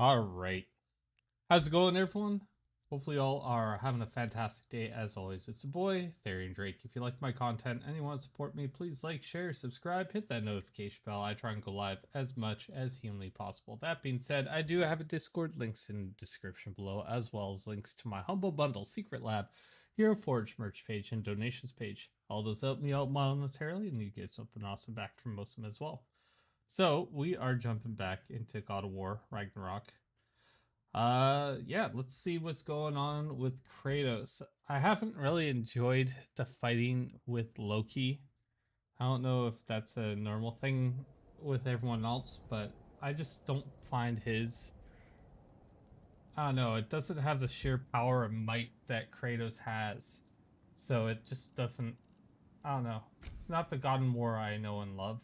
All right. How's it going, everyone? Hopefully, all are having a fantastic day as always. It's a boy, Therian Drake. If you like my content and you want to support me, please like, share, subscribe, hit that notification bell. I try and go live as much as humanly possible. That being said, I do have a Discord, links in the description below, as well as links to my Humble Bundle, Secret Lab, Hero Forge merch page, and donations page. All those help me out monetarily, and you get something awesome back from most of them as well. So, we are jumping back into God of War Ragnarok. Yeah, let's see what's going on with Kratos. I haven't really enjoyed the fighting with Loki. I don't know if that's a normal thing with everyone else, but I just don't find his. I don't know, it doesn't have the sheer power and might that Kratos has. So it just doesn't. I don't know. It's not the God of War I know and love.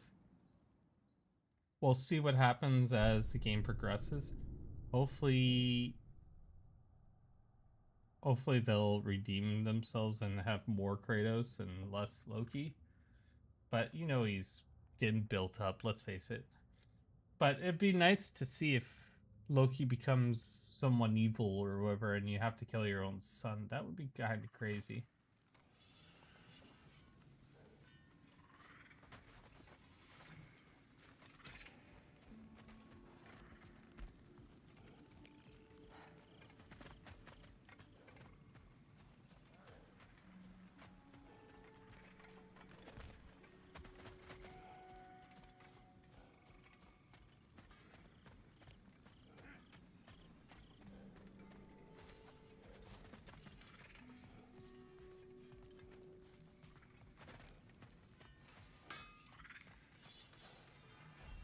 We'll see what happens as the game progresses. Hopefully Hopefully they'll redeem themselves and have more Kratos and less Loki. But you know he's getting built up, let's face it. But it'd be nice to see if Loki becomes someone evil or whatever and you have to kill your own son. That would be kind of crazy.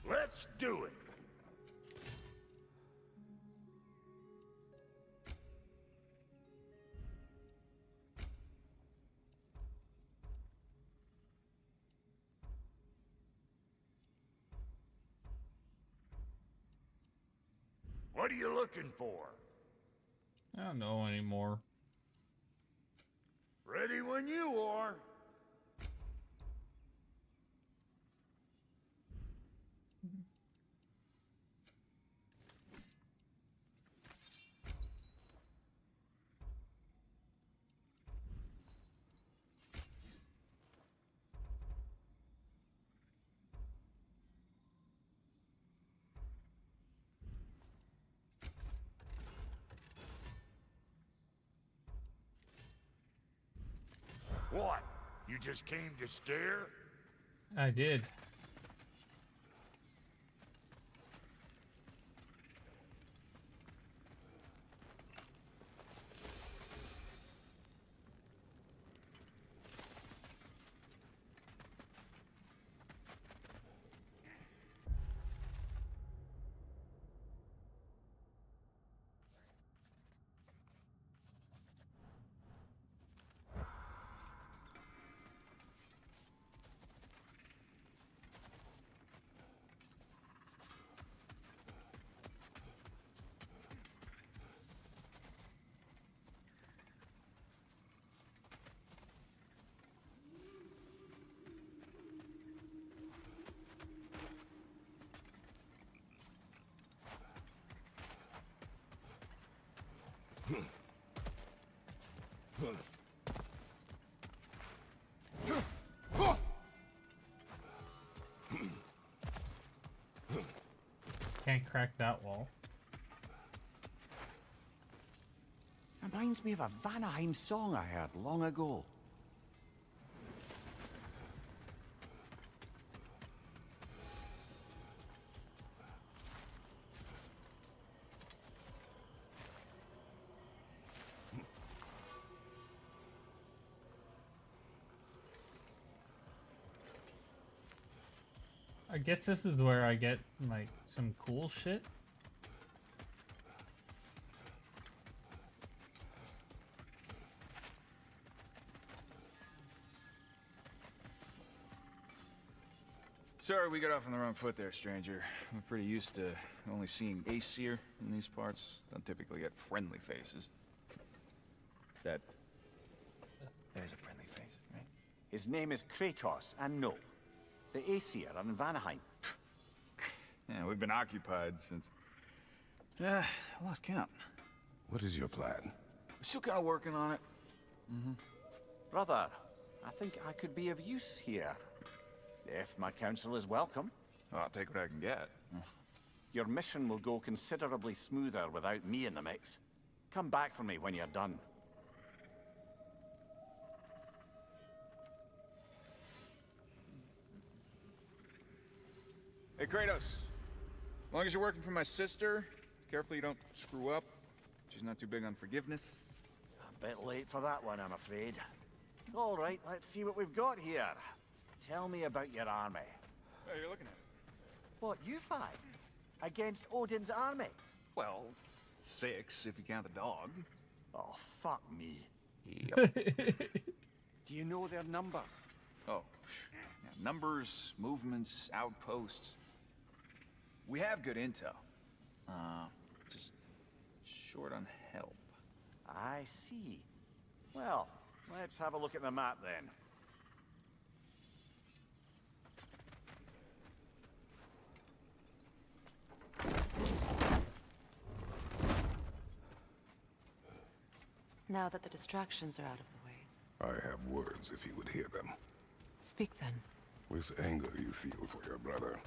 Let's do it! What are you looking for? I don't know anymore. Ready when you are. What? You just came to stare? I did. Can't crack that wall. Reminds me of a Vanaheim song I heard long ago. I guess this is where I get like some cool shit. Sorry we got off on the wrong foot there, stranger. We're pretty used to only seeing Aesir in these parts. Don't typically get friendly faces. That is a friendly face, right? His name is Kratos, and no, the Aesir are in Vanaheim. Yeah, we've been occupied since... I lost count. What is your plan? We're still kind of working on it. Brother, I think I could be of use here. If my counsel is welcome. Oh, I'll take what I can get. Your mission will go considerably smoother without me in the mix. Come back for me when you're done. Hey, Kratos. As long as you're working for my sister, careful you don't screw up. She's not too big on forgiveness. A bit late for that one, I'm afraid. All right, let's see what we've got here. Tell me about your army. Oh, you're looking at it. What, you five? Against Odin's army? Well, 6 if you count the dog. Oh, fuck me. Yep. Do you know their numbers? Oh, yeah, numbers, movements, outposts. We have good intel. Just short on help. I see. Well, let's have a look at the map then. Now that the distractions are out of the way. I have words if you would hear them. Speak then. This anger you feel for your brother,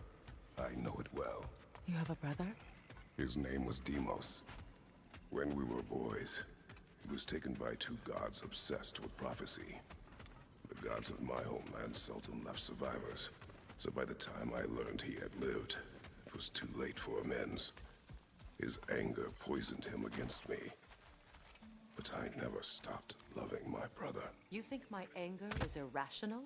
I know it well. You have a brother? His name was Deimos. When we were boys, he was taken by 2 gods obsessed with prophecy. The gods of my homeland seldom left survivors, so by the time I learned he had lived, it was too late for amends. His anger poisoned him against me. But I never stopped loving my brother. You think my anger is irrational?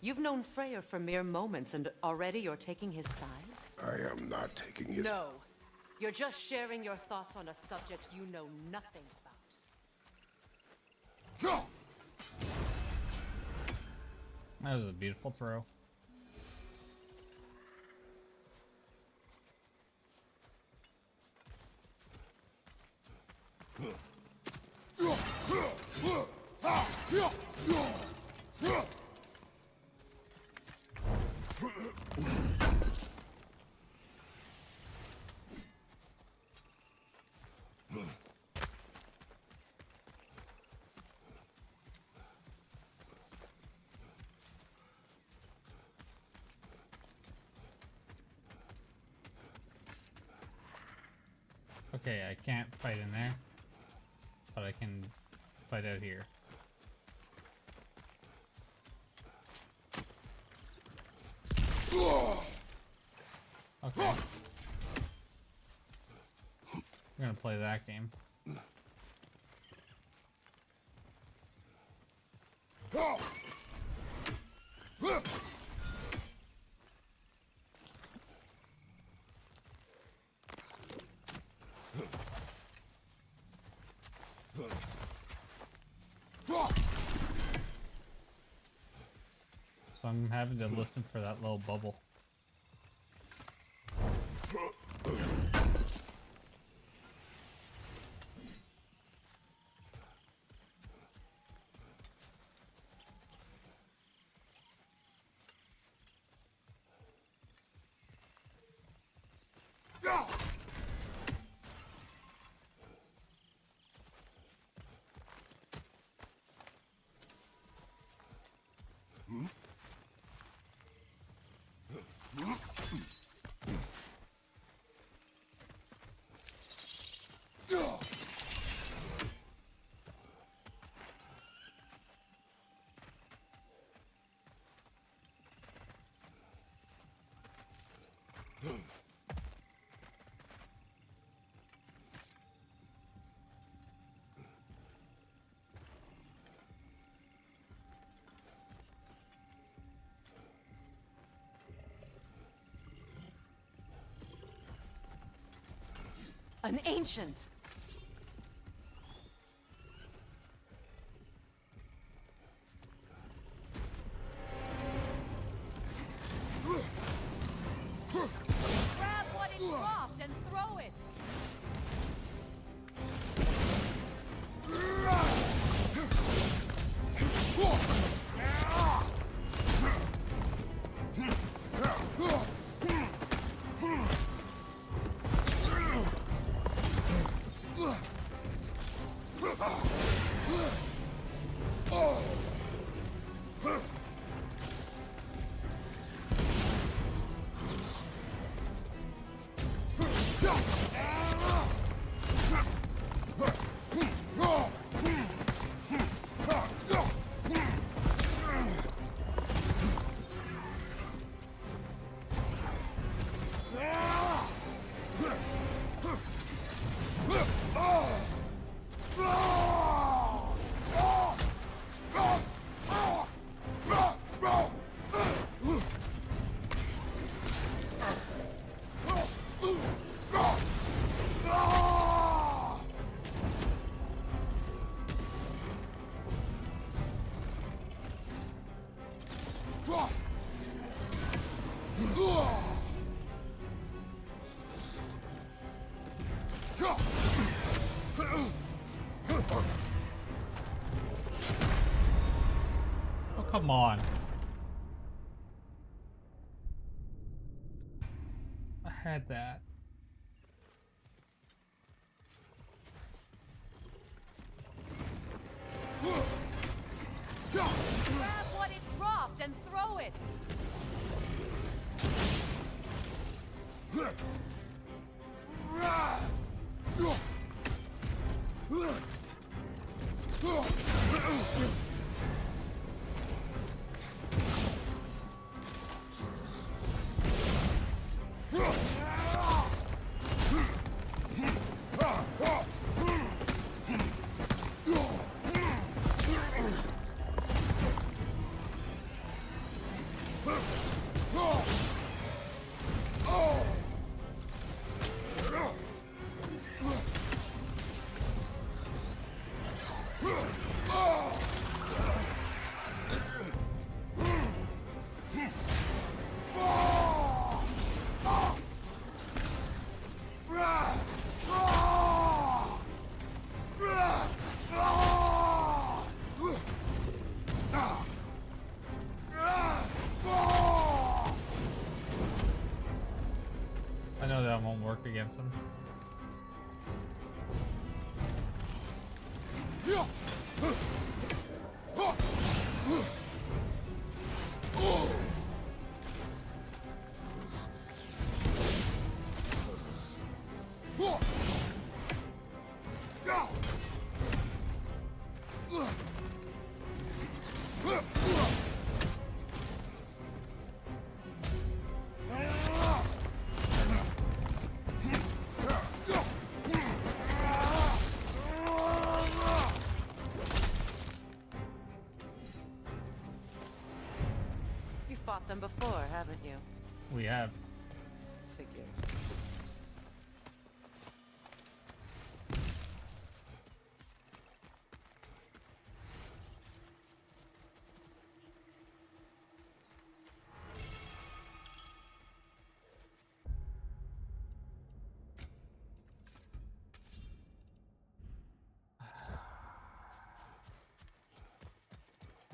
You've known Freyr for mere moments and already you're taking his side? I am not taking his... No. You're just sharing your thoughts on a subject you know nothing about. That was a beautiful throw. Okay, I can't fight in there, but I can fight out here. Okay. We're gonna play that game. So I'm having to listen for that little bubble. An ancient! Grab what it dropped and throw it! Oh, come on. I had that. Grab what it dropped and throw it! I know that won't work against him. You fought them before, haven't you? We have. Figured.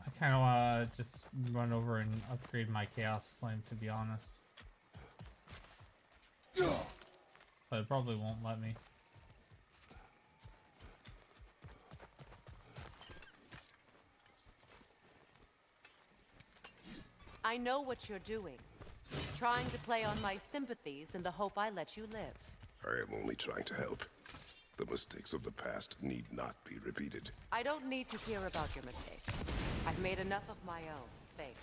I kind of want to just run over and upgrade my Chaos Flame, to be honest. But it probably won't let me. I know what you're doing. Trying to play on my sympathies in the hope I let you live. I am only trying to help. The mistakes of the past need not be repeated. I don't need to hear about your mistakes. I've made enough of my own, thanks.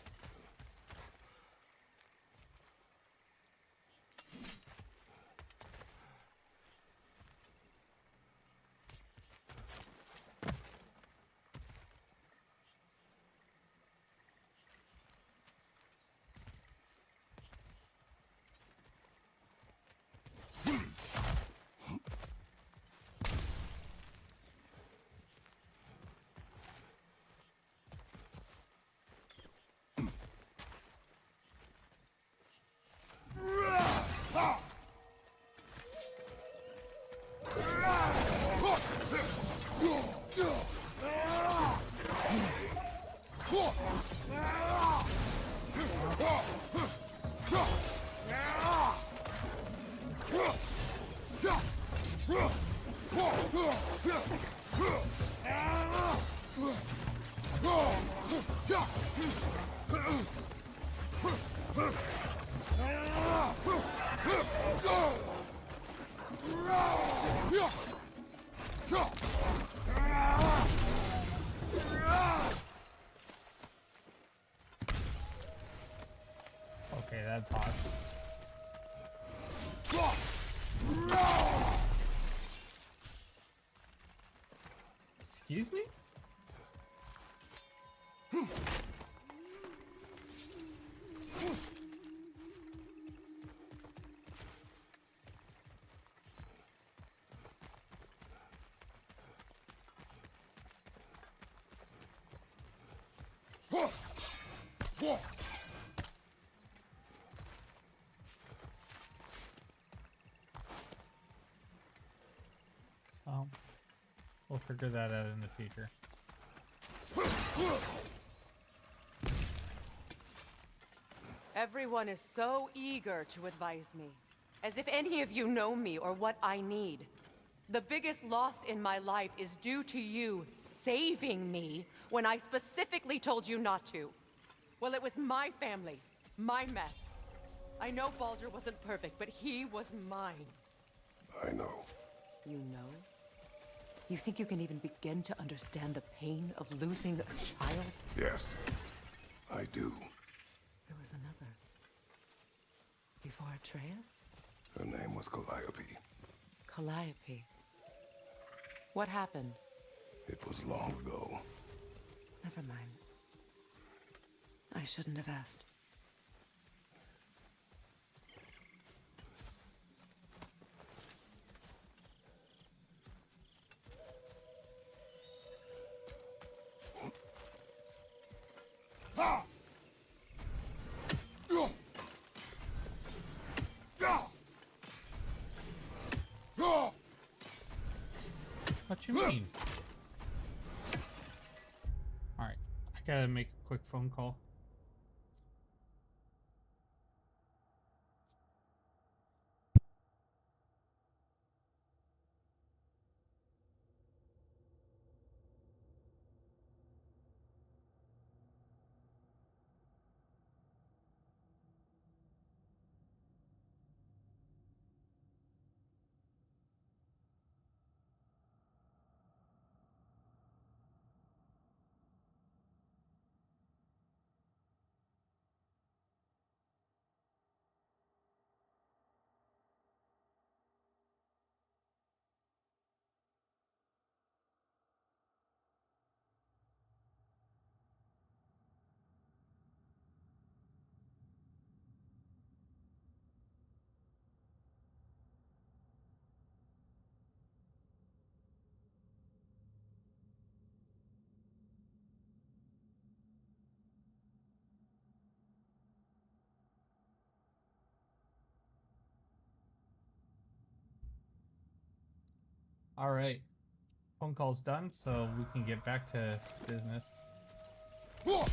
Excuse me? Oh, we'll figure that out in the future. Everyone is so eager to advise me, as if any of you know me or what I need. The biggest loss in my life is due to you saving me when I specifically told you not to. Well, it was my family, my mess. I know Baldur wasn't perfect, but he was mine. I know. You know? You think you can even begin to understand the pain of losing a child? Yes, I do. There was another. Before Atreus? Her name was Calliope. Calliope. What happened? It was long ago. Never mind. I shouldn't have asked. What you mean? Alright, I gotta make a quick phone call. Alright, phone call's done, so we can get back to business. So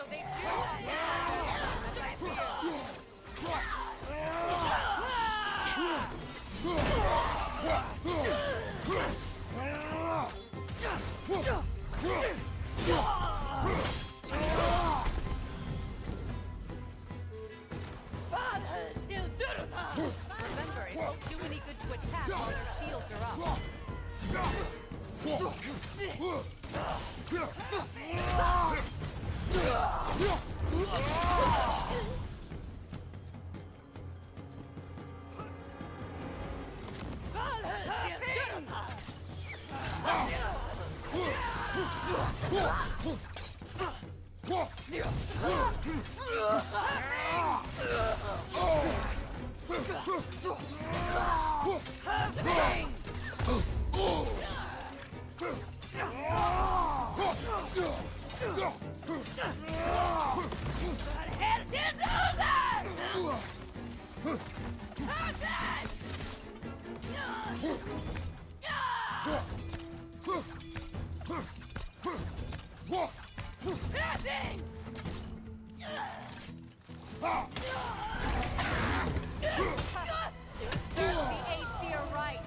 they do have as I feared. Remember, it won't do any good to attack while their shields are up. The Aesir right.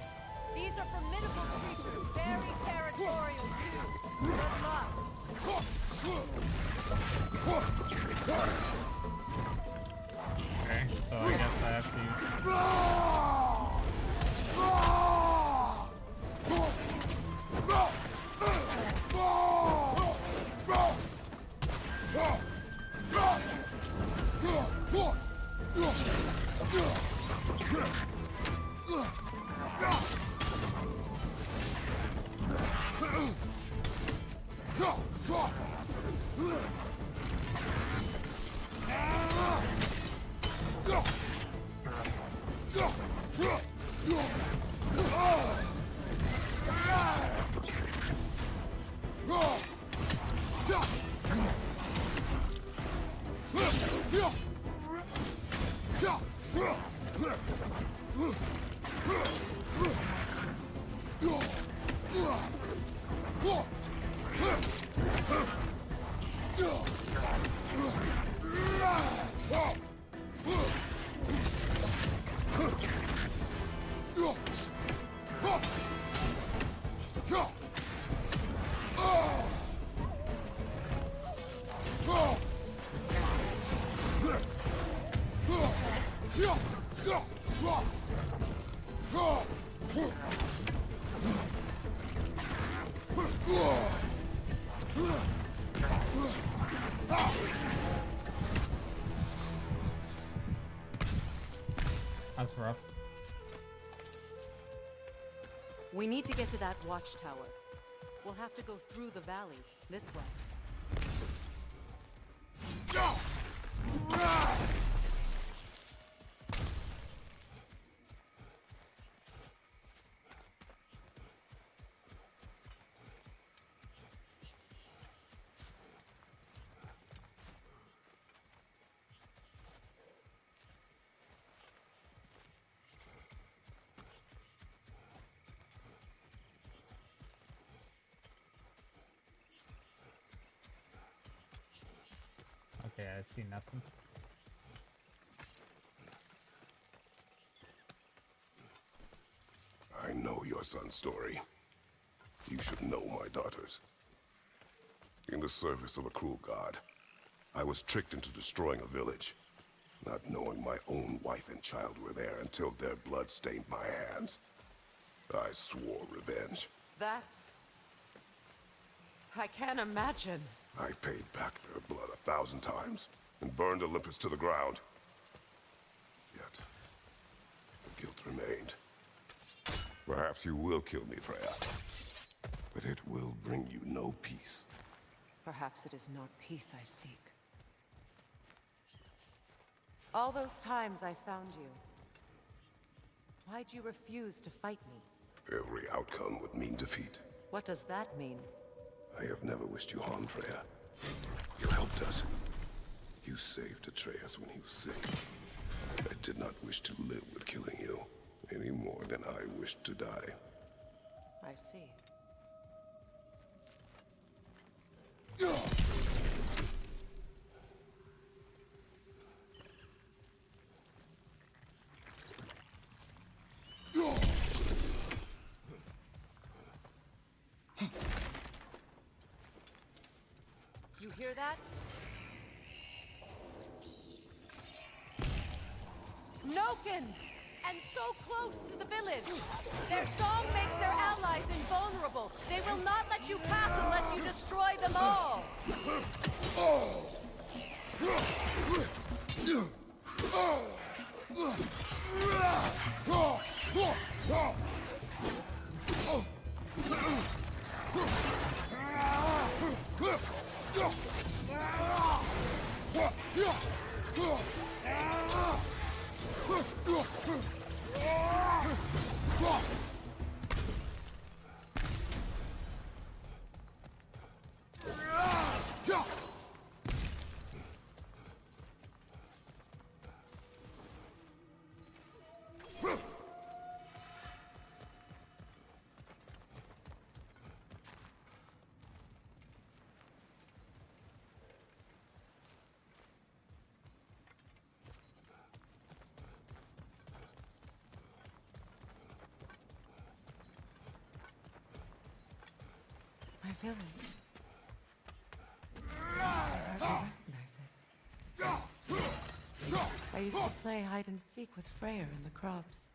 These are formidable creatures, very territorial too. Good luck. Okay, so I guess I have to use That's rough. We need to get to that watchtower. We'll have to go through the valley, this way. Okay, I see nothing. I know your son's story. You should know my daughter's. In the service of a cruel god, I was tricked into destroying a village, not knowing my own wife and child were there until their blood stained my hands. I swore revenge. That's... I can't imagine. I paid back their blood 1,000 times and burned Olympus to the ground. Yet, the guilt remained. Perhaps you will kill me, Freya. But it will bring you no peace. Perhaps it is not peace I seek. All those times I found you, why'd you refuse to fight me? Every outcome would mean defeat. What does that mean? I have never wished you harm, Freya. You helped us. You saved Atreus when he was sick. I did not wish to live with killing you, any more than I wished to die. I see. You hear that? Noken! And so close to the village! Their song makes their allies invulnerable. They will not let you pass unless you destroy them all! My village. I recognize it. I used to play hide and seek with Freyr in the crops.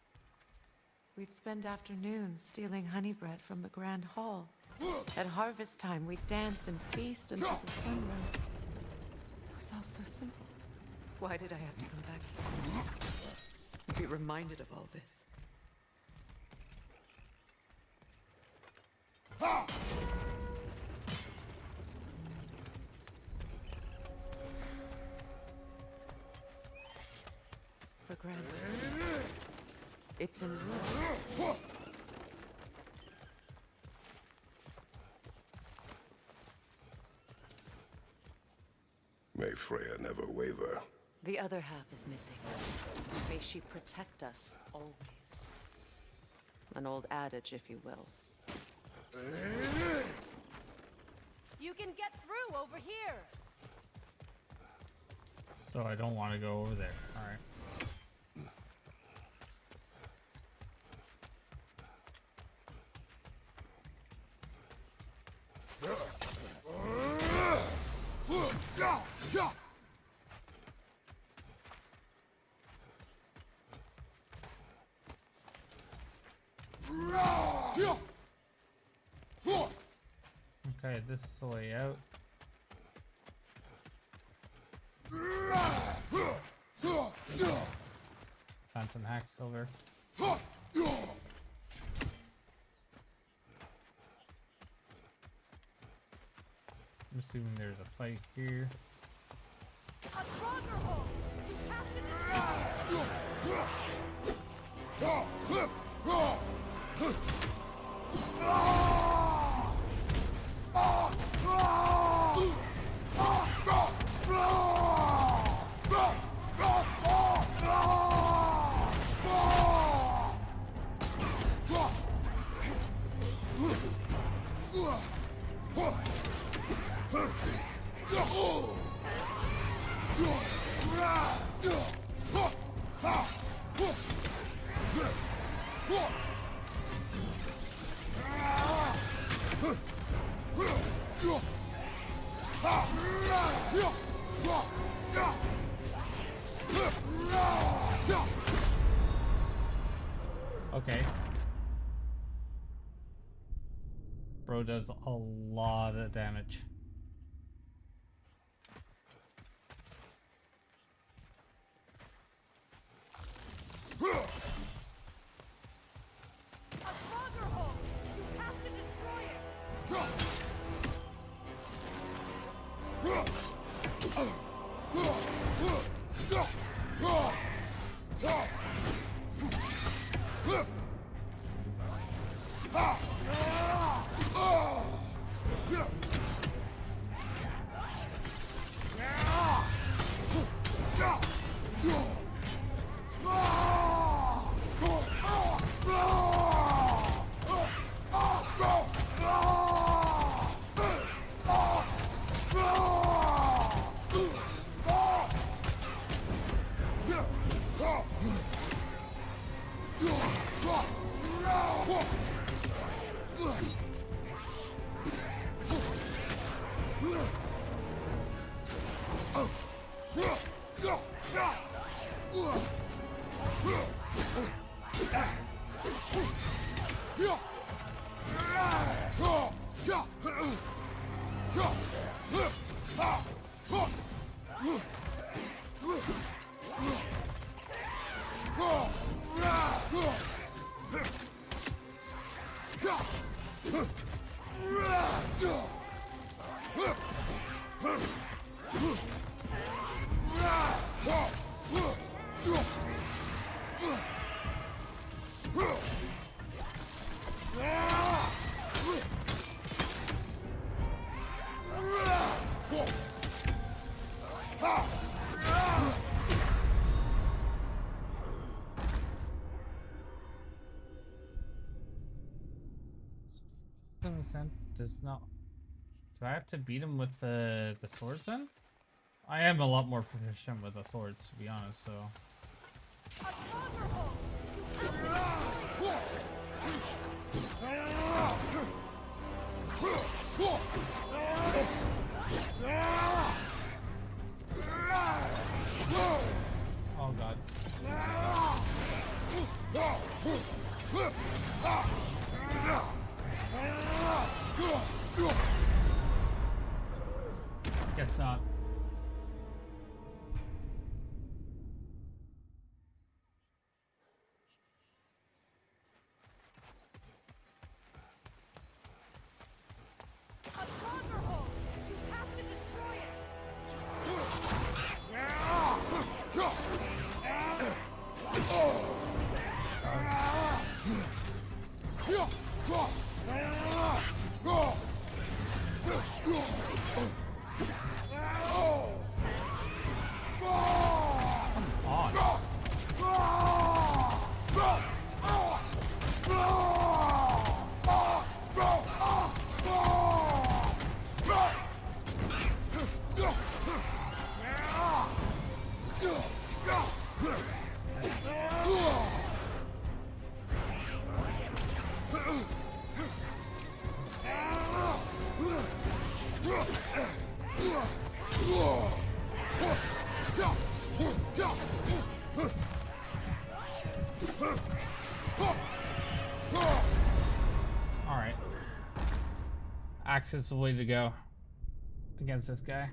We'd spend afternoons stealing honey bread from the grand hall. At harvest time, we'd dance and feast until the sun rose. It was all so simple. Why did I have to come back here? Be reminded of all this. For granted. It's in wood. May Freya never waver. The other half is missing. May she protect us always. An old adage, if you will. You can get through over here! So I don't want to go over there. Alright. Okay, this is the way out. Found some hack silver. I'm assuming there's a fight here. A stronghold! You have to Okay. Bro does a lot of damage. A stronghold! You have to destroy it! 100% does not. Do I have to beat him with the swords then? I am a lot more proficient with the swords, to be honest, so. Oh god. Guess not. Alright. Axe is the way to go against this guy.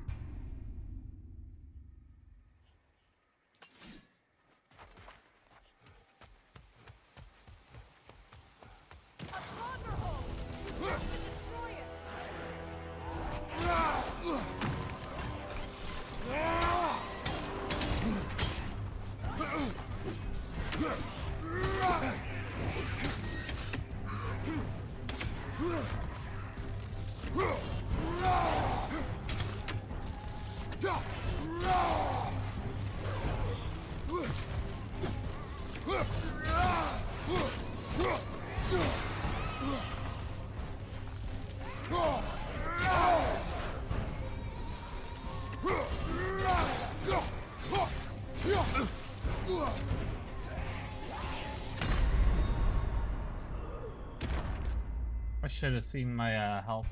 I should have seen my health.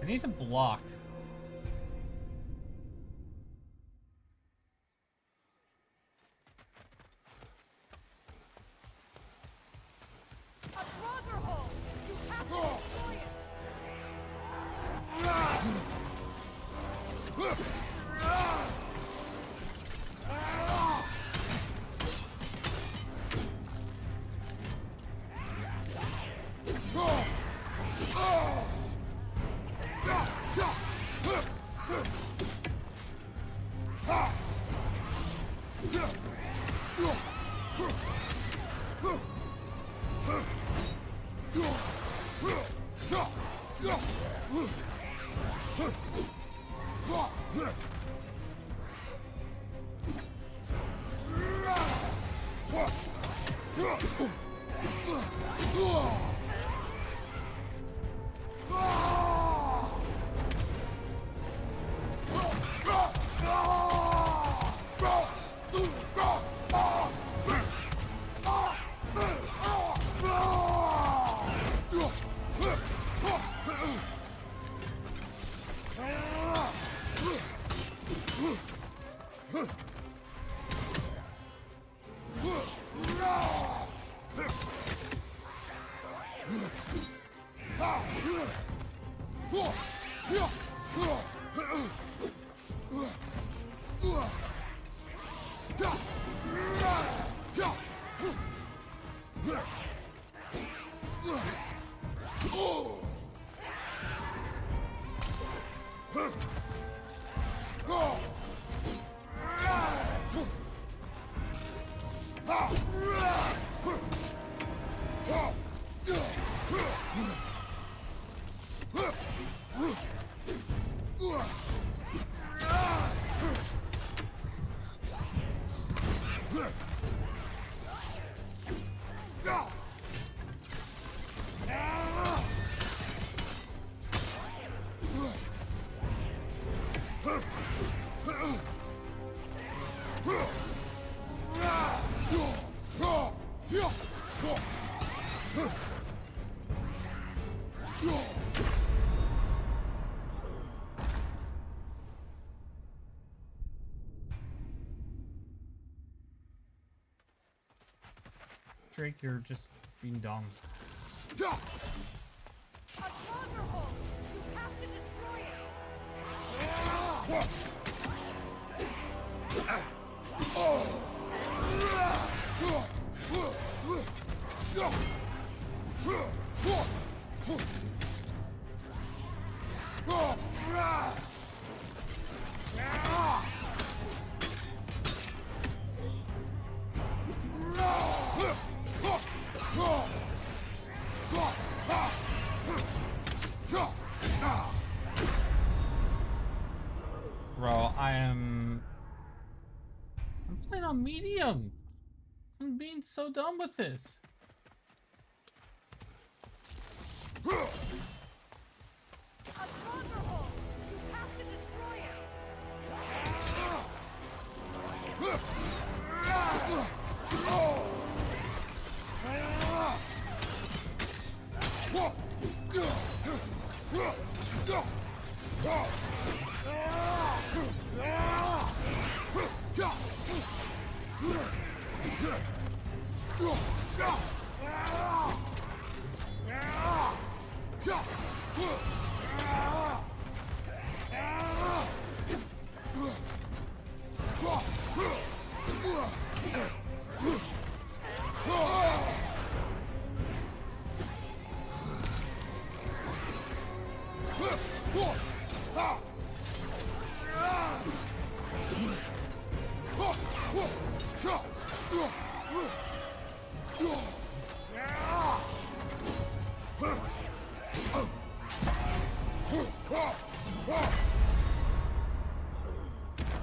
I need to block. Drake, you're just being dumb. A stronghold! You have to destroy Bro, I'm playing on medium. I'm being so dumb with this. A stronghold! You have to destroy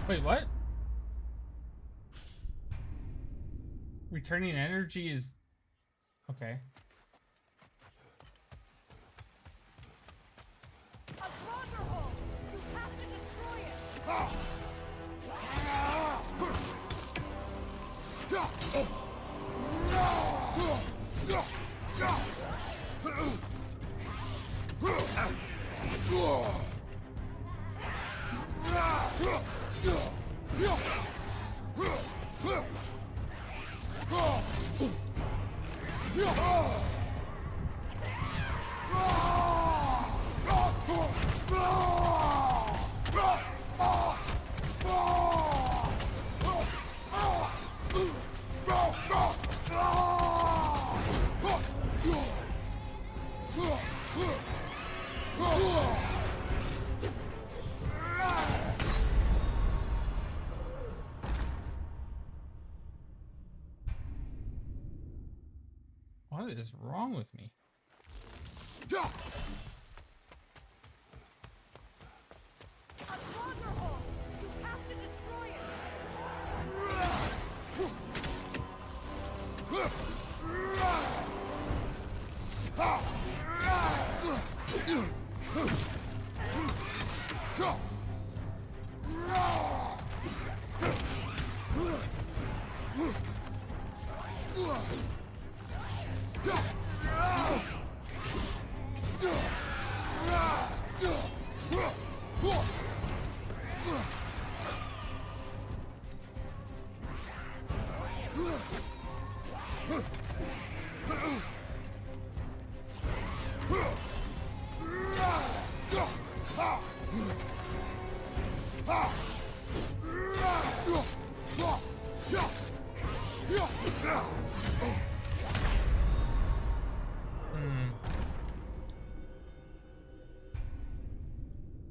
Wait, what? Returning energy is... Okay. A stronghold! You have to destroy it! What is wrong with me? A stronghold! You have to destroy it!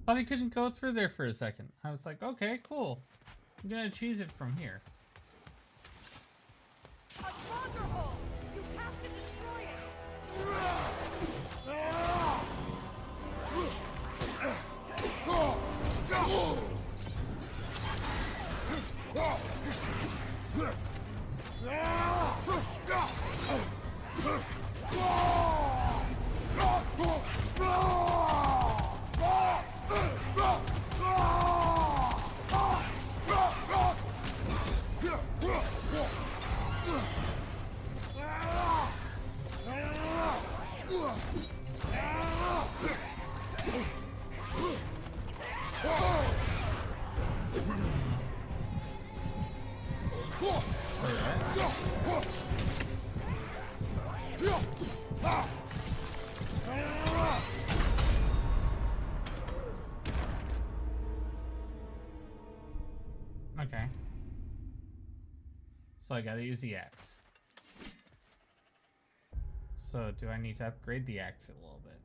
Thought I couldn't go through there for a second. I was like, okay, cool. I'm gonna choose it from here. A stronghold! You have to destroy Okay. So I gotta use the axe. So do I need to upgrade the axe a little bit?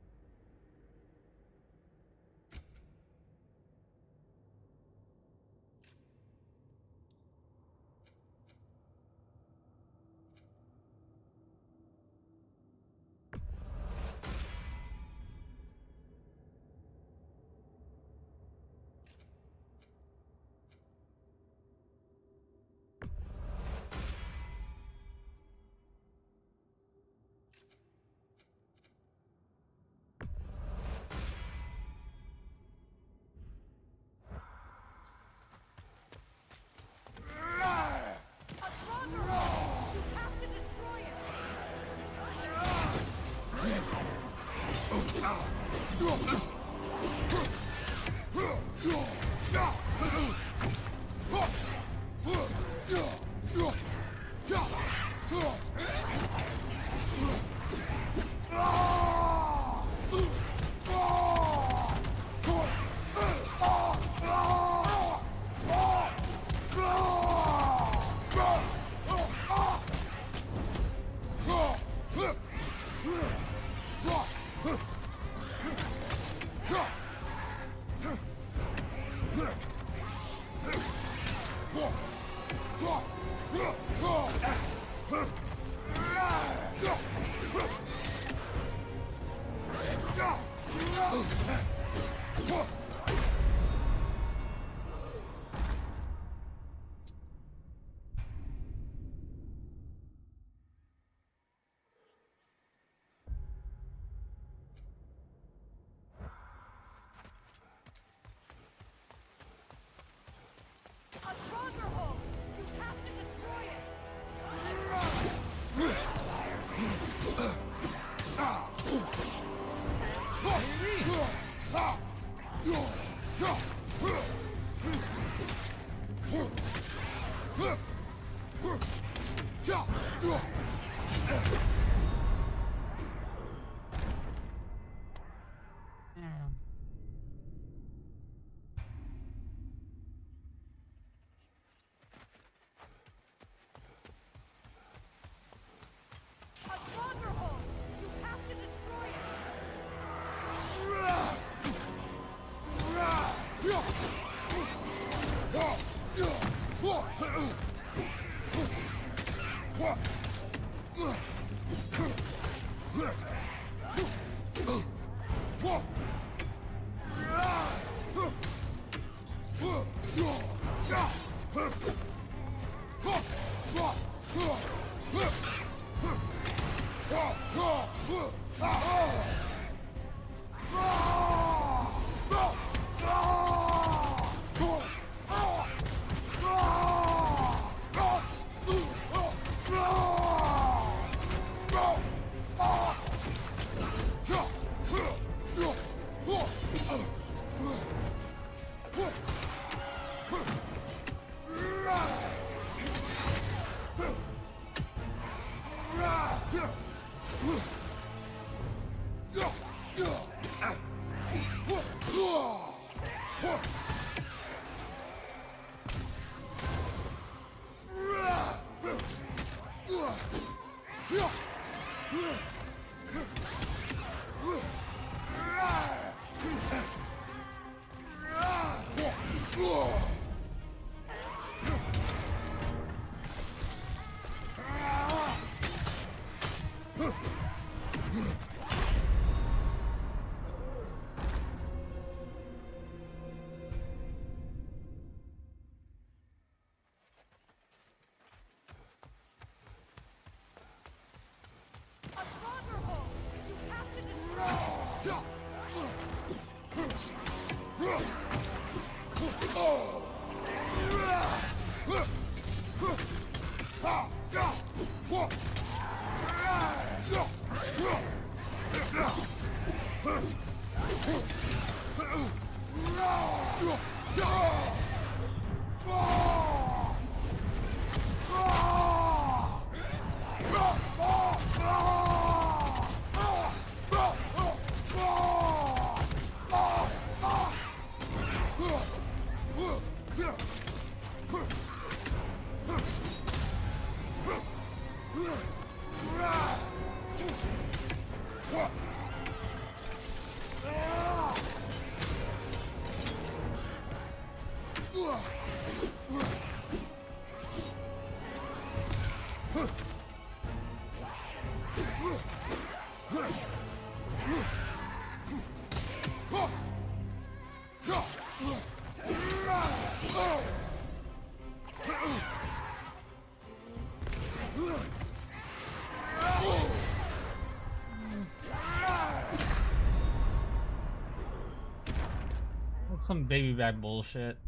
That's some baby back bullshit.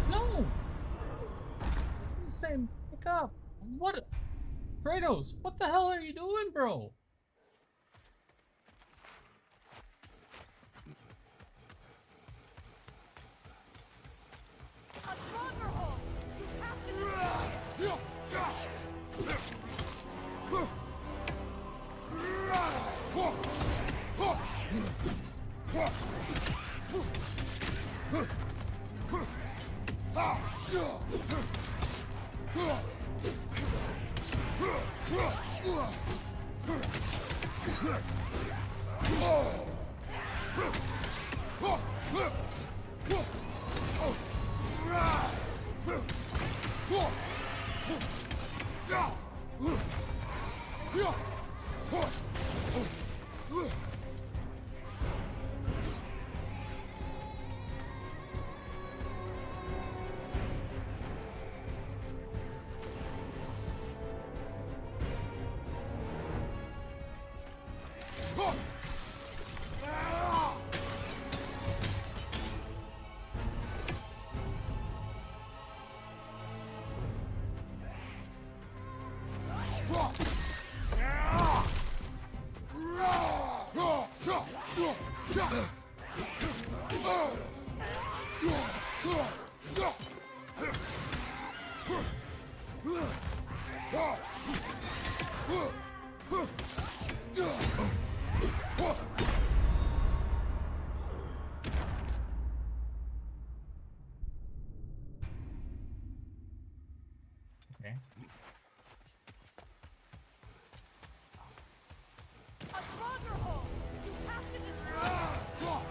No! Sam, pick up. What? Kratos, what the hell are you doing, bro? Okay. A stronghold! You have to destroy it!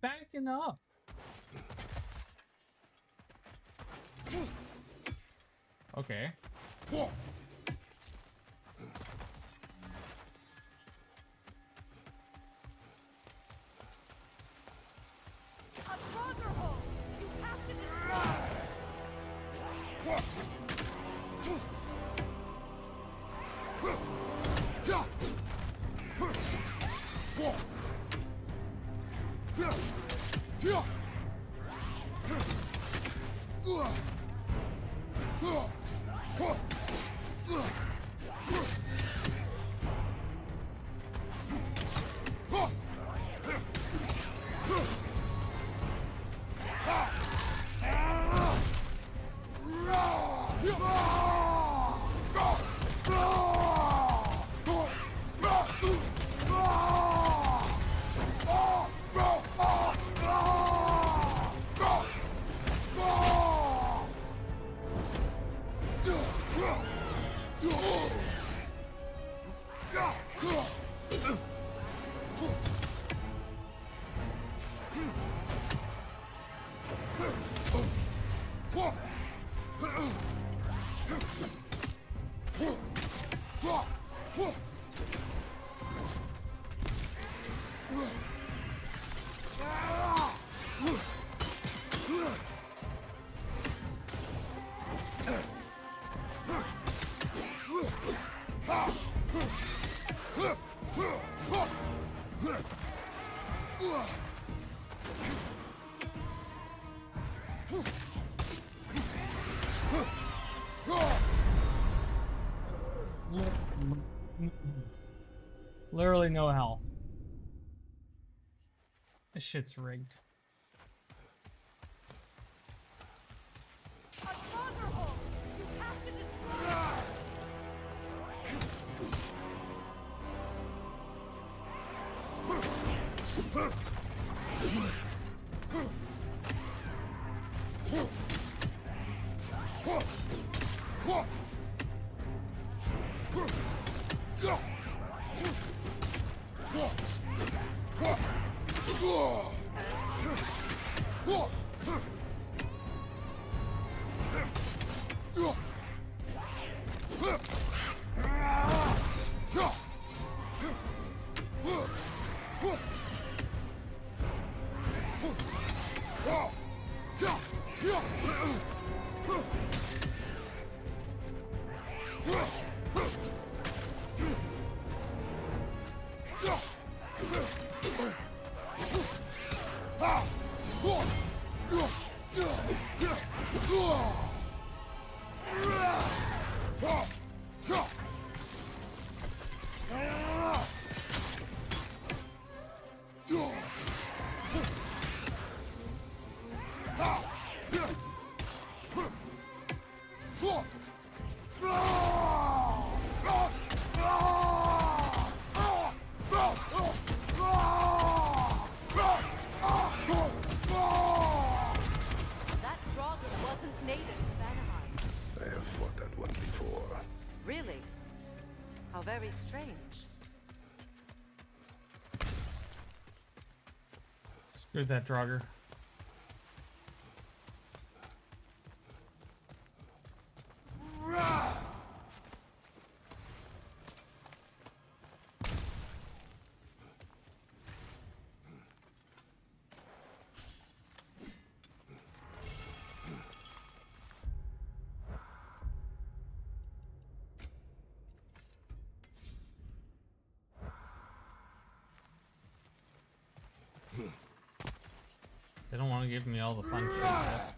Backing up. Okay. A stronghold! You have to destroy! Literally no health. This shit's rigged. A stronghold! You have to destroy! That Draugr wasn't native to Vanaheim. I have fought that one before. Really? How very strange. Screw that Draugr. They don't want to give me all the fun shit yet.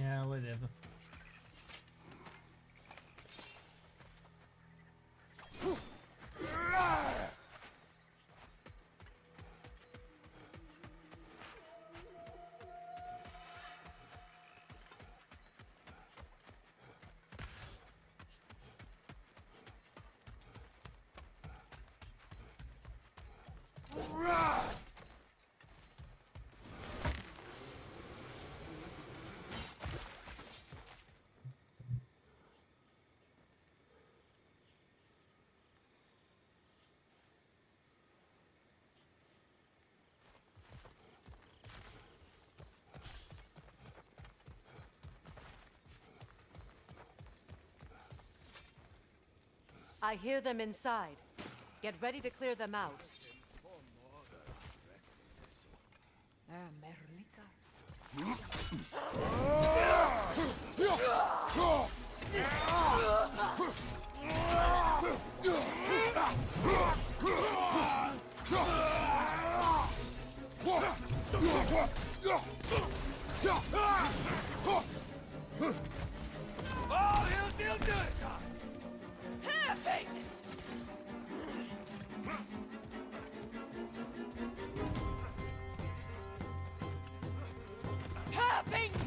Yeah, whatever. I hear them inside. Get ready to clear them out. Oh, he'll do it! Perfect! Perfect!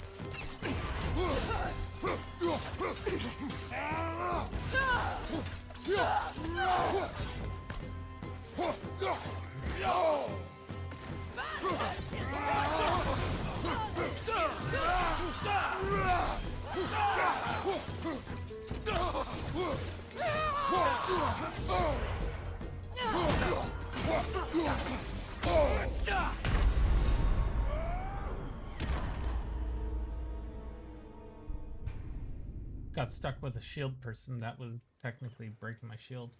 Got stuck with a shield person that was technically breaking my shield.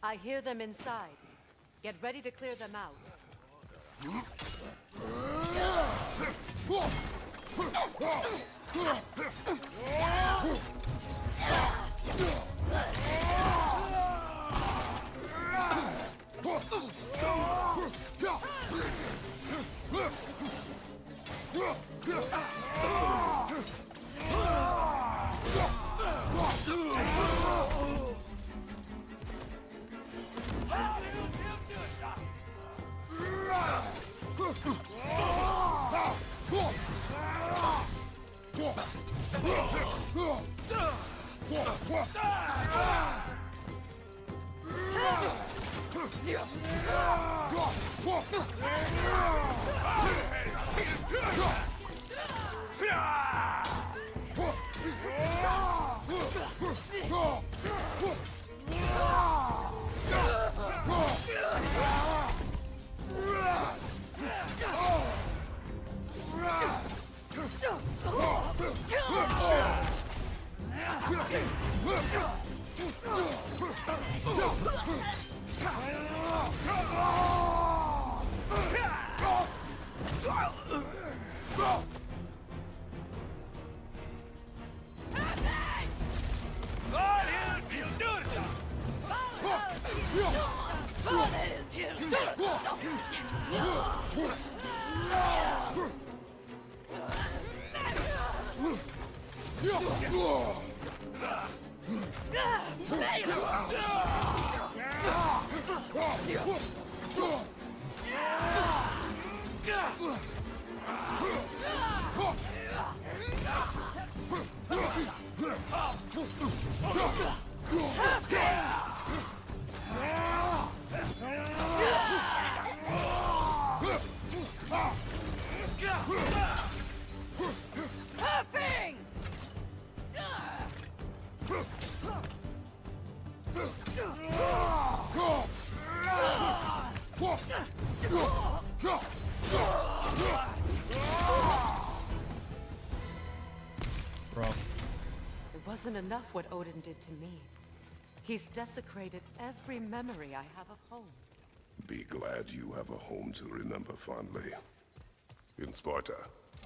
I hear them inside. Get ready to clear them out. Oh, he'll do it! Hopping! Bro. It wasn't enough what Odin did to me. He's desecrated every memory I have of home. Be glad you have a home to remember fondly. In Sparta,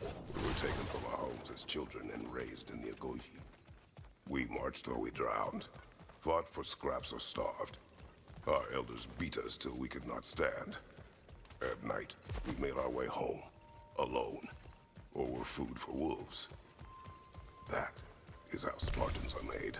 we were taken from our homes as children and raised in the Agogi. We marched or we drowned, fought for scraps or starved. Our elders beat us till we could not stand. At night, we made our way home, alone, or were food for wolves. That is how Spartans are made.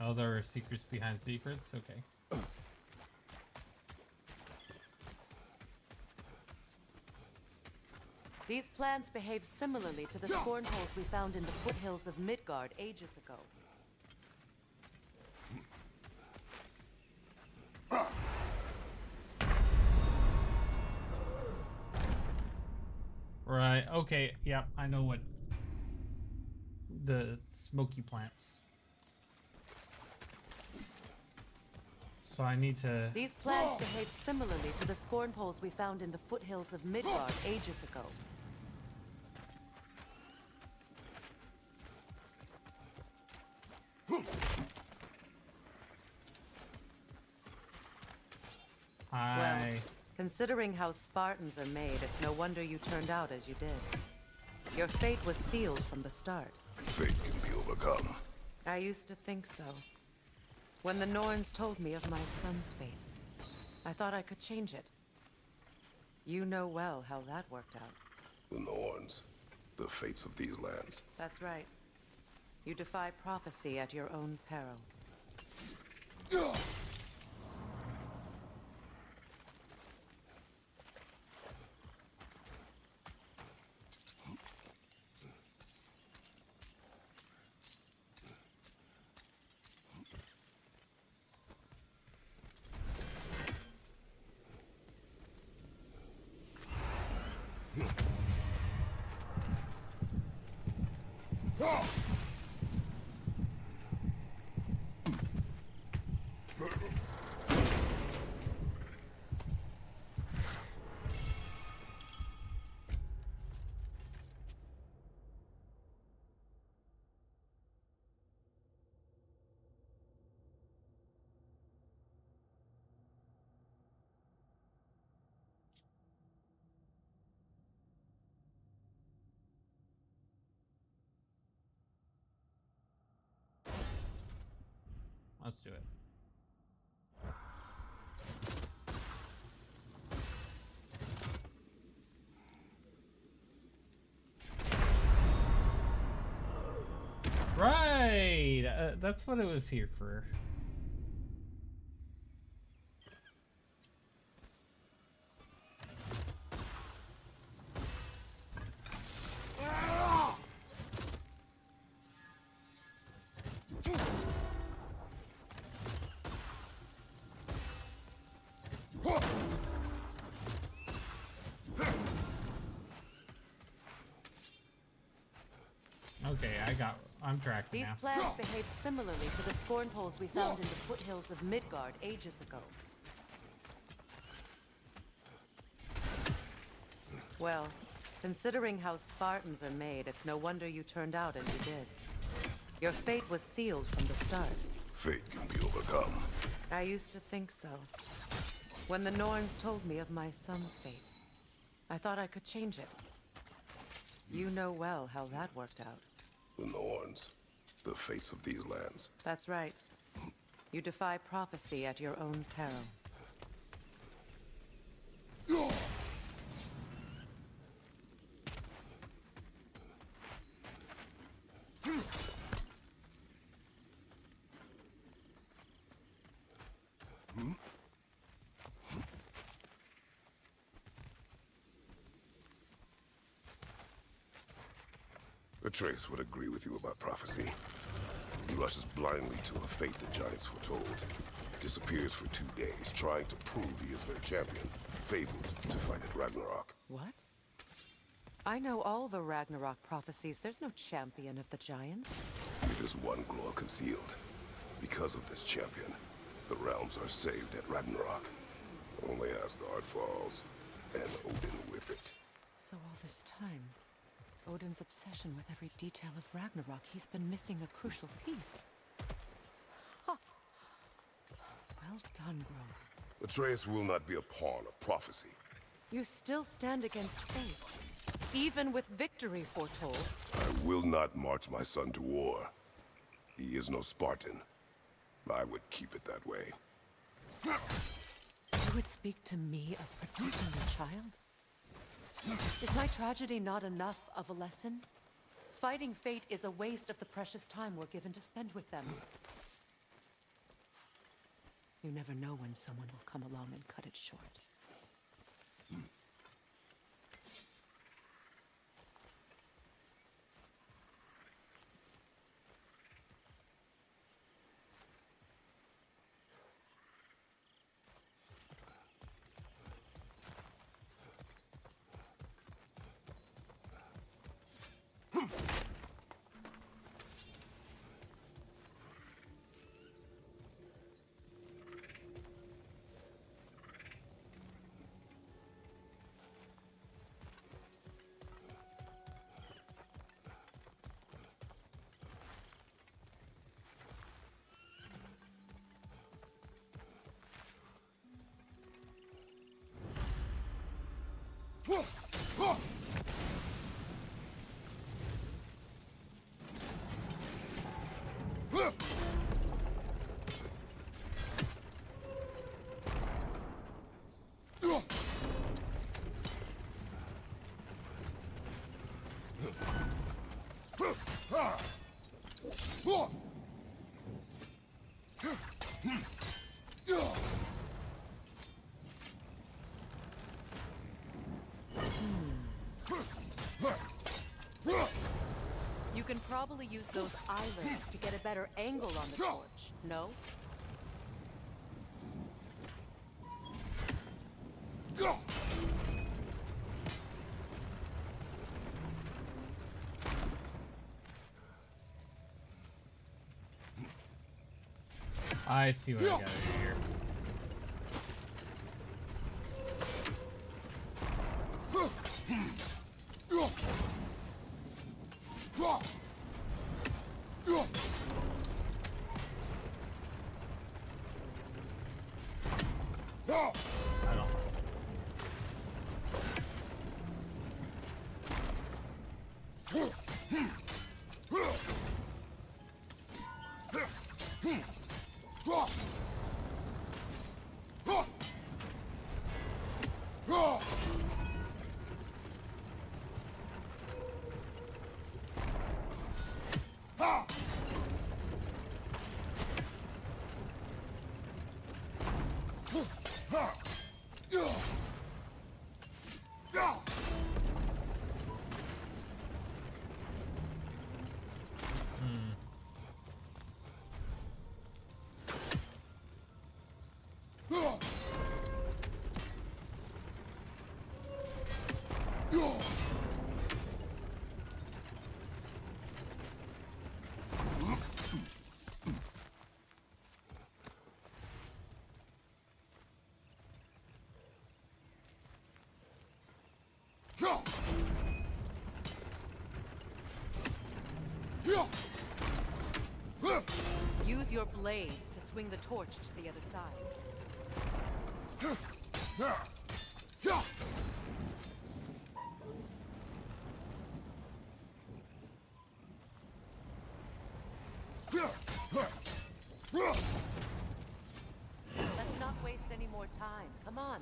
Oh, there are secrets behind secrets? Okay. These plants behave similarly to the scorn holes we found in the foothills of Midgard ages ago. Right, okay, yep, I know what. The smoky plants. So I need to... These plants behave similarly to the scorn poles we found in the foothills of Midgard ages ago. I... Considering how Spartans are made, it's no wonder you turned out as you did. Your fate was sealed from the start. Fate can be overcome. I used to think so. When the Norns told me of my son's fate, I thought I could change it. You know well how that worked out. The Norns, the fates of these lands. That's right. You defy prophecy at your own peril. Let's do it. Right! That's what it was here for. Okay, I'm tracking These now. plants behave similarly to the scorn holes we found in the foothills of Midgard ages ago. Well, considering how Spartans are made, it's no wonder you turned out as you did. Your fate was sealed from the start. Fate can be overcome. I used to think so. When the Norns told me of my son's fate, I thought I could change it. You know well how that worked out. The Norns. The fates of these lands. That's right. You defy prophecy at your own peril. Atreus would agree with you about prophecy. He rushes blindly to a fate the giants foretold. Disappears for 2 days, trying to prove he is their champion. Fabled to fight at Ragnarok. What? I know all the Ragnarok prophecies. There's no champion of the giants. It is one glow concealed. Because of this champion, the realms are saved at Ragnarok. Only Asgard falls, and Odin with it. So all this time, Odin's obsession with every detail of Ragnarok, he's been missing a crucial piece. Ha! Well done, Grog. Atreus will not be a pawn of prophecy. You still stand against fate, even with victory foretold. I will not march my son to war. He is no Spartan. I would keep it that way. You would speak to me of protecting a child? Is my tragedy not enough of a lesson? Fighting fate is a waste of the precious time we're given to spend with them. You never know when someone will come along and cut it short. You can probably use those islands to get a better angle on the torch, no? I see what I gotta do here. I don't. Use your blades to swing the torch to the other side. Let's not waste any more time. Come on.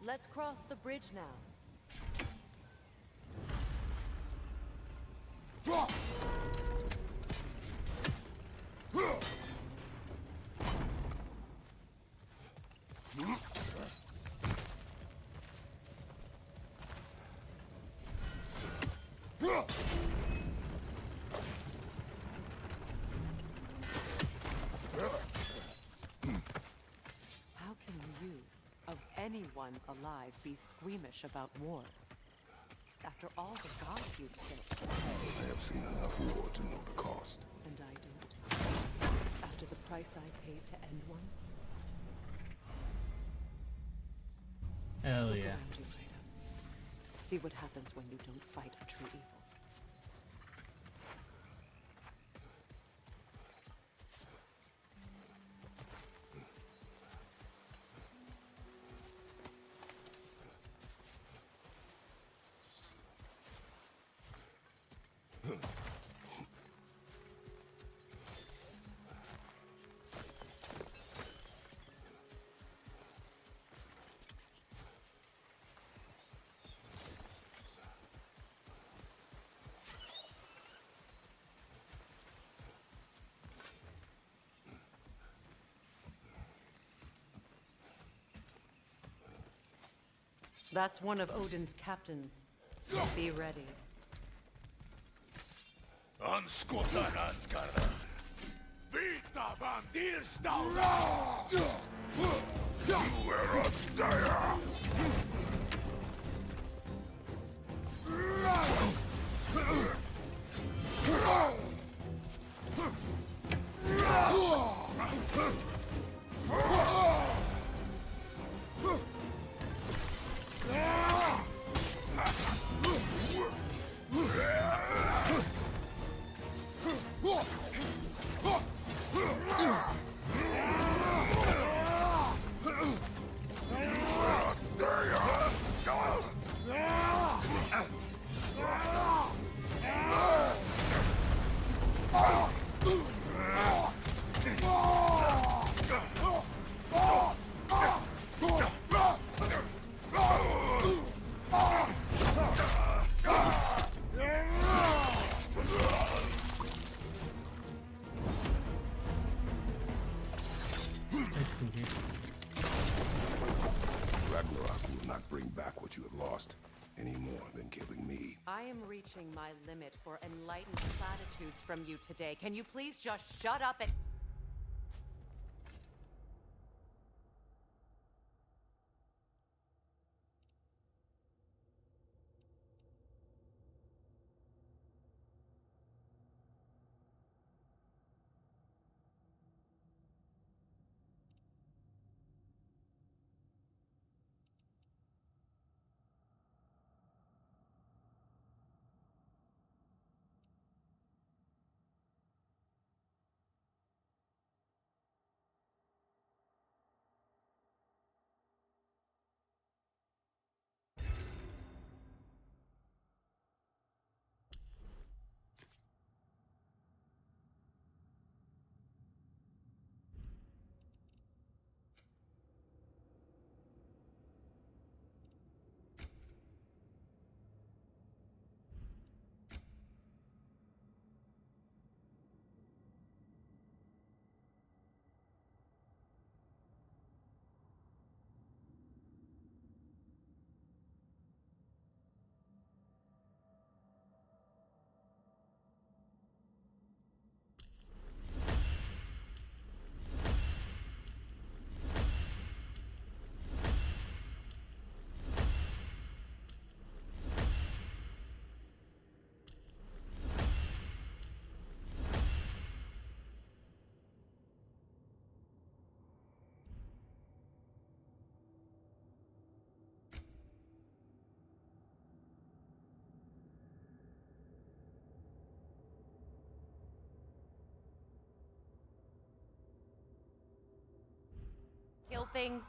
Let's cross the bridge now. How can you, of anyone alive, be squeamish about war? After all the gods you've killed. I have seen enough war to know the cost. And I don't. After the price I paid to end one. Hell Look yeah. around you, Kratos. See what happens when you don't fight a true evil. That's one of Odin's captains. Be ready. Anskutan Asgarda. Vita van Dierstad. You are a stare. Ragnarok will not bring back what you have lost, any more than killing me. I am reaching my limit for enlightened platitudes from you today. Can you please just shut up and... kill things?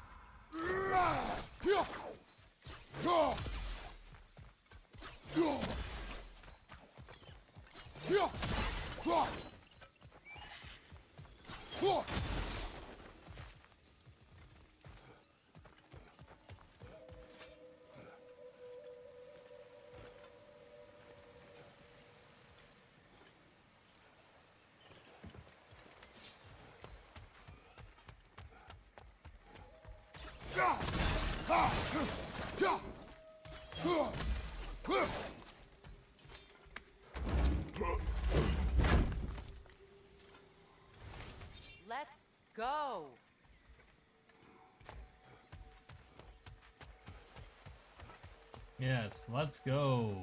Let's go. Yes, let's go.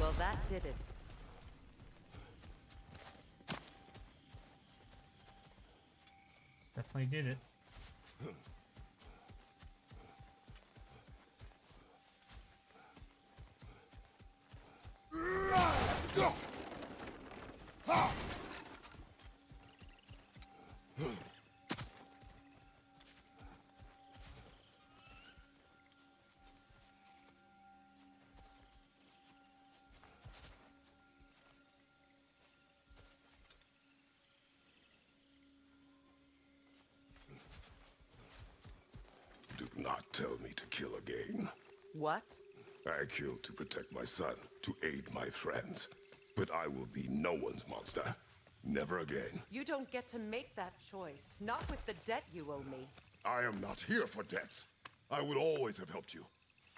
Well, that did it. Definitely did it. Do not tell me to kill again. What? I killed to protect my son, to aid my friends. But I will be no one's monster. Never again. You don't get to make that choice. Not with the debt you owe me. I am not here for debts. I would always have helped you.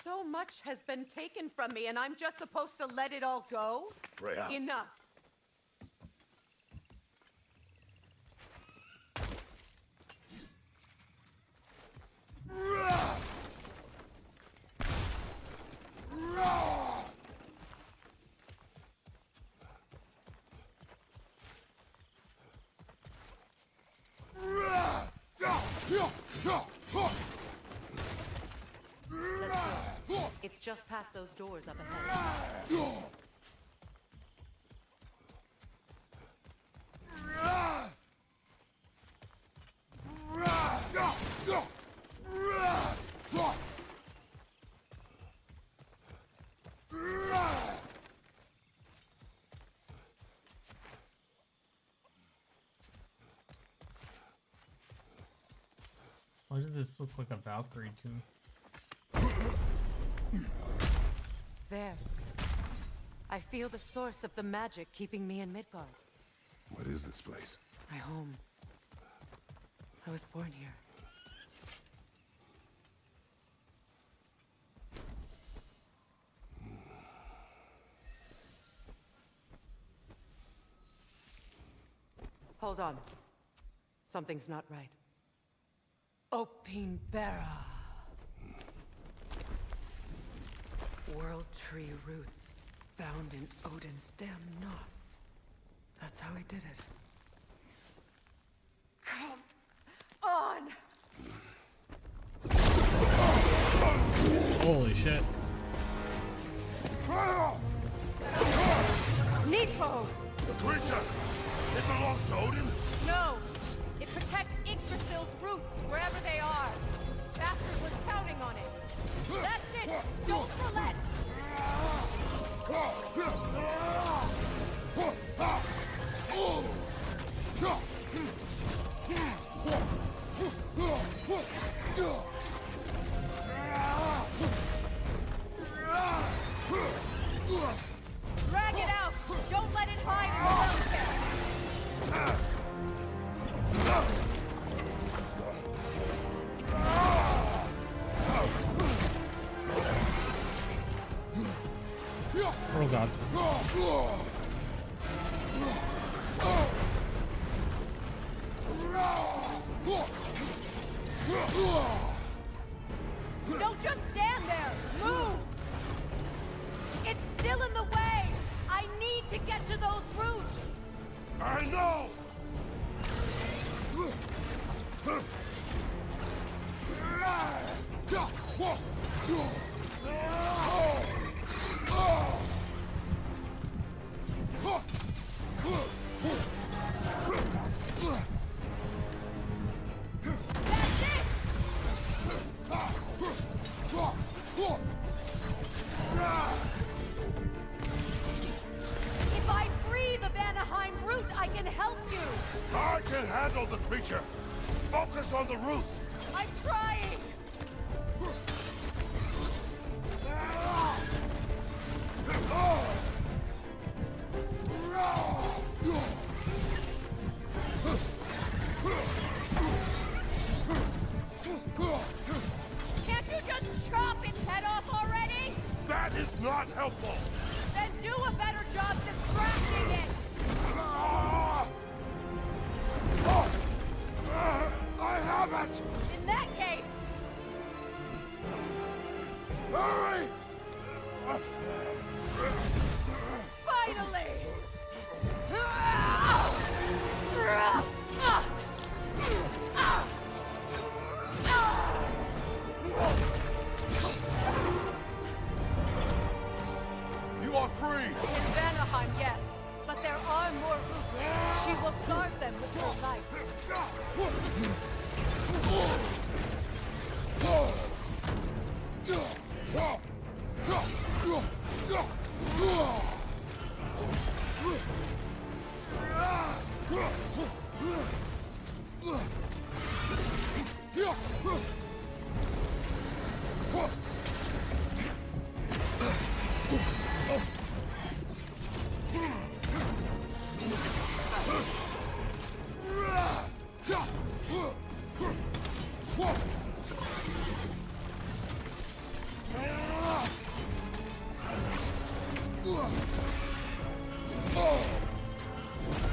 So much has been taken from me, and I'm just supposed to let it all go? Freya. Enough. Let's go. It's just past those doors up ahead. Why did this look like a Valkyrie tomb? There. I feel the source of the magic keeping me in Midgard. What is this place? My home. I was born here. Hold on. Something's not right. Opinbera. World tree roots found in Odin's damn knots. That's how he did it. Come on! Holy shit. Nepo! The creature! It belongs to Odin? No! It protects Yggdrasil's roots wherever they are. Bastard was counting on it. That's it! Don't relent! Drag it out! Don't let it hide in the well. Oh god. Don't just stand there! Move! It's still in the way! I need to get to those roots! I know! That's it! If I free the Vanaheim root, I can help you! I can handle the creature! Focus on the roots! I'm trying! Can't you just chop its head off already? That is not helpful! Then do a better job distracting it! I have it! In that case, Hurry! finally! You are free! In Vanaheim, yes. But there are more roots. She will guard them with her life.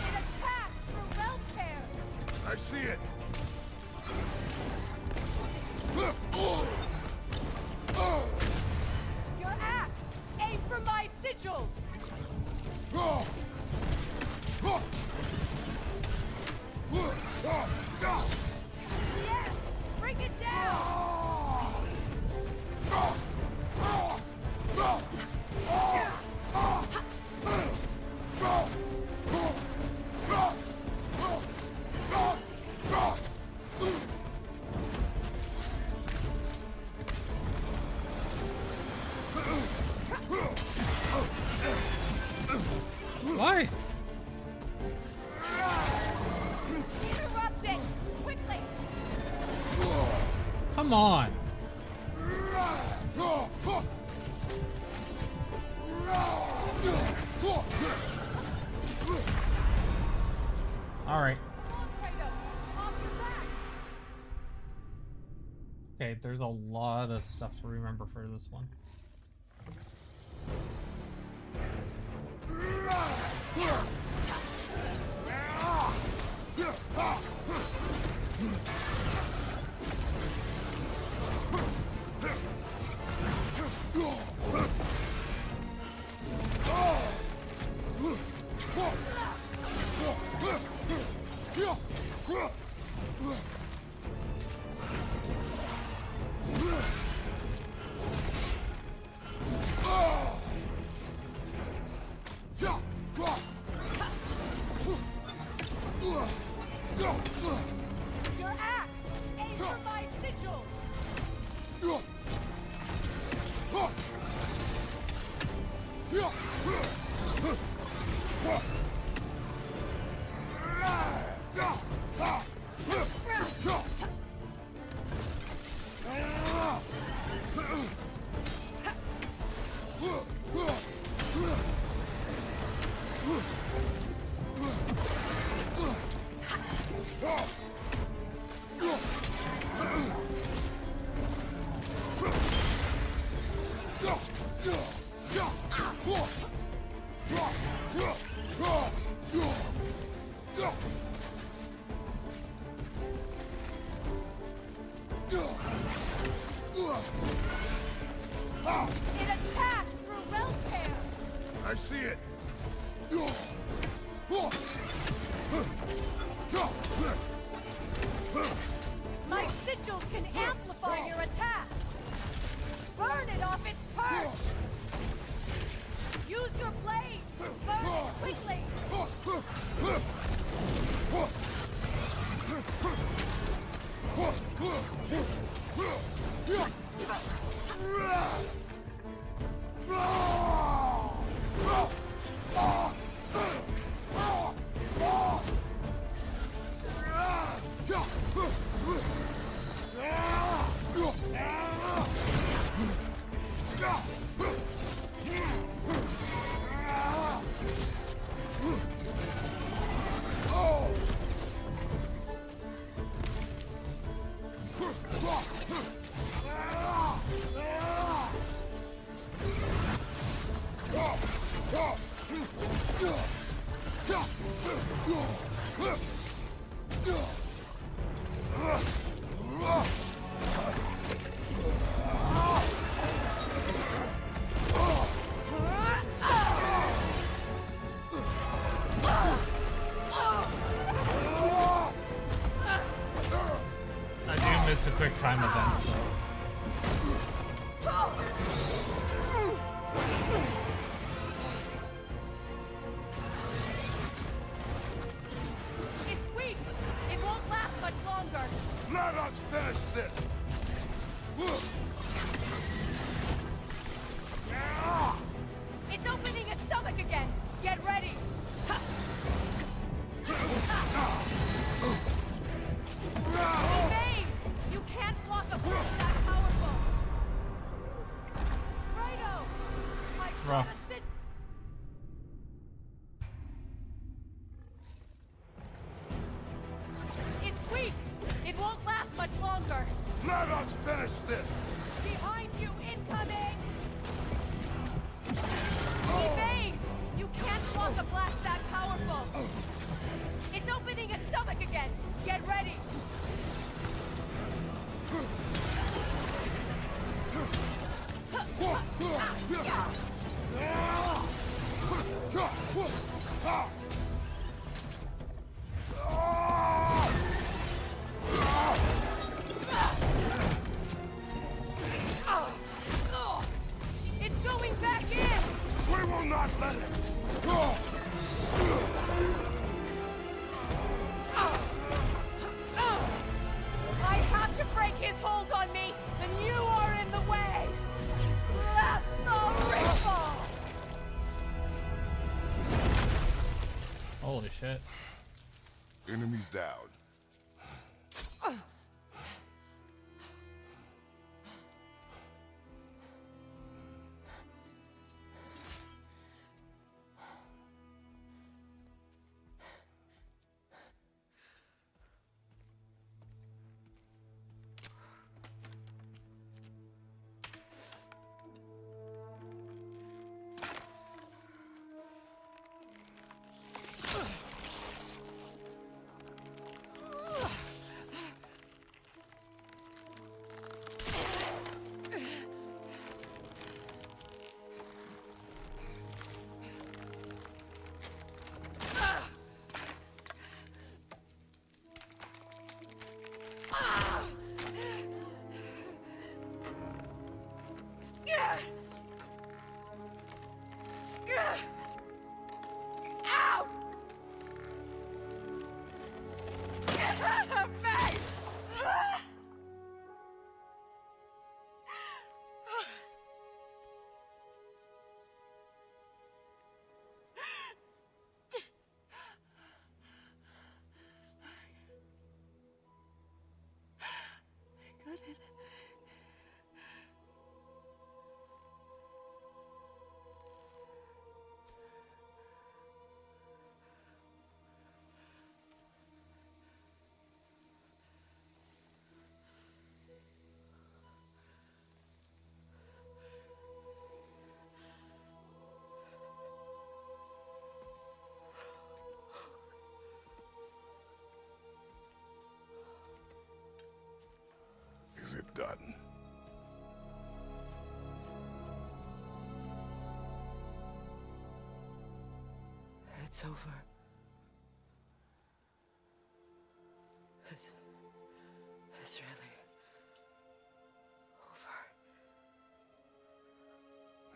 It attacks through realm tears. I see it! Your axe! Aim for my sigils! Yes! Bring it down! Why? Interrupt it! Quickly! Come on. All right. Come on, Kratos! Off your back! Okay, there's a lot of stuff to remember for this one. Your axe! Aim for my sigils! It attacks through realm tear! I see it. My sigils can amplify your attacks! Burn it off its perch! Use your blade! Burn it quickly! I do miss a quick time event, so. It's weak! It won't last much longer! Let us finish this. It's opening its stomach again! Get ready! Evade! You can't block a blast that powerful! Kratos! I Rough. shot a It's weak! It won't last much longer! Let us finish this. Behind you, incoming! Evade! You can't block a blast that powerful! It's opening its stomach again! Get ready! It's going back in! We will not let it. I have to break his hold on me, and you are in the way! Blast the ripple! Holy shit. Enemies down. Ow! Face! I got it. Is it done? It's over. It's really over.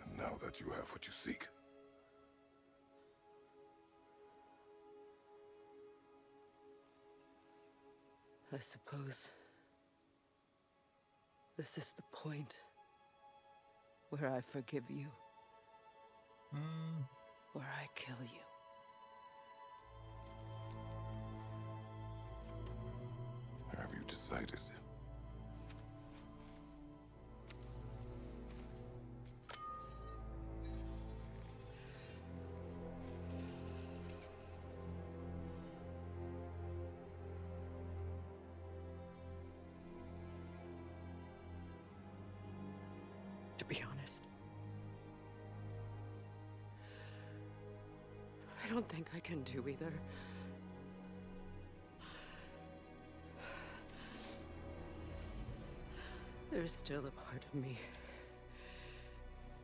And now that you have what you seek, I suppose this is the point where I forgive you, where I kill you. have you decided? To be honest, I don't think I can do either. There's still a part of me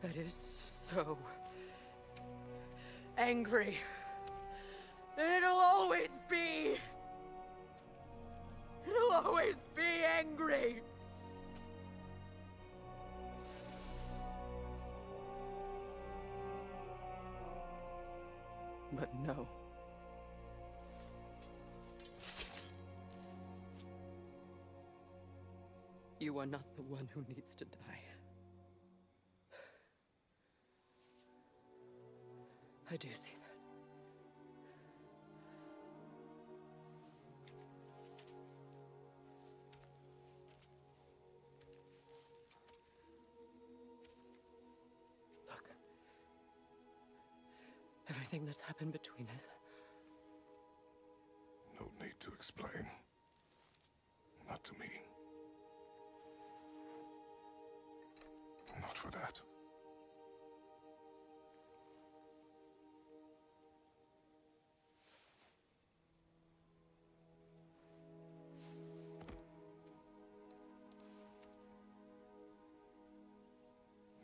that is so angry. And it'll always be. It'll always be angry. But no. You are not the one who needs to die. I do see that. Look. Everything that's happened between us. No need to explain. Not to me. Not for that.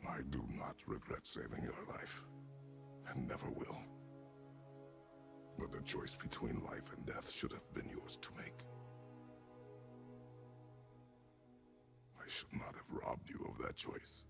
I do not regret saving your life, and never will. But the choice between life and death should have been yours to make. I should not have robbed you of that choice.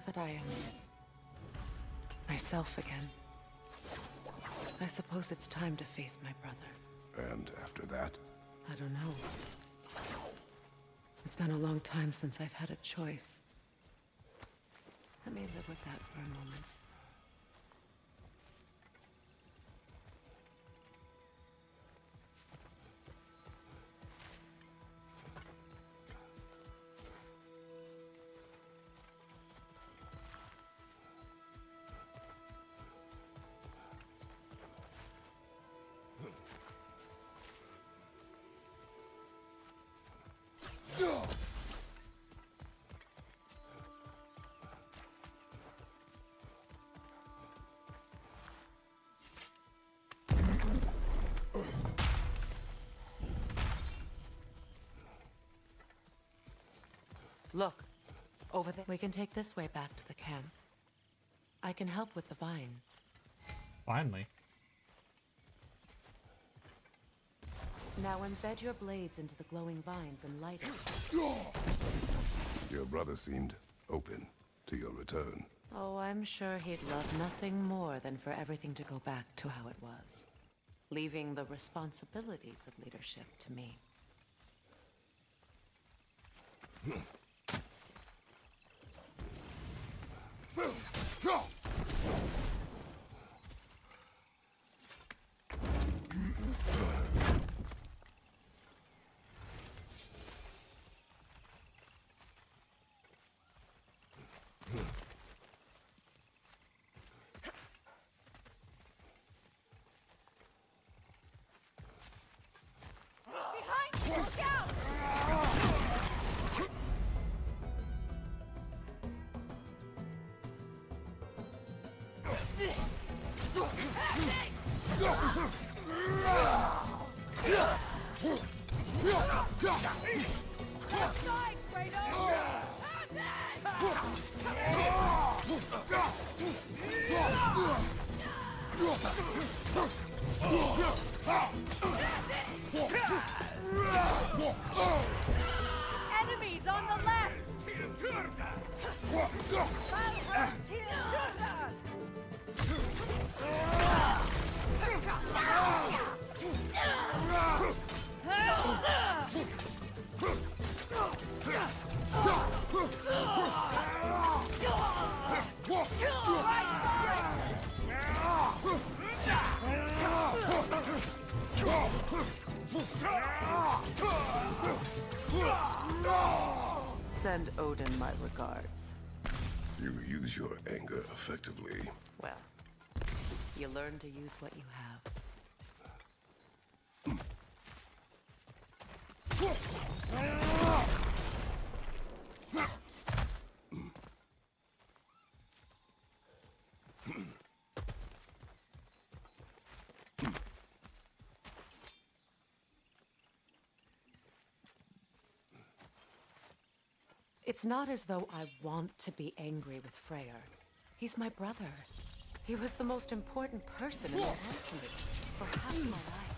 that I am myself again, I suppose it's time to face my brother. And after that? I don't know. It's been a long time since I've had a choice. Let me live with that for a moment. Look, over there. We can take this way back to the camp. I can help with the vines. Finally. Now embed your blades into the glowing vines and light it. Your brother seemed open to your return. Oh, I'm sure he'd love nothing more than for everything to go back to how it was, leaving the responsibilities of leadership to me. Enemies on the left! Send Odin my regards. You use your anger effectively. Well, you learn to use what you have. It's not as though I want to be angry with Freyr. He's my brother. He was the most important person in the world to me for half my life.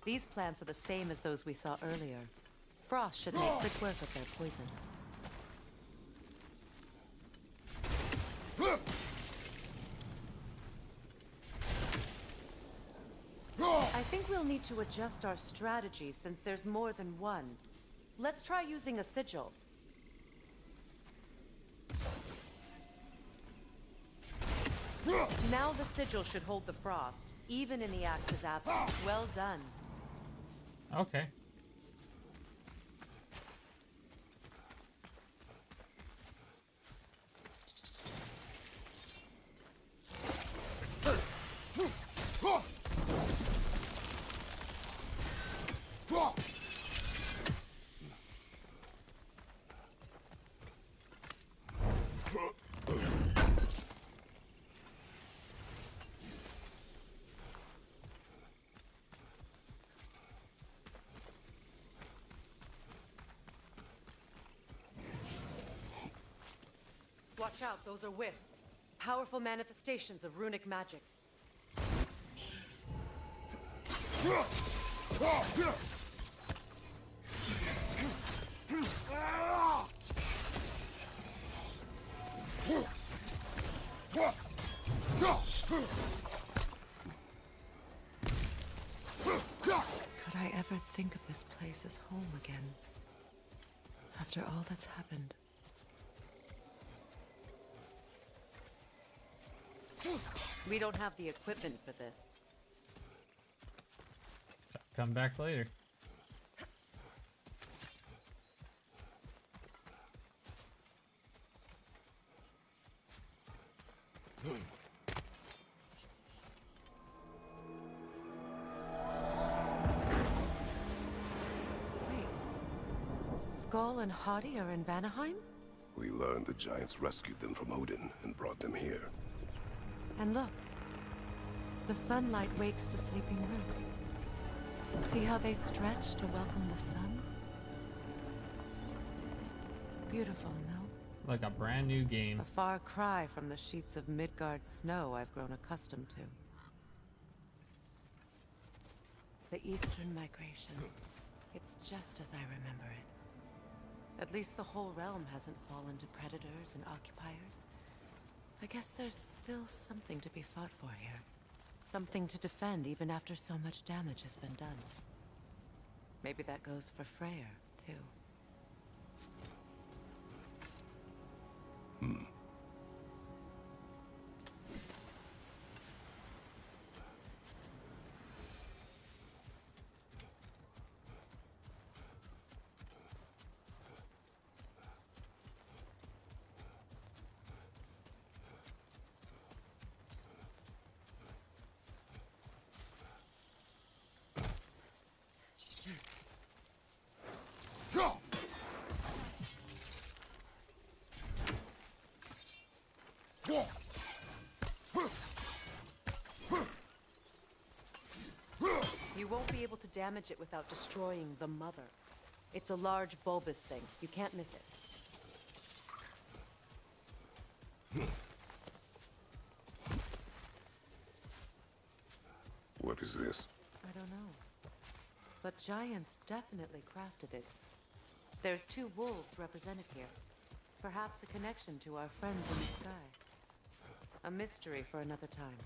These plants are the same as those we saw earlier. Frost should make quick work of their poison. I think we'll need to adjust our strategy since there's more than one. Let's try using a sigil. Now the sigil should hold the frost, even in the axe's absence. Well done. Okay. Watch out, those are wisps. Powerful manifestations of runic magic. Could I ever think of this place as home again? After all that's happened. We don't have the equipment for this. Come back later. Wait. Skull and Hadi are in Vanaheim? We learned the giants rescued them from Odin and brought them here. And look. The sunlight wakes the sleeping roots. See how they stretch to welcome the sun? Beautiful, no? Like a brand new game. A far cry from the sheets of Midgard snow I've grown accustomed to. The Eastern Migration. It's just as I remember it. At least the whole realm hasn't fallen to predators and occupiers. I guess there's still something to be fought for here. Something to defend even after so much damage has been done. Maybe that goes for Freyr, too. You won't be able to damage it without destroying the mother. It's a large bulbous thing. You can't miss it. What is this? I don't know. But giants definitely crafted it. There's 2 wolves represented here. Perhaps a connection to our friends in the sky. A mystery for another time.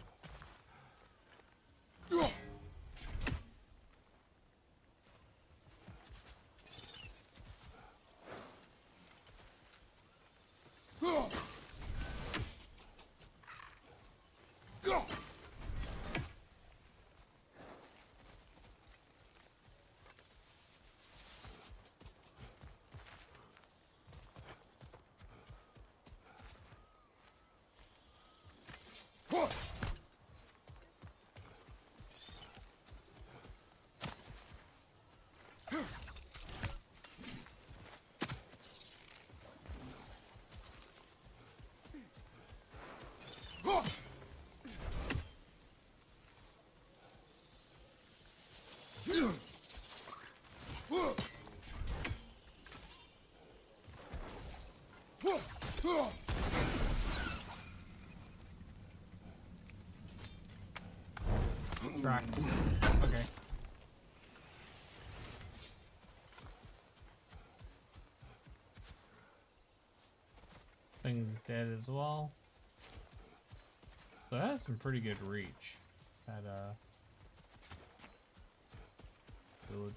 Tracks. Okay. Thing's dead as well. So that has some pretty good reach. That good.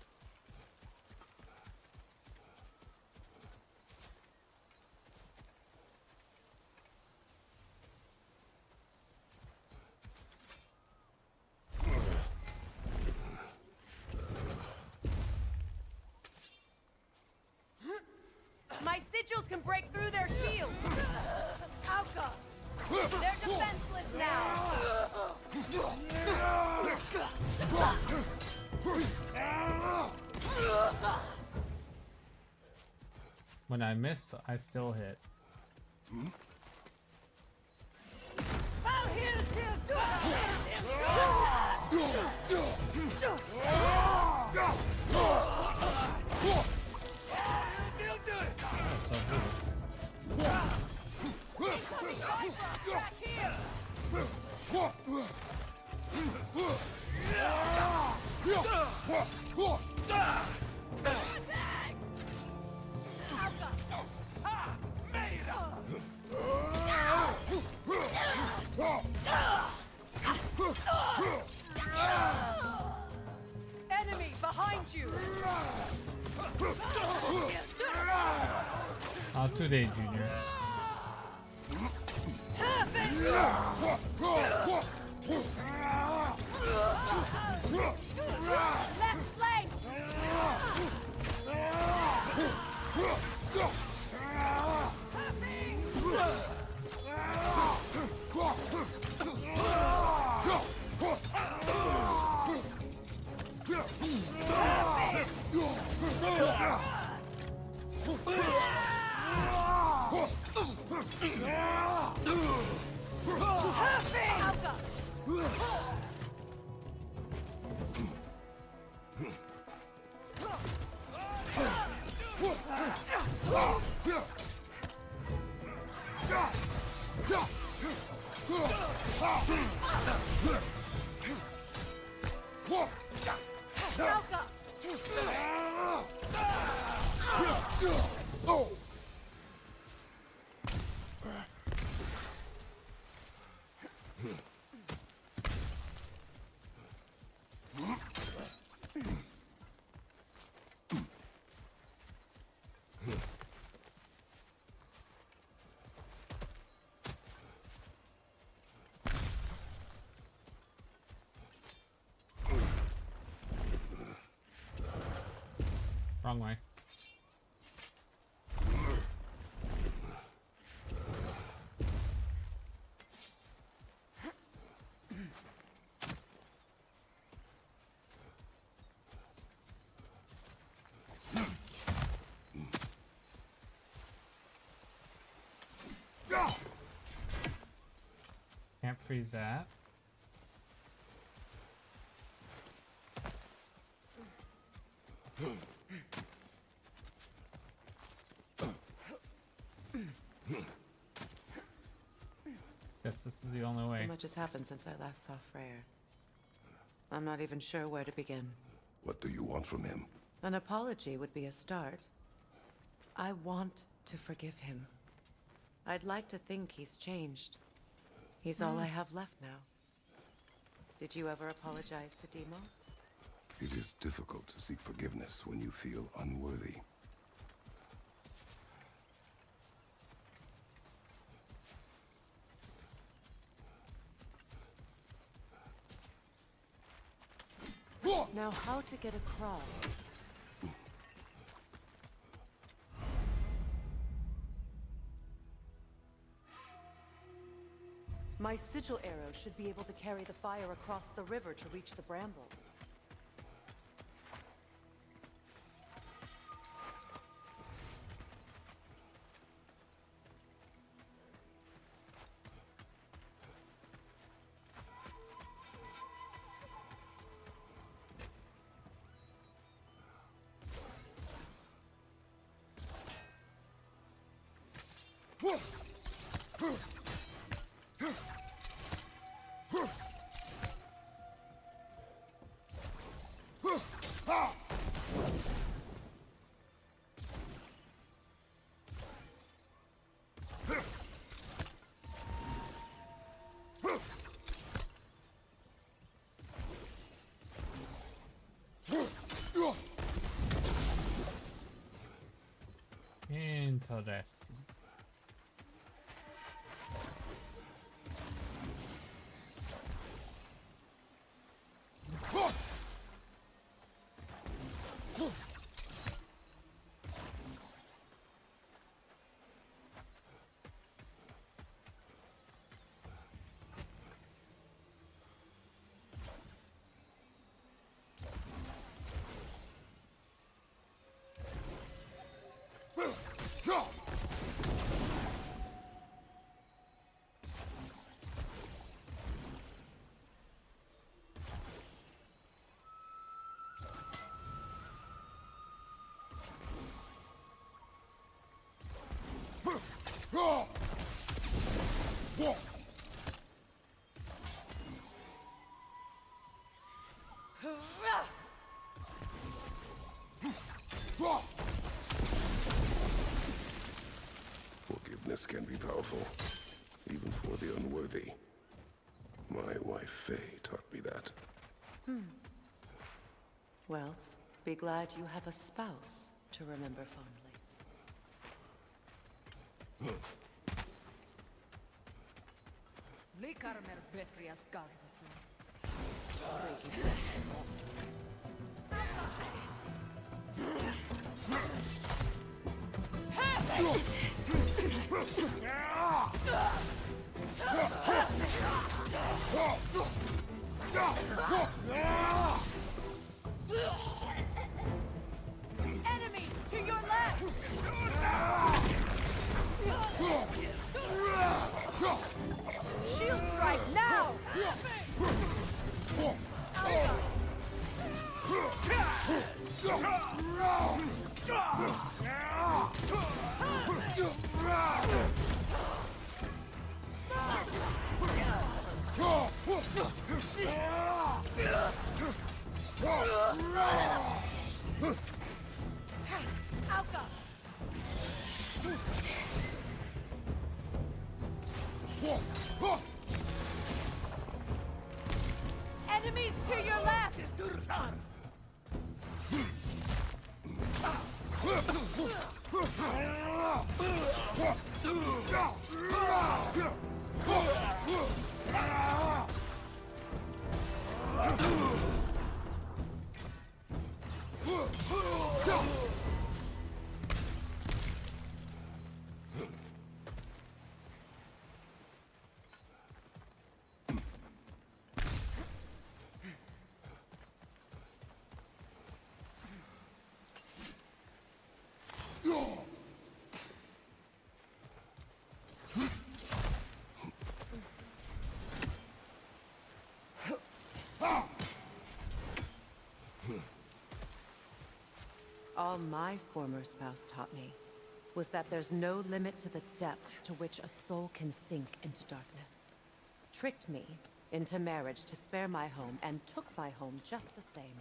My sigils can break through their shields! Alka! They're defenseless now! When I miss, I still hit. I'm here to kill So good. Enemy behind you! Today, Junior. Left flank! Wrong way. Can't freeze that. Guess this is the only way. So much has happened since I last saw Freyr. I'm not even sure where to begin. What do you want from him? An apology would be a start. I want to forgive him. I'd like to think he's changed. He's all I have left now. Did you ever apologize to Deimos? It is difficult to seek forgiveness when you feel unworthy. Now how to get across? My sigil arrow should be able to carry the fire across the river to reach the bramble. Interesting. Darkness can be powerful, even for the unworthy. My wife Faye taught me that. Well, be glad you have a spouse to remember fondly. Enemy to your left! Shield strike now! Alka! Enemies to your left! All my former spouse taught me was that there's no limit to the depth to which a soul can sink into darkness. Tricked me into marriage to spare my home and took my home just the same.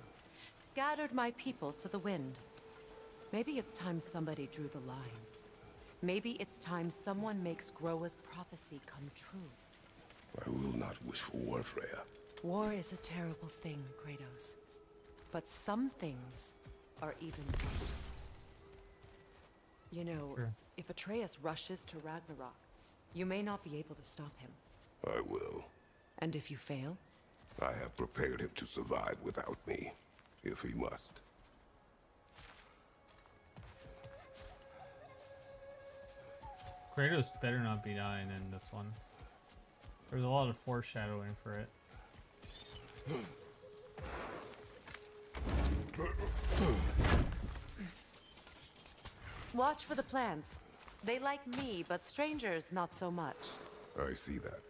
Scattered my people to the wind. Maybe it's time somebody drew the line. Maybe it's time someone makes Groa's prophecy come true. I will not wish for war, Freya. War is a terrible thing, Kratos. But some things are even worse. You know, Sure. if Atreus rushes to Ragnarok, you may not be able to stop him. I will. And if you fail? I have prepared him to survive without me, if he must. Kratos better not be dying in this one. There's a lot of foreshadowing for it. Watch for the plants. They like me, but strangers not so much. I see that.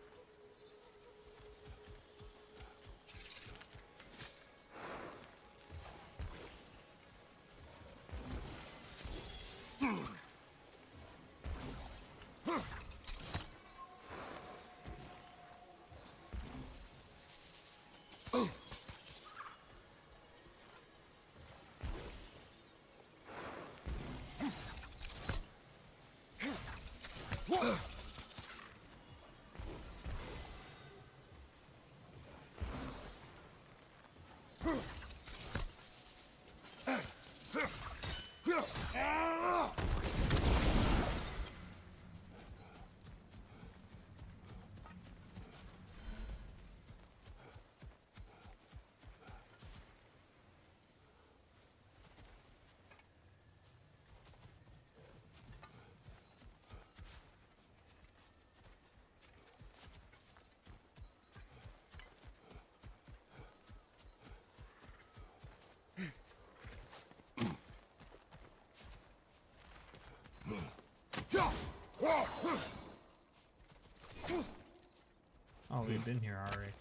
Oh, we've been here already.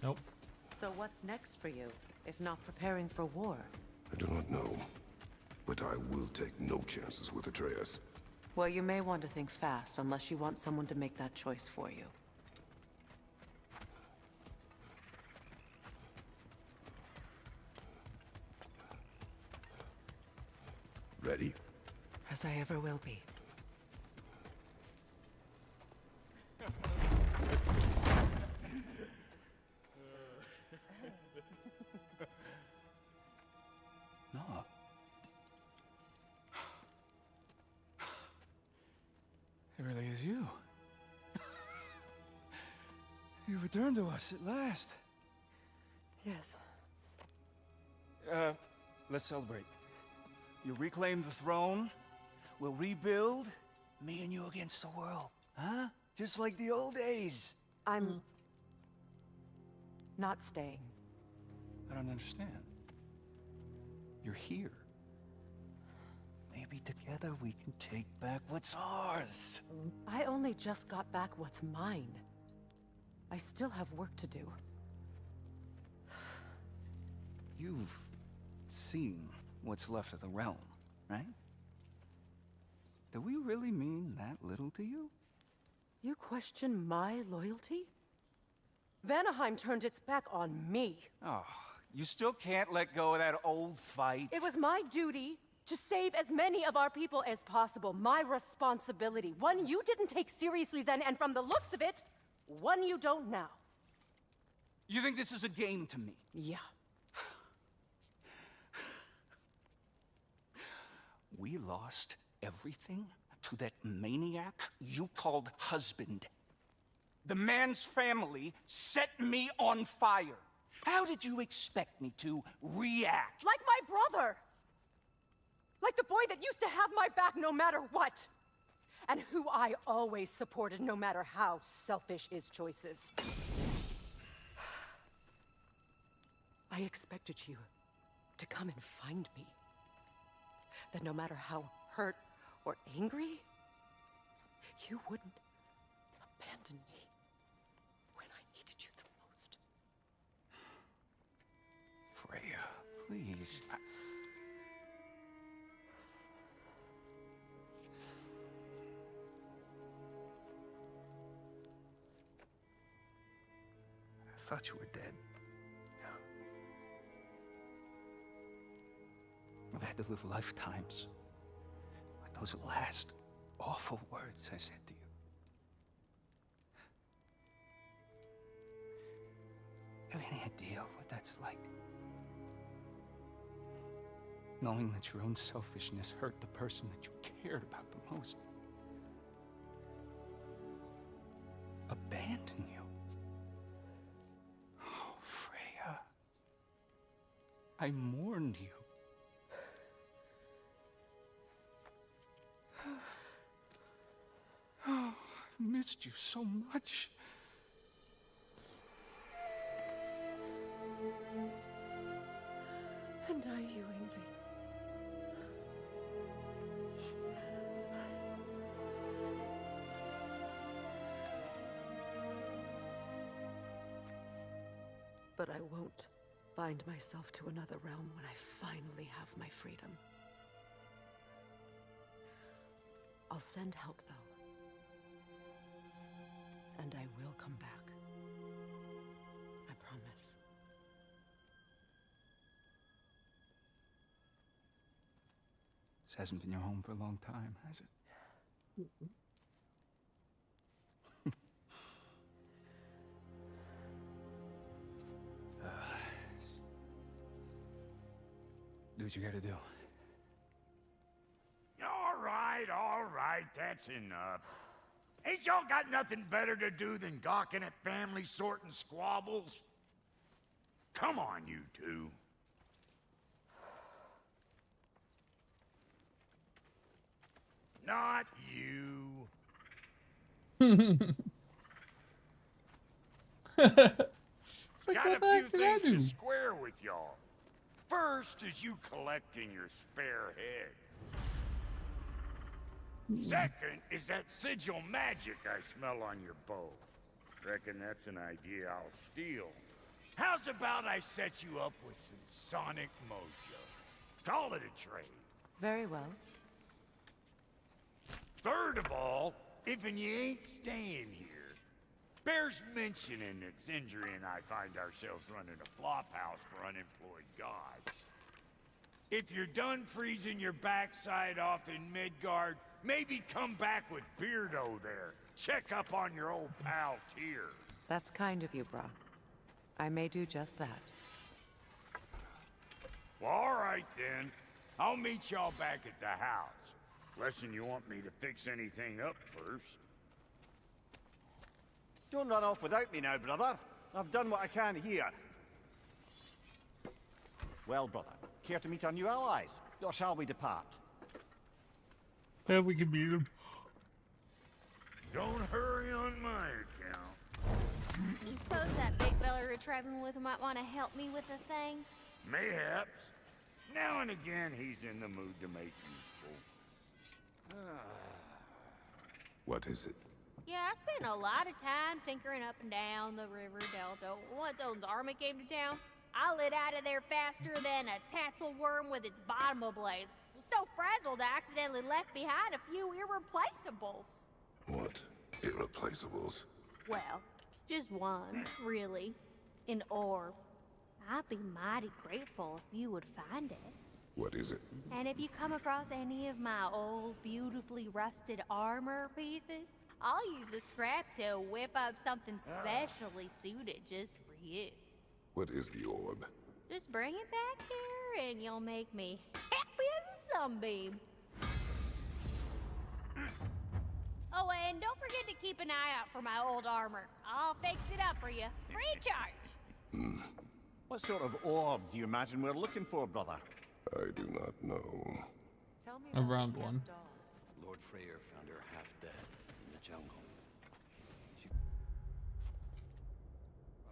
Nope. So what's next for you, if not preparing for war? I do not know, but I will take no chances with Atreus. Well, you may want to think fast, unless you want someone to make that choice for you. Ready? As I ever will be. No. It really is you. You returned to us at last. Yes. Let's celebrate. You reclaim the throne. We'll rebuild. Me and you against the world. Huh? Just like the old days. I'm... not staying. I don't understand. You're here. Maybe together we can take back what's ours. I only just got back what's mine. I still have work to do. You've seen what's left of the realm, right? Do we really mean that little to you? You question my loyalty? Vanaheim turned its back on me. Oh, you still can't let go of that old fight? It was my duty to save as many of our people as possible. My responsibility. One you didn't take seriously then, and from the looks of it, one you don't now. You think this is a game to me? Yeah. We lost everything to that maniac you called husband. The man's family set me on fire. How did you expect me to react? Like my brother! Like the boy that used to have my back no matter what! And who I always supported no matter how selfish his choices. I expected you to come and find me. That no matter how hurt or angry, you wouldn't abandon me when I needed you the most. Freya, please. I thought you were dead. I've had to live lifetimes with those last awful words I said to you. Have any idea what that's like? Knowing that your own selfishness hurt the person that you cared about the most. Abandon you. Oh, Freya. I mourned you. Oh, I've missed you so much. And I you, Ingvi. But I won't bind myself to another realm when I finally have my freedom. I'll send help, though. And I will come back. I promise. This hasn't been your home for a long time, has it? Do what you gotta do. All right, that's enough. Ain't y'all got nothing better to do than gawking at family sorting squabbles? Come on, you two. Not you. It's like, Got what the a few heck did I things do? to square with y'all. First is you collecting your spare heads. Second is that sigil magic I smell on your bow. Reckon that's an idea I'll steal. How's about I set you up with some sonic mojo? Call it a trade. Very well. Third of all, if you ain't staying here, bears mentioning that Sindri and I find ourselves running a flop house for unemployed gods. If you're done freezing your backside off in Midgard, maybe come back with Beardo there. Check up on your old pal Tyr. That's kind of you, brah. I may do just that. Well, all right then. I'll meet y'all back at the house. Unless you want me to fix anything up first. Don't run off without me now, brother. I've done what I can here. Well, brother, care to meet our new allies? Or shall we depart? Yeah, we can beat him. Don't hurry on my account. You suppose that big fella we're traveling with might want to help me with the thing? Mayhaps. Now and again, he's in the mood to make useful. What is it? Yeah, I spent a lot of time tinkering up and down the river delta. Once Odin's army came to town, I lit out of there faster than a tassel worm with its bottom ablaze. Was so frazzled I accidentally left behind a few irreplaceables. What? Irreplaceables? Well, just one, really. An orb. I'd be mighty grateful if you would find it. What is it? And if you come across any of my old, beautifully rusted armor pieces, I'll use the scrap to whip up something specially suited just for you. What is the orb? Just bring it back here and you'll make me happy as a sunbeam. Oh, and don't forget to keep an eye out for my old armor. I'll fix it up for you, free of charge. What sort of orb do you imagine we're looking for, brother? I do not know. Tell me Around about one. Lord Freyr found her half dead in the jungle. She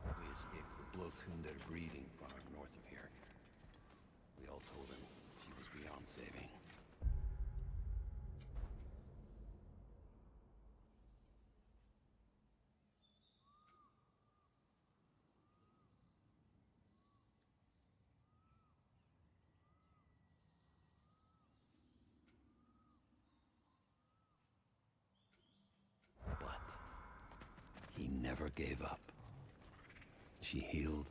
probably escaped the Blothhunder breeding farm north of here. We all told him she was beyond saving. But he never gave up. She healed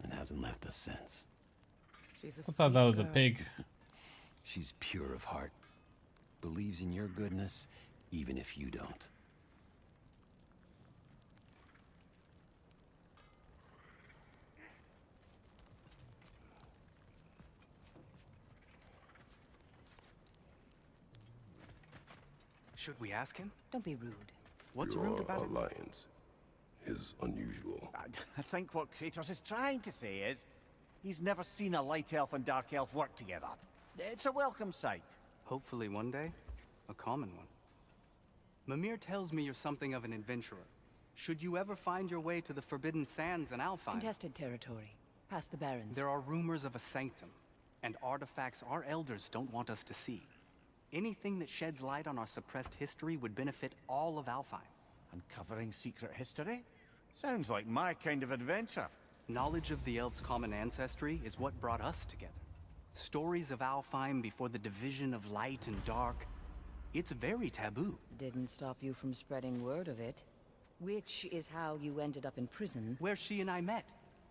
and hasn't left us since. She's a I thought that sweet was a girl. pig. She's pure of heart, believes in your goodness, even if you don't. Should we ask him? Don't be rude. What's Your rude about it? alliance is unusual. I think what Kratos is trying to say is, he's never seen a light elf and dark elf work together. It's a welcome sight. Hopefully one day, a common one. Mimir tells me you're something of an adventurer. Should you ever find your way to the Forbidden Sands in Alfheim, Contested territory. Past the Barrens. there are rumors of a sanctum, and artifacts our elders don't want us to see. Anything that sheds light on our suppressed history would benefit all of Alfheim. Uncovering secret history? Sounds like my kind of adventure. Knowledge of the elves' common ancestry is what brought us together. Stories of Alfheim before the division of light and dark. It's very taboo. Didn't stop you from spreading word of it. Which is how you ended up in prison. Where she and I met.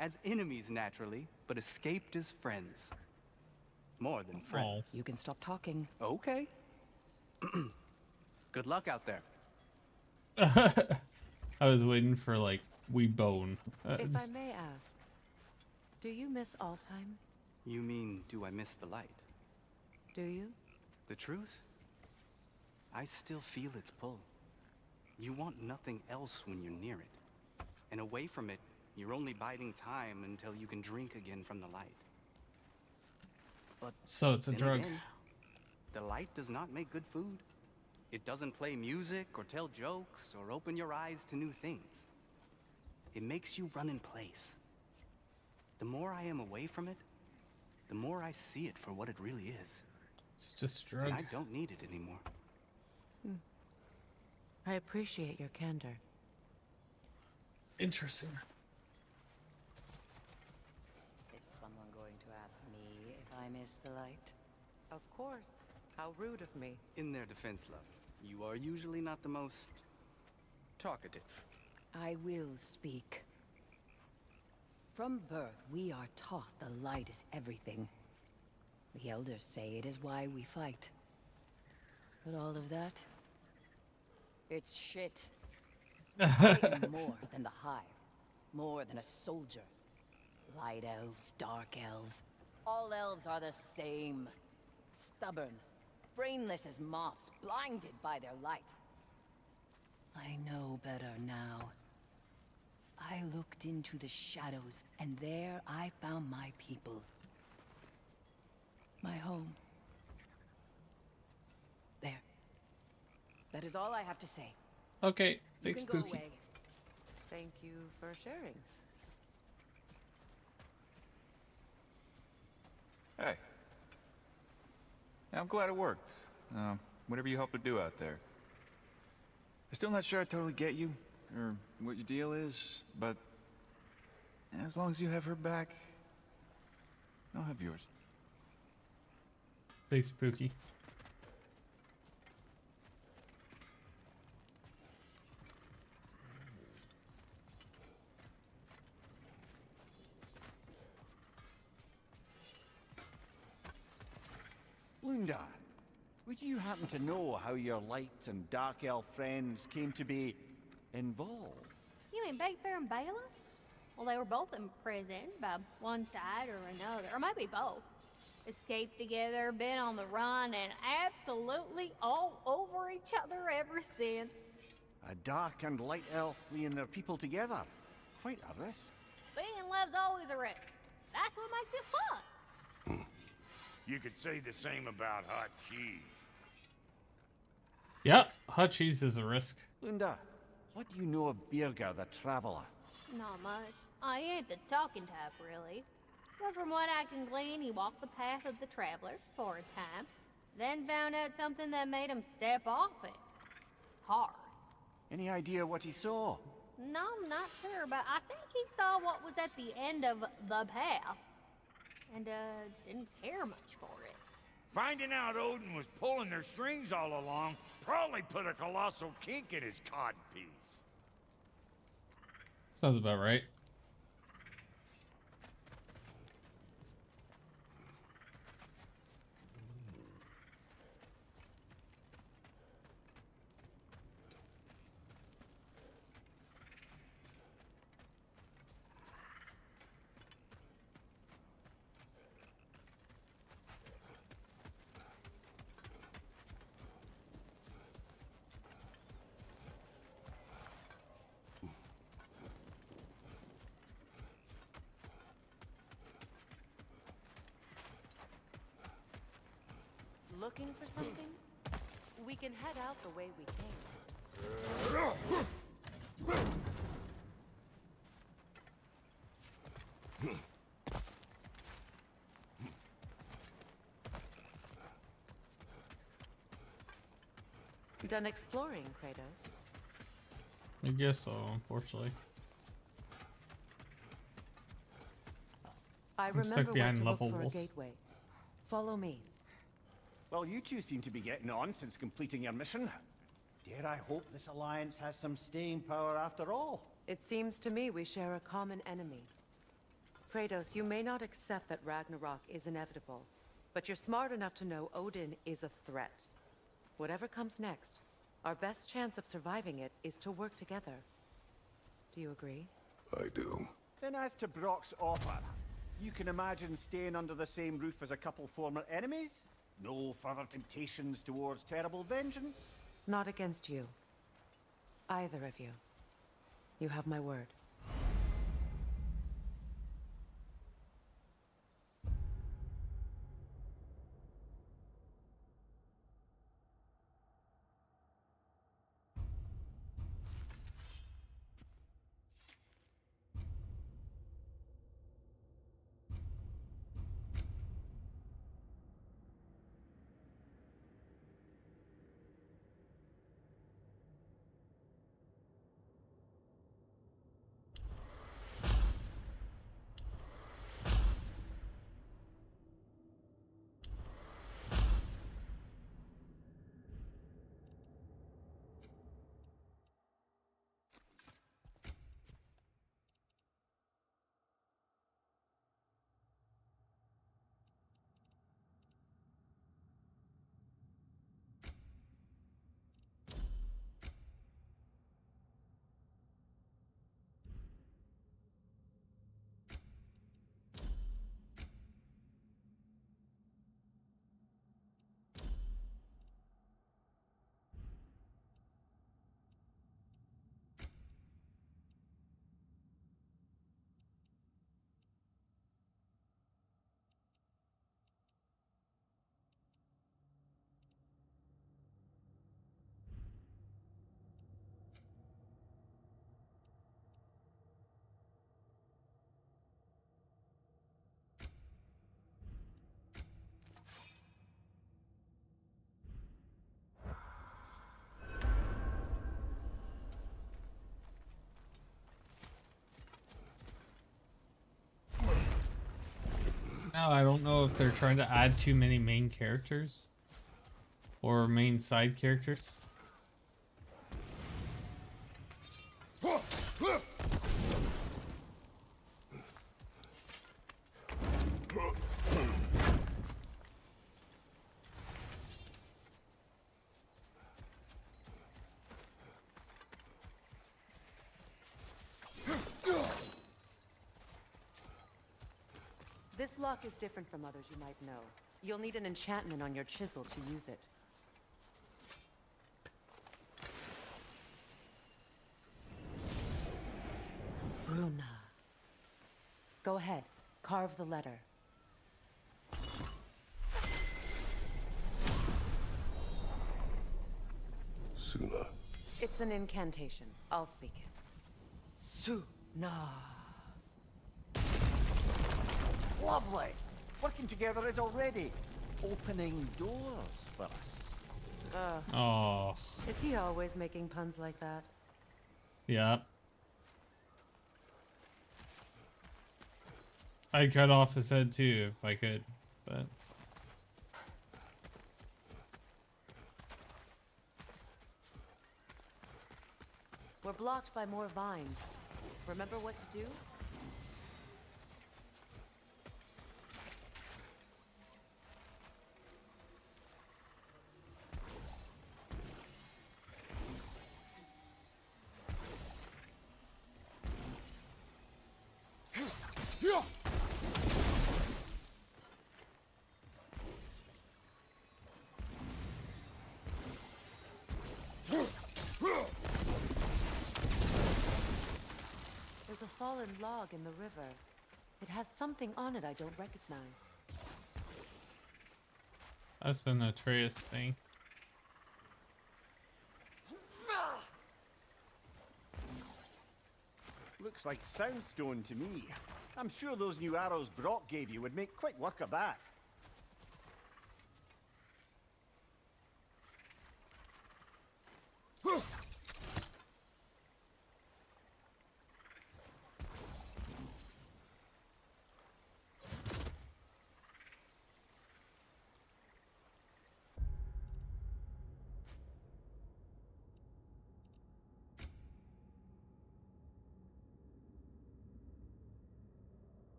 As enemies, naturally, but escaped as friends. More than friends. You can stop talking. Okay. Good luck out there. I was waiting for like we bone. If I may ask, do you miss Alfheim? You mean, do I miss the light? Do you? The truth? I still feel its pull. You want nothing else when you're near it. And away from it, you're only biding time until you can drink again from the light. But So it's a then drug. again, the light does not make good food. It doesn't play music or tell jokes or open your eyes to new things. It makes you run in place. The more I am away from it, the more I see it for what it really is. It's just a drug. And I don't need it anymore. I appreciate your candor. Interesting. miss the light. Of course. How rude of me. In their defense, love, you are usually not the most talkative. I will speak. From birth, we are taught the light is everything. The elders say it is why we fight. But all of that? It's shit. I am more than the Hive. More than a soldier. Light elves, dark elves. All elves are the same. Stubborn. Brainless as moths, blinded by their light. I know better now. I looked into the shadows, and there I found my people. My home. There. That is all I have to say. Okay, You thanks, can go Pookie. away. Thank you for sharing. Hey. Yeah, I'm glad it worked. Whatever you helped her do out there. I'm still not sure I totally get you, or what your deal is, but as long as you have her back, I'll have yours. Thanks, Pookie. Lunda, would you happen to know how your light and dark elf friends came to be involved? You mean Big Fair and Bela? Well, they were both in prison by one side or another, or maybe both. Escaped together, been on the run, and absolutely all over each other ever since. A dark and light elf fleeing their people together. Quite a risk. Being in love's always a risk. That's what makes it fun. You could say the same about hot cheese. Yeah, hot cheese is a risk. Lunda, what do you know of Birger the Traveler? Not much. I ain't the talking type, really. But from what I can glean, he walked the path of the traveler for a time, then found out something that made him step off it. Hard. Any idea what he saw? No, I'm not sure, but I think he saw what was at the end of the path. And, didn't care much for it. Finding out Odin was pulling their strings all along probably put a colossal kink in his codpiece. Sounds about right. Looking for something? We can head out the way we came. Done exploring, Kratos? I guess so, unfortunately. I I'm stuck remember where behind to look level for a walls. gateway. Follow me. Well, you two seem to be getting on since completing your mission. Dare I hope this alliance has some staying power after all? It seems to me we share a common enemy. Kratos, you may not accept that Ragnarok is inevitable, but you're smart enough to know Odin is a threat. Whatever comes next, our best chance of surviving it is to work together. Do you agree? I do. Then as to Brock's offer, you can imagine staying under the same roof as a couple former enemies? No further temptations towards terrible vengeance? Not against you. Either of you. You have my word. now, I don't know if they're trying to add too many main characters or main side characters. This lock is different from others you might know. You'll need an enchantment on your chisel to use it. Bruna. Go ahead. Carve the letter. Suna. It's an incantation. I'll speak it. Suna. Lovely. Working together is already opening doors for us. Oh, Is he always making puns like that? yeah. I'd cut off his head too if I could, but We're blocked by more vines. Remember what to do? There's a fallen log in the river. It has something on it I don't recognize. that's an Atreus thing. Looks like soundstone to me. I'm sure those new arrows Brock gave you would make quick work of that.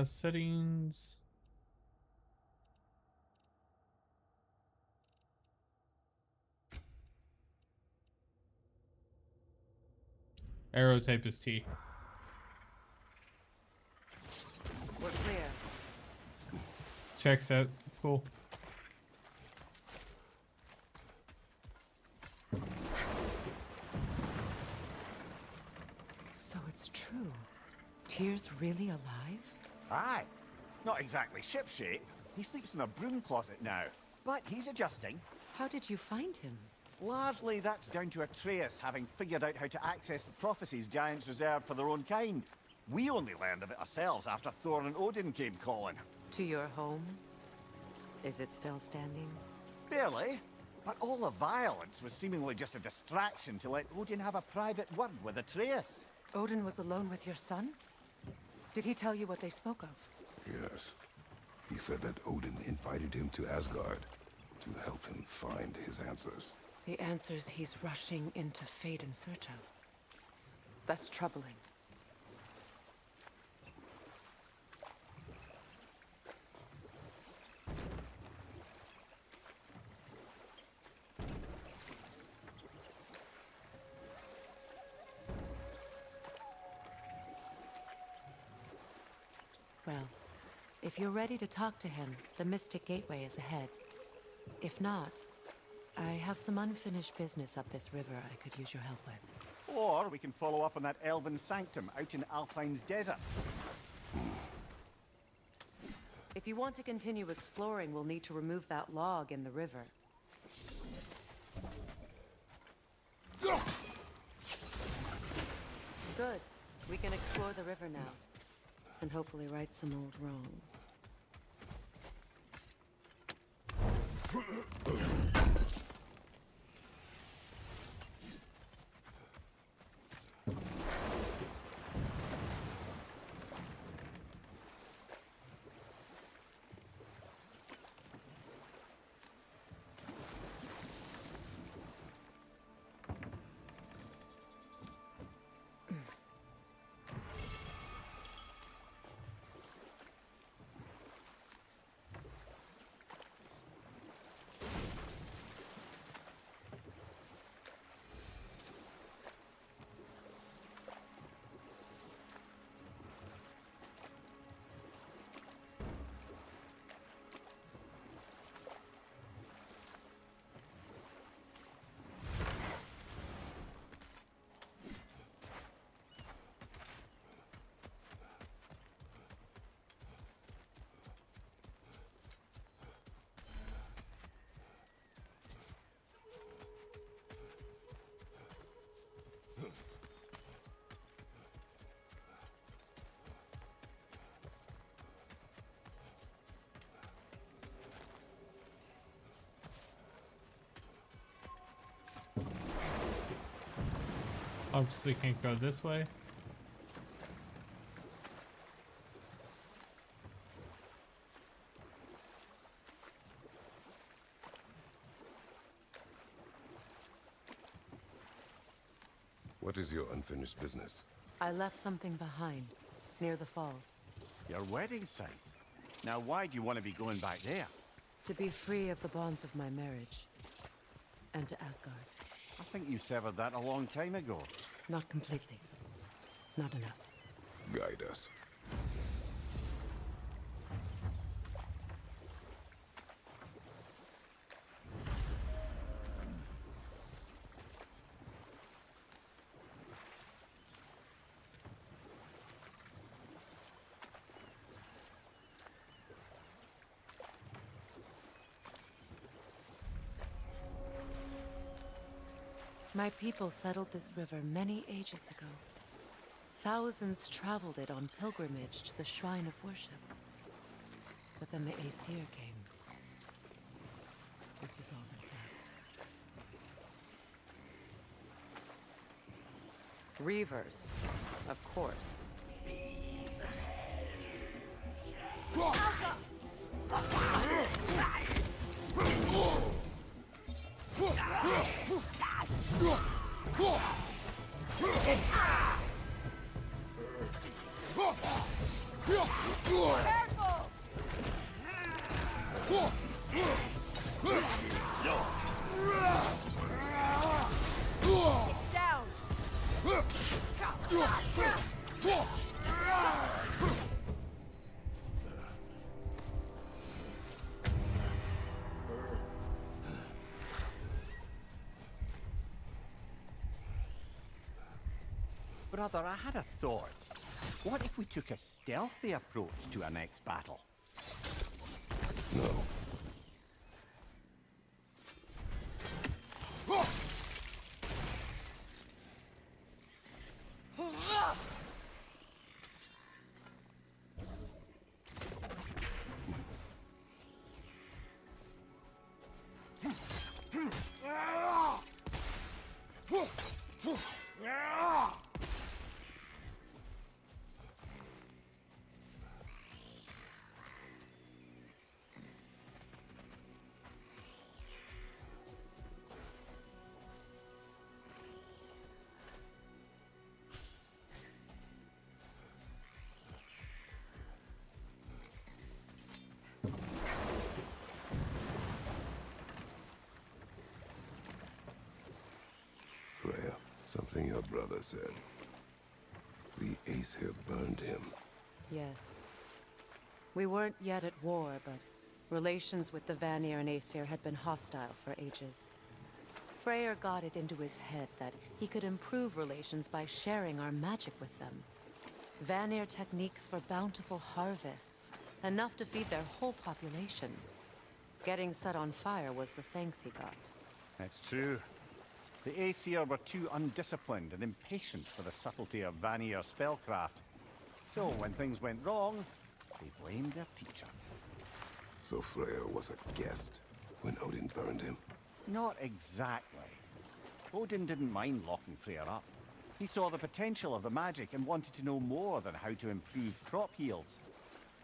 Settings. Arrow type is T. We're clear. Checks out. Cool. So it's true. Tyr's really alive? Aye. Not exactly shipshape. He sleeps in a broom closet now. But he's adjusting. How did you find him? Largely, that's down to Atreus having figured out how to access the prophecies giants reserved for their own kind. We only learned of it ourselves after Thor and Odin came calling. To your home? Is it still standing? Barely. But all the violence was seemingly just a distraction to let Odin have a private word with Atreus. Odin was alone with your son? Did he tell you what they spoke of? Yes. He said that Odin invited him to Asgard to help him find his answers. The answers he's rushing into fate in search of. That's troubling. Well, if you're ready to talk to him, the Mystic Gateway is ahead. If not, I have some unfinished business up this river I could use your help with. Or we can follow up on that elven sanctum out in Alfheim's desert. If you want to continue exploring, we'll need to remove that log in the river. Good. We can explore the river now. And hopefully right some old wrongs. Obviously can't go this way. What is your unfinished business? I left something behind, near the falls. Your wedding site. Now why do you want to be going back there? To be free of the bonds of my marriage. And to Asgard. I think you severed that a long time ago. Not completely. Not enough. Guide us. My people settled this river many ages ago. Thousands traveled it on pilgrimage to the shrine of worship. But then the Aesir came. This is all that's left. Reavers, of course. Brother, I had a thought. What if we took a stealthy approach to our next battle? No. Freya, something your brother said. The Aesir burned him. Yes. We weren't yet at war, but relations with the Vanir and Aesir had been hostile for ages. Freyr got it into his head that he could improve relations by sharing our magic with them. Vanir techniques for bountiful harvests, enough to feed their whole population. Getting set on fire was the thanks he got. That's true. The Aesir were too undisciplined and impatient for the subtlety of Vanir spellcraft. So when things went wrong, they blamed their teacher. So Freya was a guest when Odin burned him. Not exactly. Odin didn't mind locking Freyr up. He saw the potential of the magic and wanted to know more than how to improve crop yields.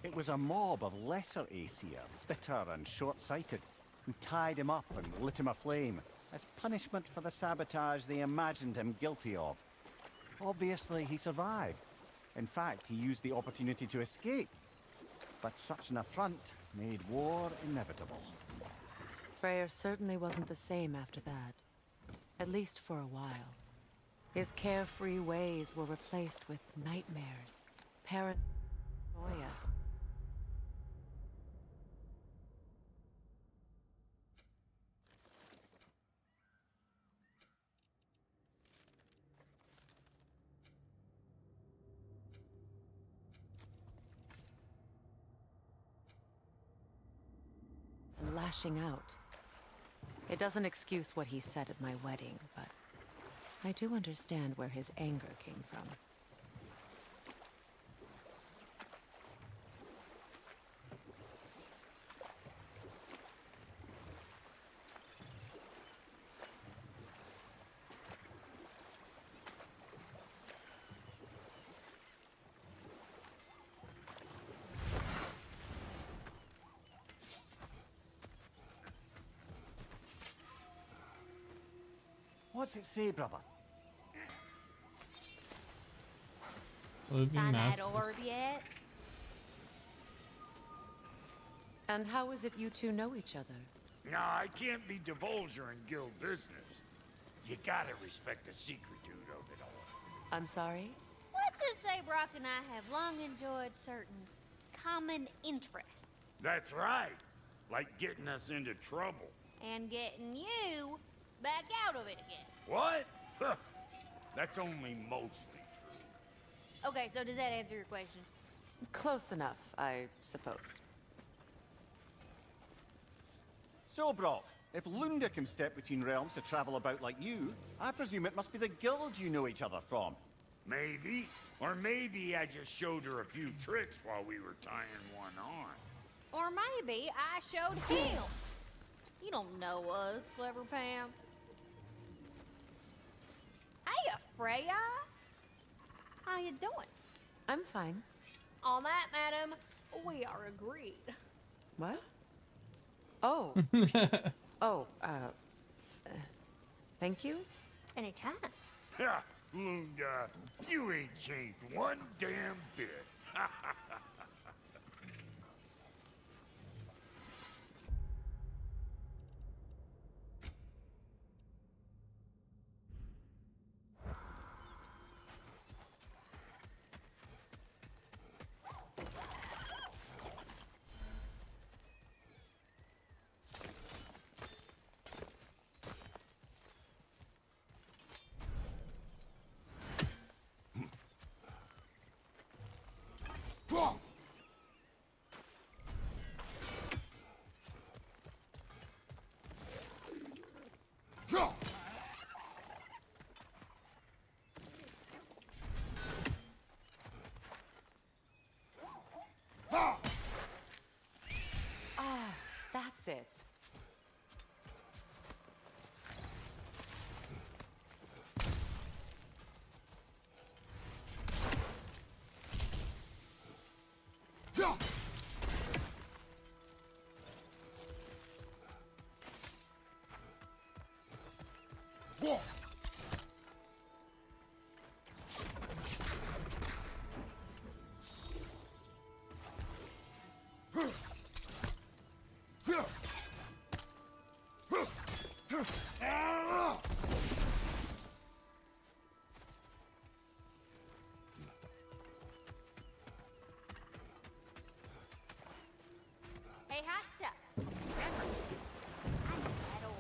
It was a mob of lesser Aesir, bitter and short-sighted, who tied him up and lit him aflame as punishment for the sabotage they imagined him guilty of. Obviously, he survived. In fact, he used the opportunity to escape. But such an affront made war inevitable. Freyr certainly wasn't the same after that. At least for a while. His carefree ways were replaced with nightmares, paranoia. And lashing out. It doesn't excuse what he said at my wedding, but I do understand where his anger came from. What's it say, brother? Living Find that master. orb yet? And how is it you two know each other? Nah, I can't be divulger in guild business. You gotta respect the secretude of it all. I'm sorry? Let's just say Brock and I have long enjoyed certain common interests. That's right. Like getting us into trouble. And getting you back out of it again. What? Huh. That's only mostly true. Okay, so does that answer your question? Close enough, I suppose. So, Brock, if Lunda can step between realms to travel about like you, I presume it must be the guild you know each other from. Maybe. Or maybe I just showed her a few tricks while we were tying one on. Or maybe I showed him. You don't know us, Clever Pants. Hey, Freya. How you doing? I'm fine. On that, madam, we are agreed. What? Oh. Thank you? Anytime. Ha! Lunda, you ain't changed one damn bit. Ah, that's it. Hey, hot stuff. Remember, I need that ore.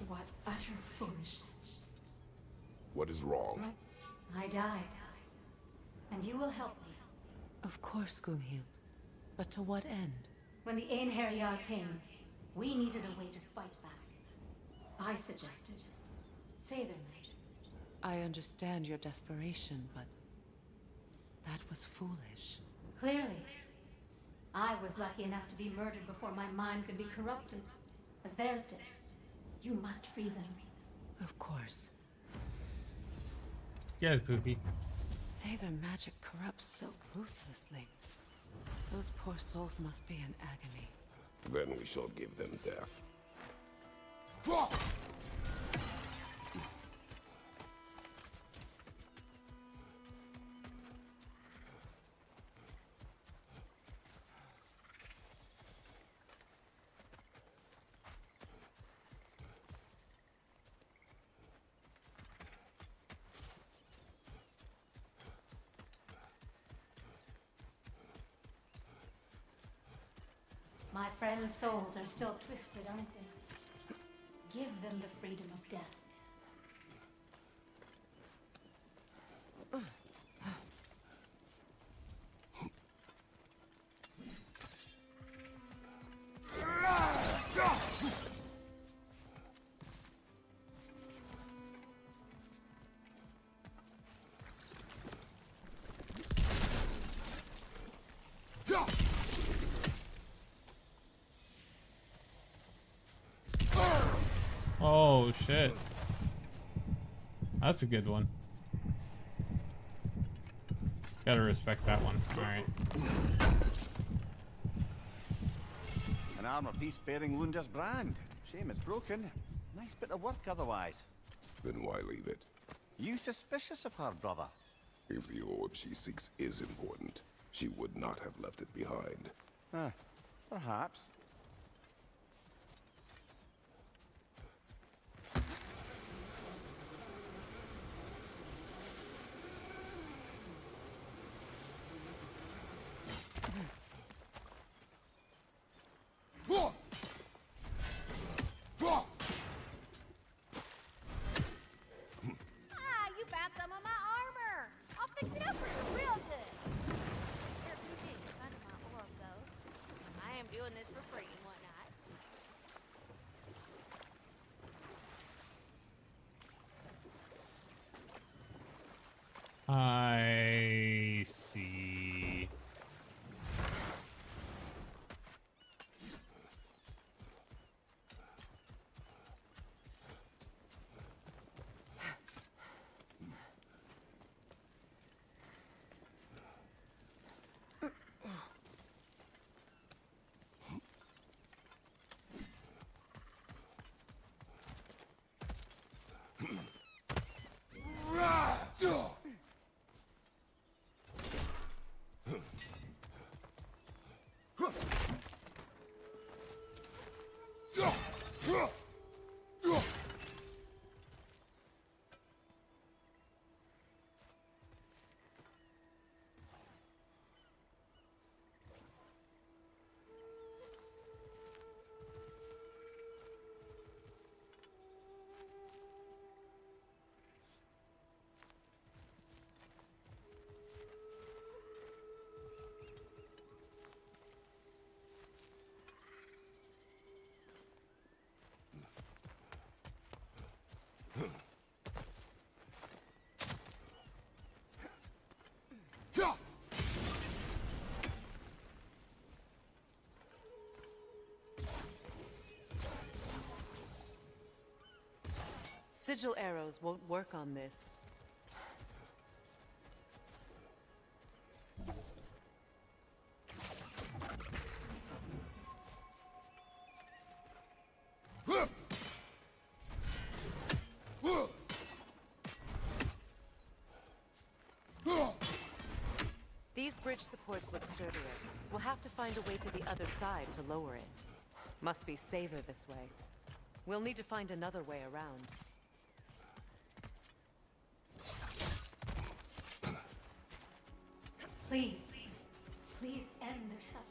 What utter foolishness. What is wrong? I died. And you will help me. Of course, Gunhild. But to what end? When the Einherjar came, we needed a way to fight back. I suggested Sather magic. I understand your desperation, but that was foolish. Clearly. I was lucky enough to be murdered before my mind could be corrupted, as theirs did. You must free them. Of course. Yeah, Poopy. Sather magic corrupts so ruthlessly. Those poor souls must be in agony. Then we shall give them death. My friends' souls are still twisted, aren't they? Give them the freedom of death. Oh shit. That's a good one. Gotta respect that one. Alright. An armor piece bearing Lunda's brand. Shame it's broken. Nice bit of work otherwise. Then why leave it? You suspicious of her, brother? If the orb she seeks is important, she would not have left it behind. Perhaps. Sigil arrows won't work on this. These bridge supports look sturdier. We'll have to find a way to the other side to lower it. Must be safer this way. We'll need to find another way around. Please. Please end their suffering.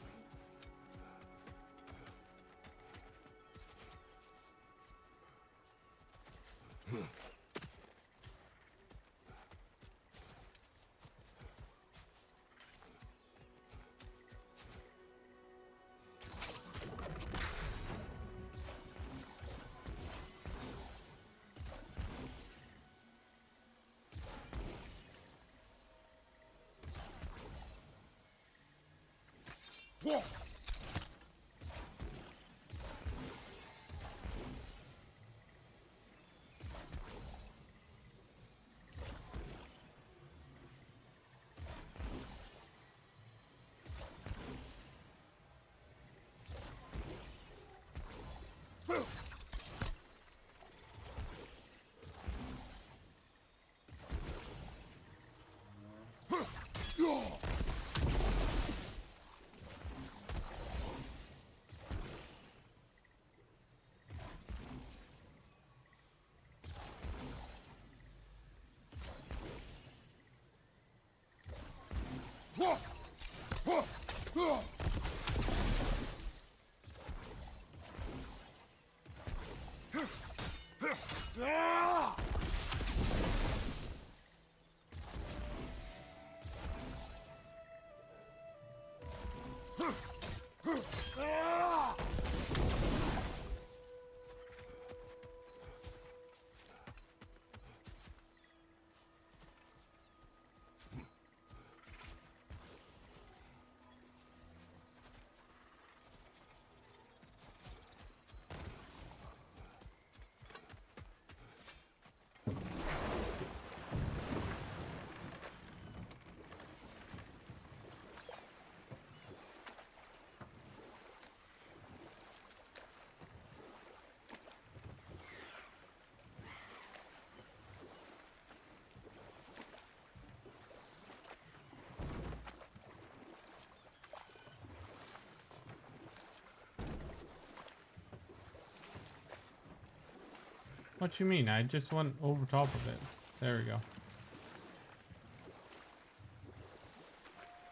What you mean? I just went over top of it. There we go.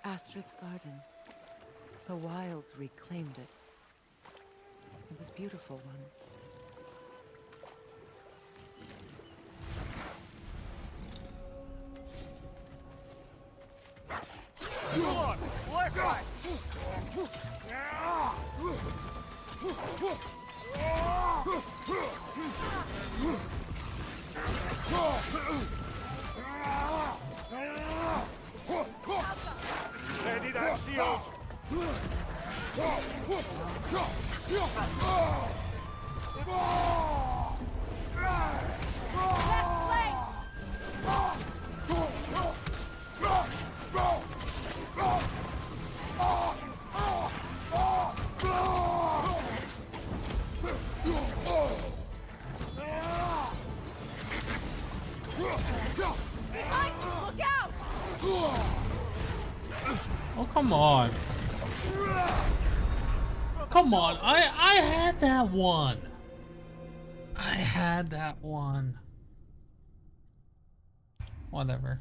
Astrid's garden. The wilds reclaimed it. It was beautiful once. Ready that shield! Left flank! Look out! Oh, come on. Come on. I had that one. I had that one. Whatever.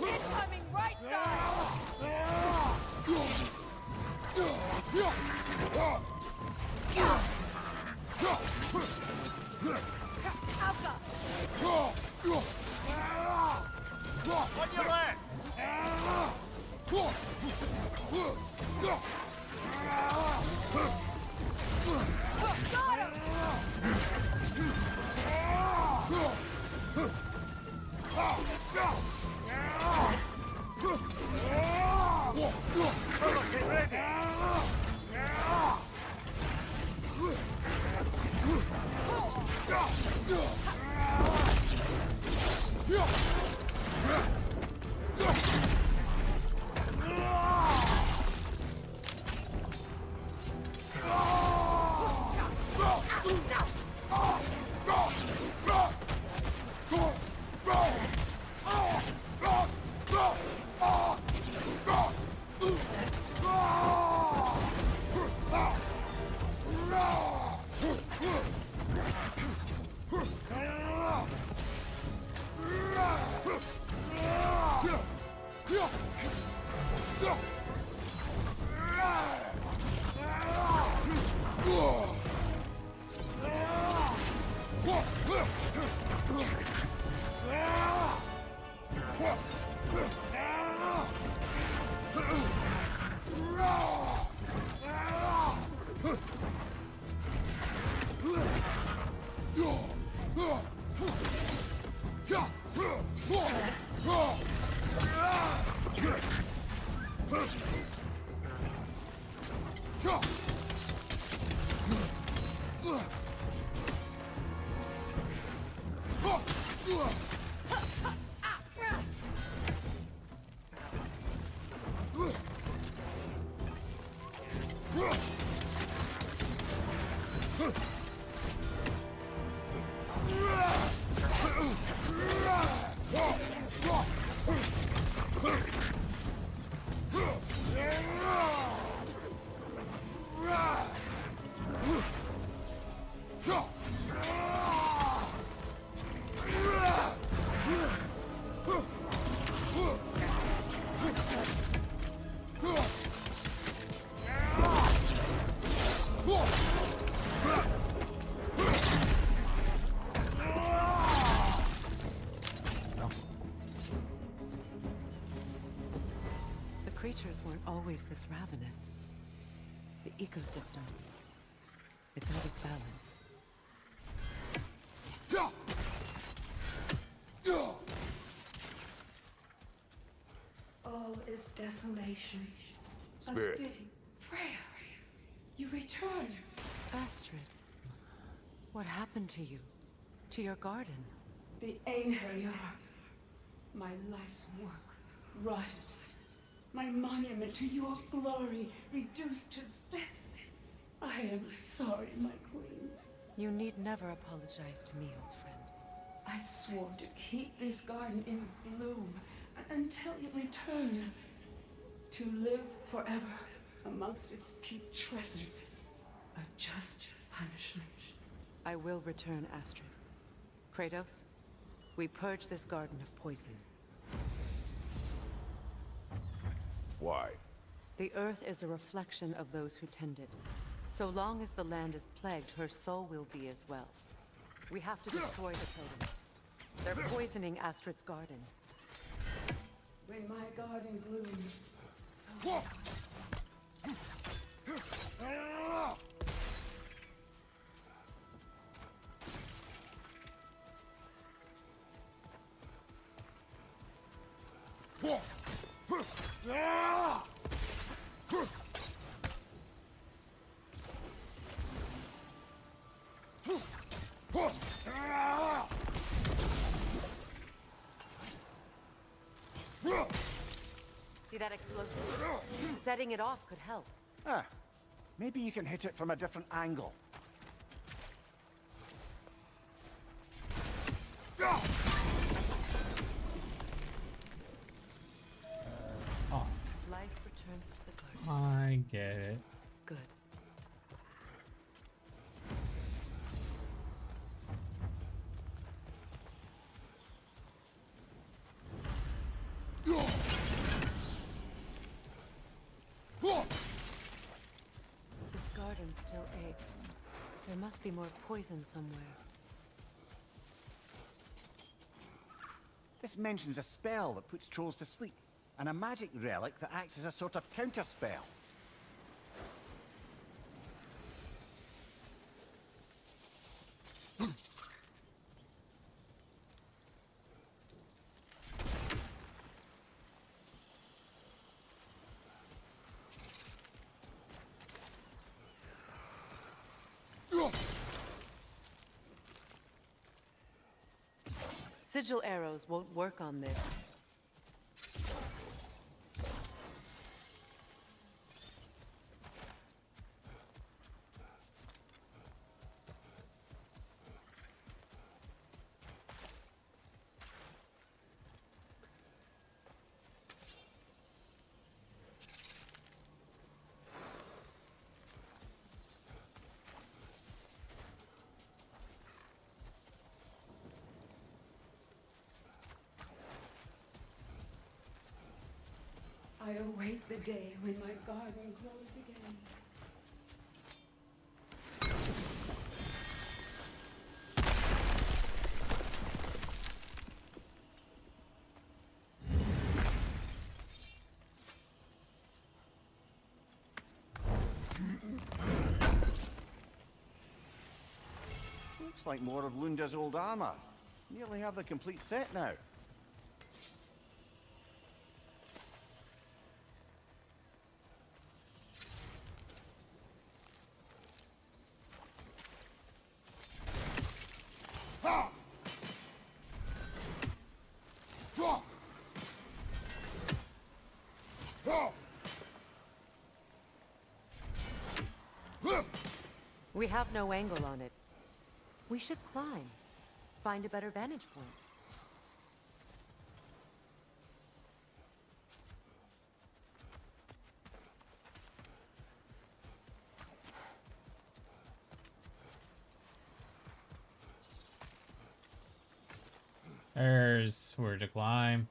Incoming right side! On your left! Creatures weren't always this ravenous. The ecosystem, it's out of balance. All is desolation. Spirit. Unfitting. Freya, you return. Astrid, what happened to you? To your garden? The anger you are. My life's work rotted. My monument to your glory reduced to this. I am sorry, my queen. You need never apologize to me, old friend. I swore to keep this garden in bloom until you return. To live forever amongst its putrescence. A just punishment. I will return, Astrid. Kratos, we purge this garden of poison. Why? The earth is a reflection of those who tend it. So long as the land is plagued, her soul will be as well. We have to destroy the totems. They're poisoning Astrid's garden. When my garden blooms, so See that explosive? Setting it off could help. Ah, maybe you can hit it from a different angle. Oh, Life returns to the garden. I get it. Good. This garden still aches. There must be more poison somewhere. This mentions a spell that puts trolls to sleep, and a magic relic that acts as a sort of counter-spell. Sigil arrows won't work on this. I await the day when my garden grows again. Looks like more of Lunda's old armor. Nearly have the complete set now. We have no angle on it. We should climb. Find a better vantage point. There's where to climb.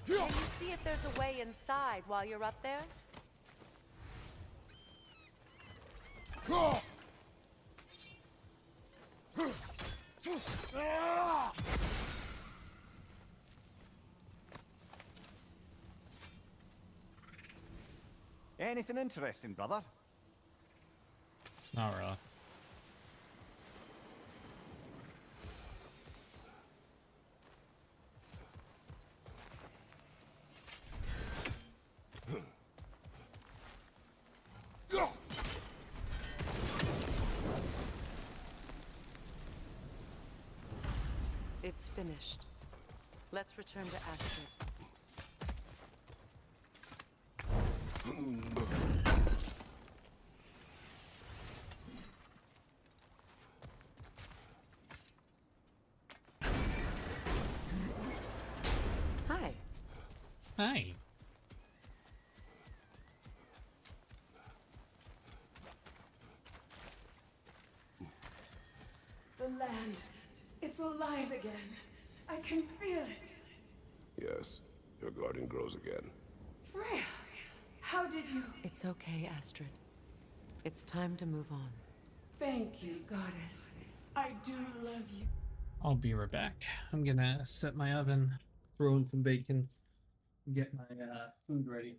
Can you see if there's a way inside while you're up there? Anything interesting, brother? Not really. It's finished. Let's return to Astrid. Hi. Hi. The land. It's alive again. I can feel it. Yes, your garden grows again. Freya, how did you... It's okay, Astrid. It's time to move on. Thank you, goddess. I do love you. I'll be right back. I'm gonna set my oven, throw in some bacon, get my food ready.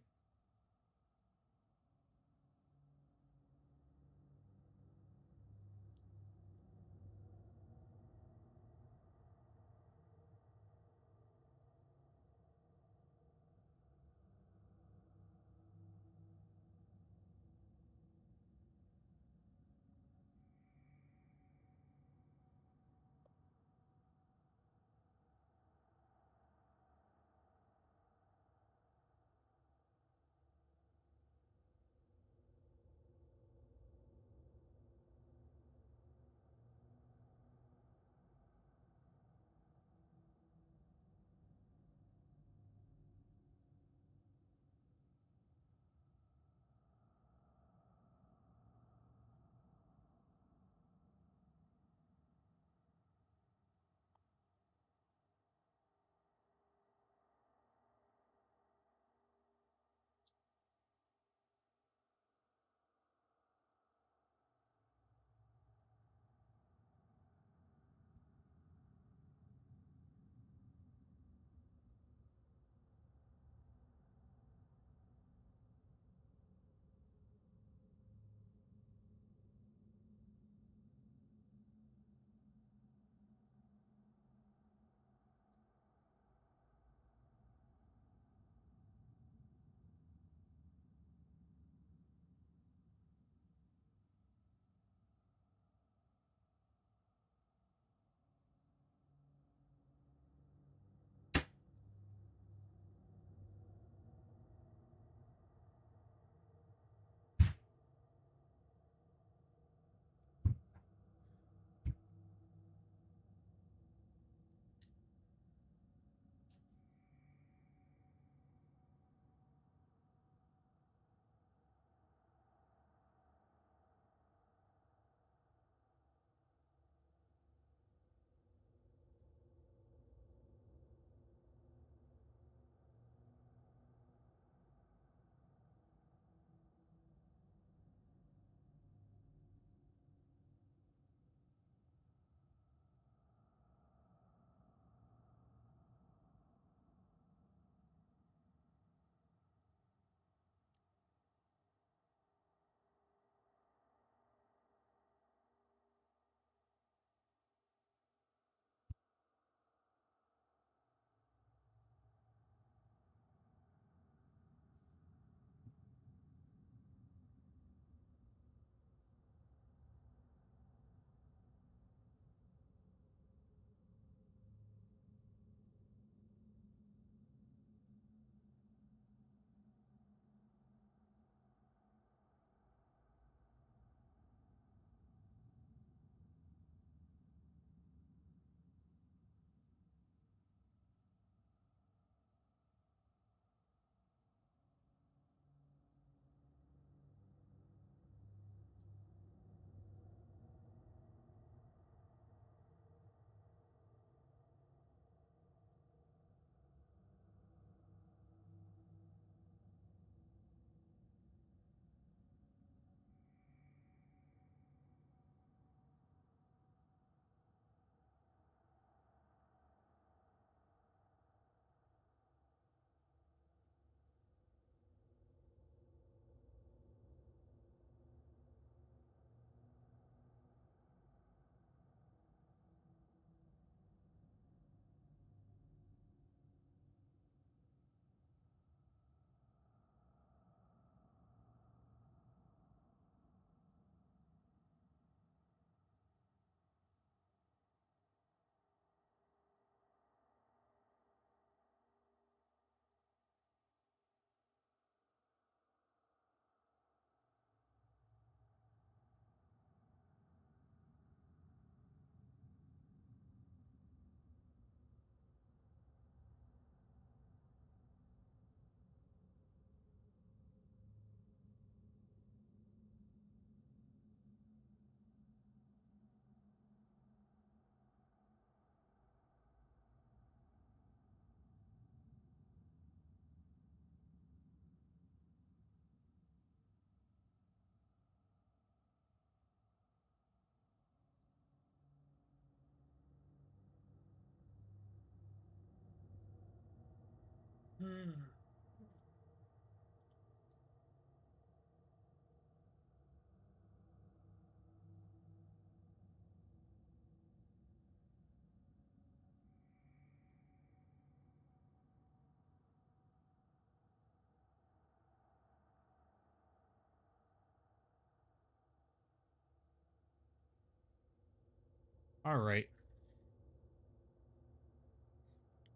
All right.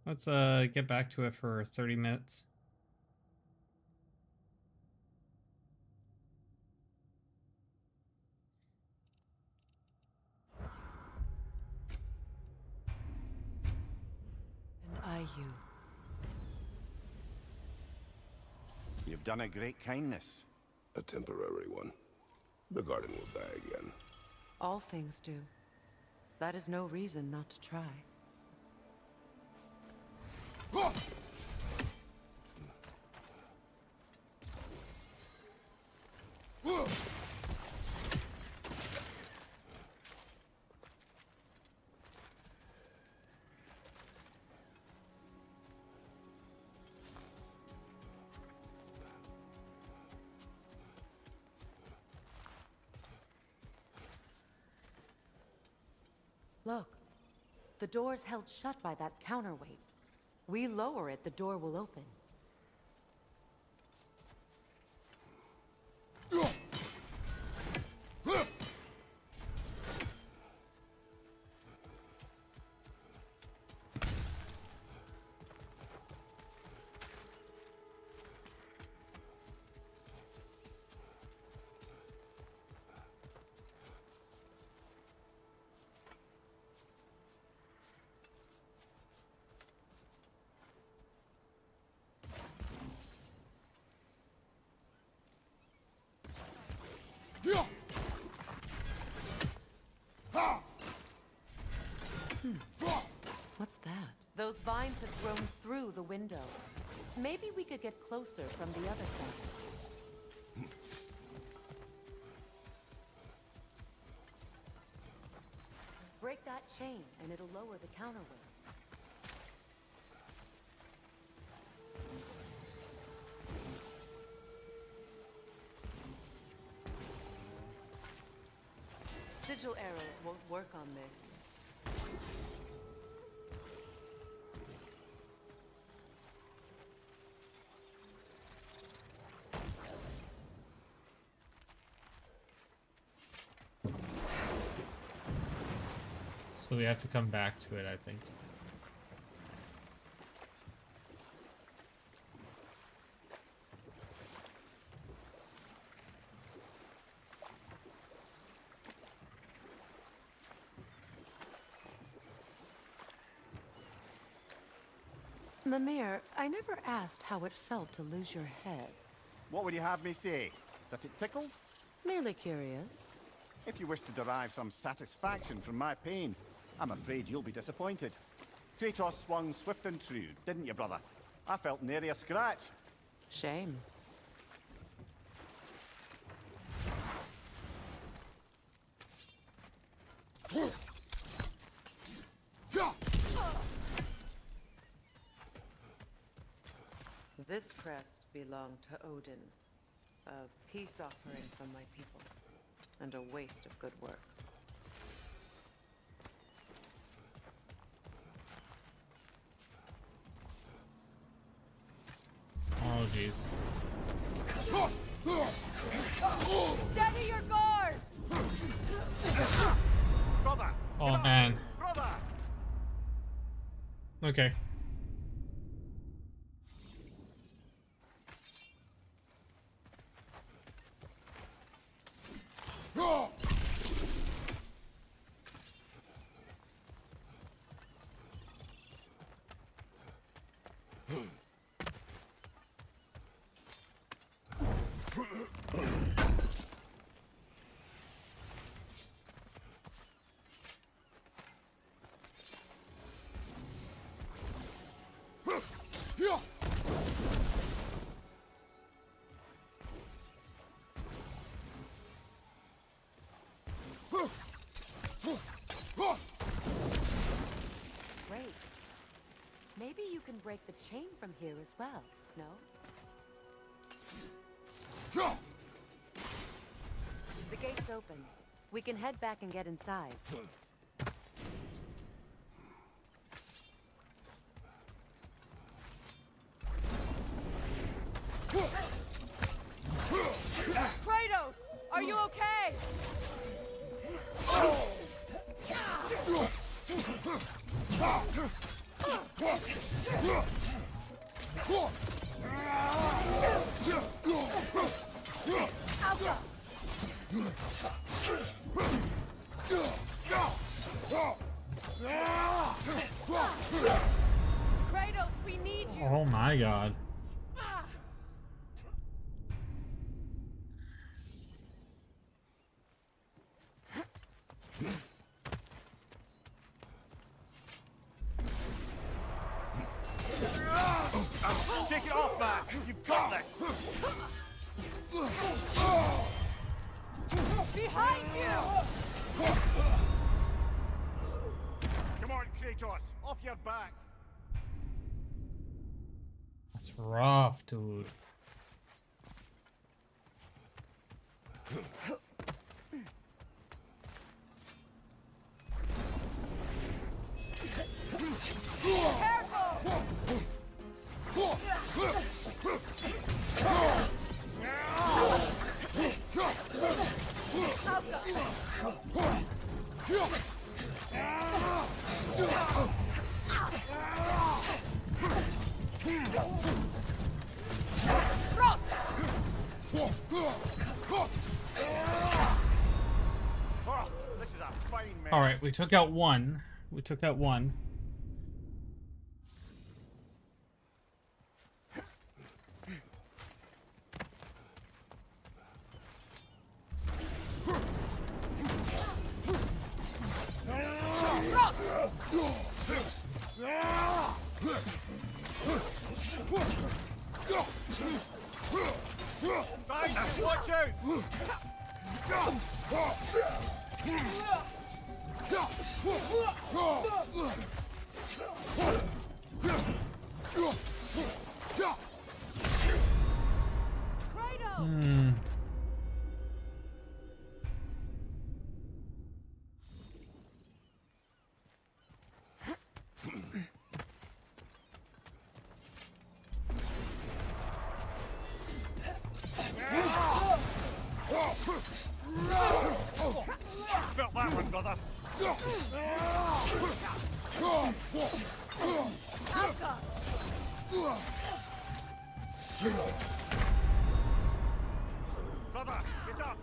Let's get back to it for 30 minutes. And I you. You've done a great kindness. A temporary one. The garden will die again. All things do. That is no reason not to try. Look, the door's held shut by that counterweight. We lower it, the door will open. What's that? Those vines have grown through the window. Maybe we could get closer from the other side. Break that chain, and it'll lower the counterweight. Sigil arrows won't work on this. So we have to come back to it, I think. Mimir, I never asked how it felt to lose your head. What would you have me say? That it tickled? Merely curious. If you wish to derive some satisfaction from my pain, I'm afraid you'll be disappointed. Kratos swung swift and true, didn't you, brother? I felt nary a scratch. Shame. This crest belonged to Odin. A peace offering from my people. And a waste of good work. Oh, jeez. Steady your guard! Brother! Oh, man. Brother! Okay. can break the chain from here as well, no? The gate's open. We can head back and get inside. Kratos, are you okay? Kratos, we need you. Oh my god. Take it off, man! You've got this! Behind you! Come on, Kratos! Off your back! That's rough, dude. All right, we took out one. We took out one. Watch out! Felt that one, brother. Brother, get up!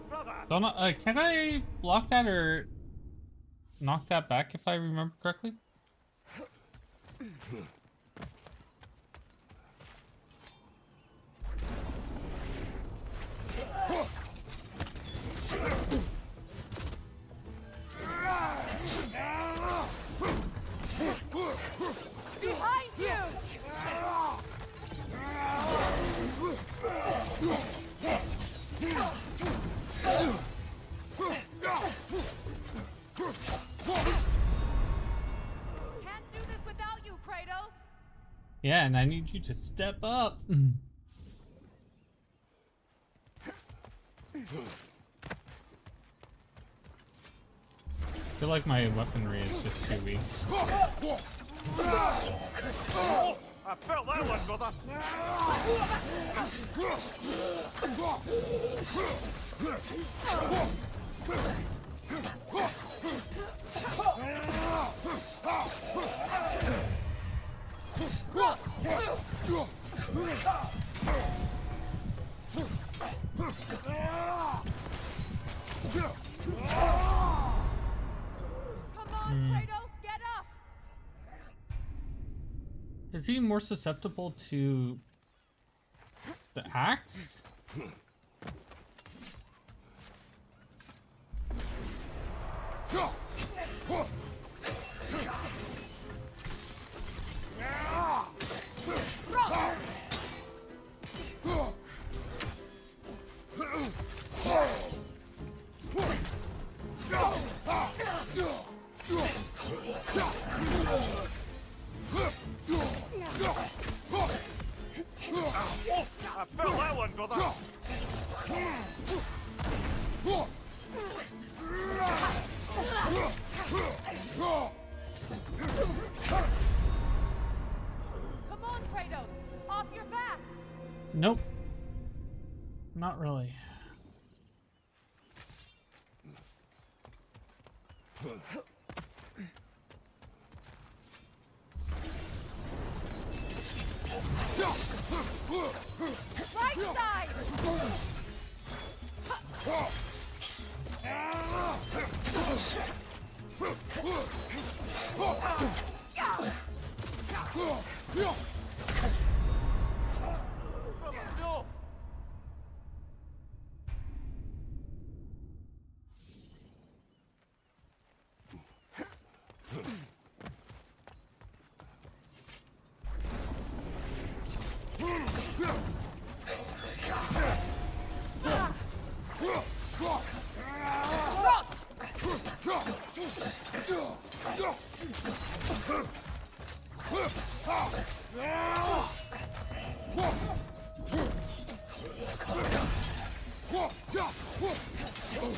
Brother! Don't can I block that or knock that back if I remember correctly? Behind you! Can't do this without you, Kratos! Yeah, and I need you to step up. I feel like my weaponry is just too weak. I felt that one, brother. Come on, Kratos, get up! Is he more susceptible to the axe? that one, brother. Come on, Kratos! Off your back! Nope. Not really. Right side!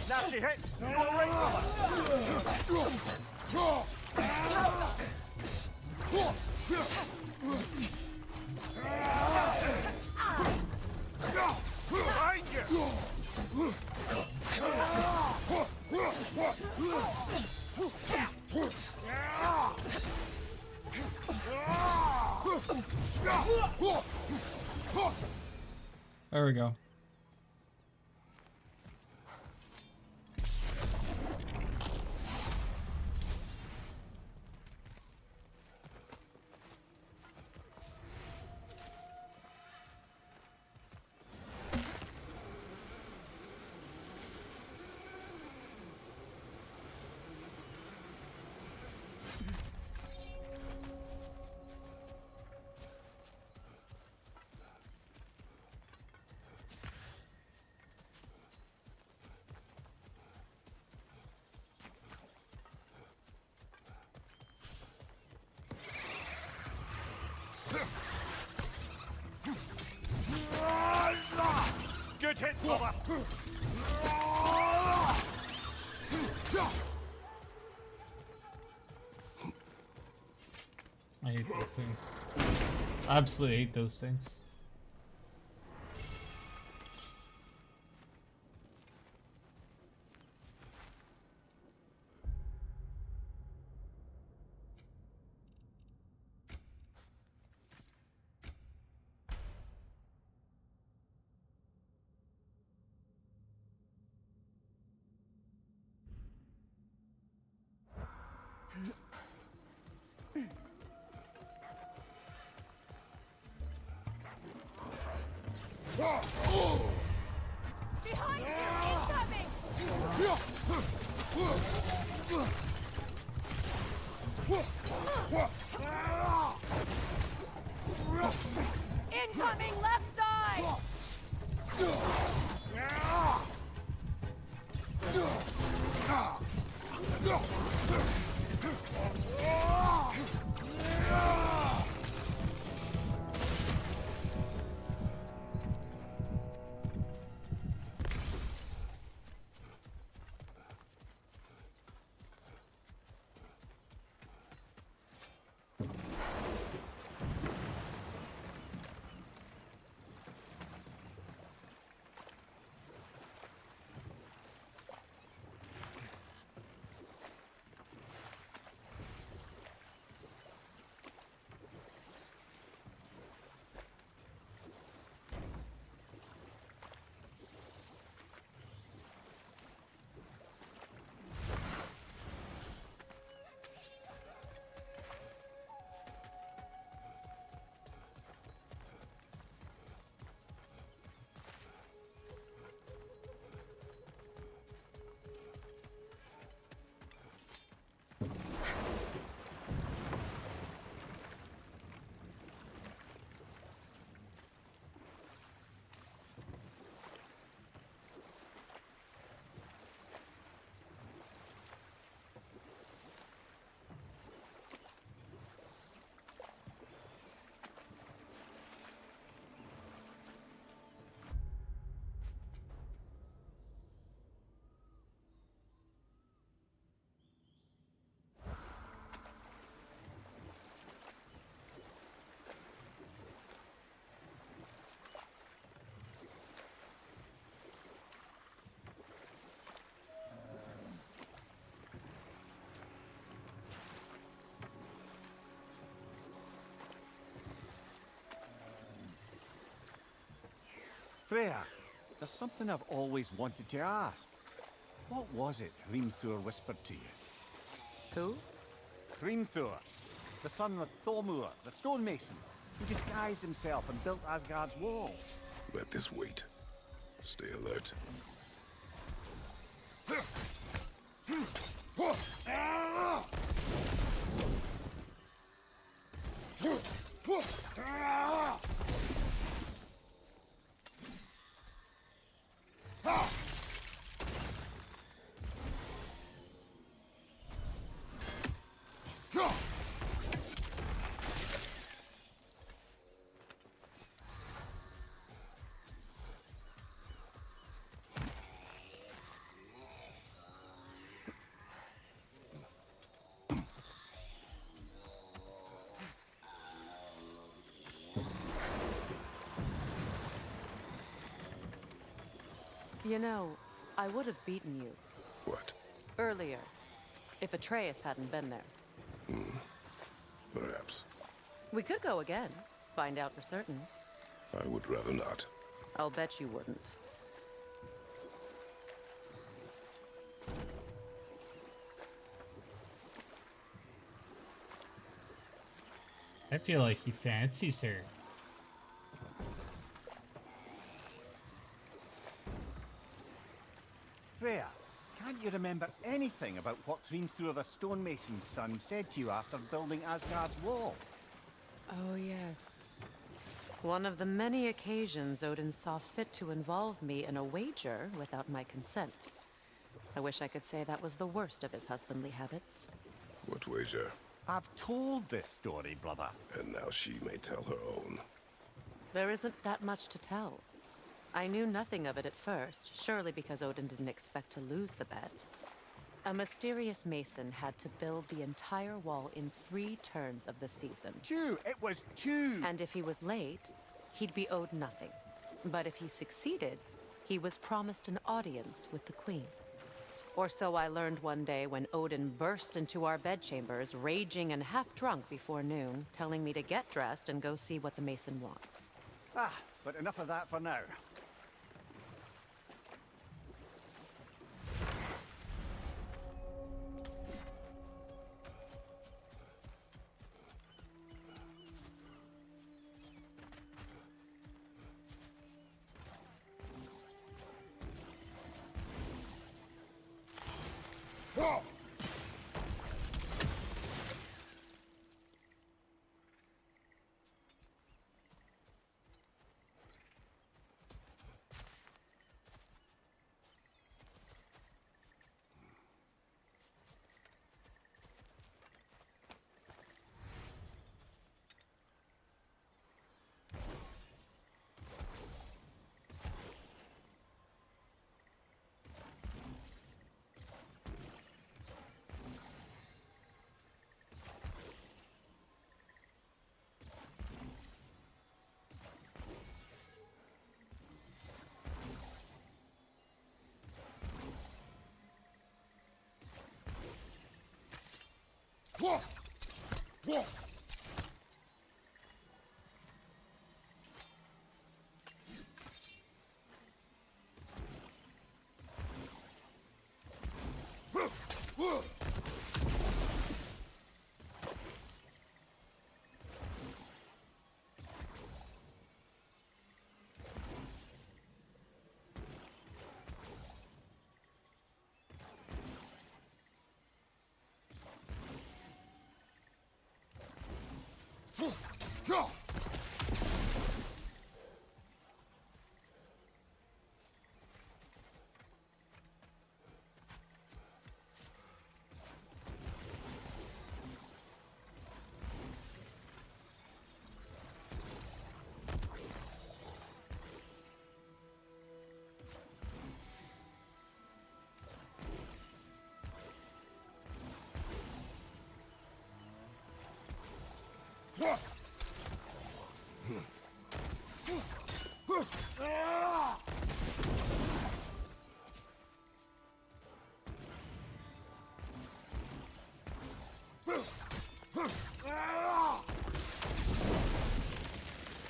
Nasty hit. You're right, behind you. There we go. Good hit, brother. I hate those things. I absolutely hate those things. Freya, there's something I've always wanted to ask. What was it Hrimthur whispered to you? Who? Hrimthur, the son of Thormur, the stonemason, who disguised himself and built Asgard's wall. Let this wait. Stay alert. You know, I would have beaten you. What? Earlier, if Atreus hadn't been there. Perhaps. We could go again, find out for certain. I would rather not. I'll bet you wouldn't. I feel like he fancies her. Freya, can't you remember anything about what Hrimthur the stonemason's son said to you after building Asgard's wall? Oh, yes. One of the many occasions Odin saw fit to involve me in a wager without my consent. I wish I could say that was the worst of his husbandly habits. What wager? I've told this story, brother. And now she may tell her own. There isn't that much to tell. I knew nothing of it at first, surely because Odin didn't expect to lose the bet. A mysterious mason had to build the entire wall in 3 turns of the season. 2! It was 2! And if he was late, he'd be owed nothing. But if he succeeded, he was promised an audience with the queen. Or so I learned one day when Odin burst into our bedchambers, raging and half drunk before noon, telling me to get dressed and go see what the mason wants. Ah, but enough of that for now.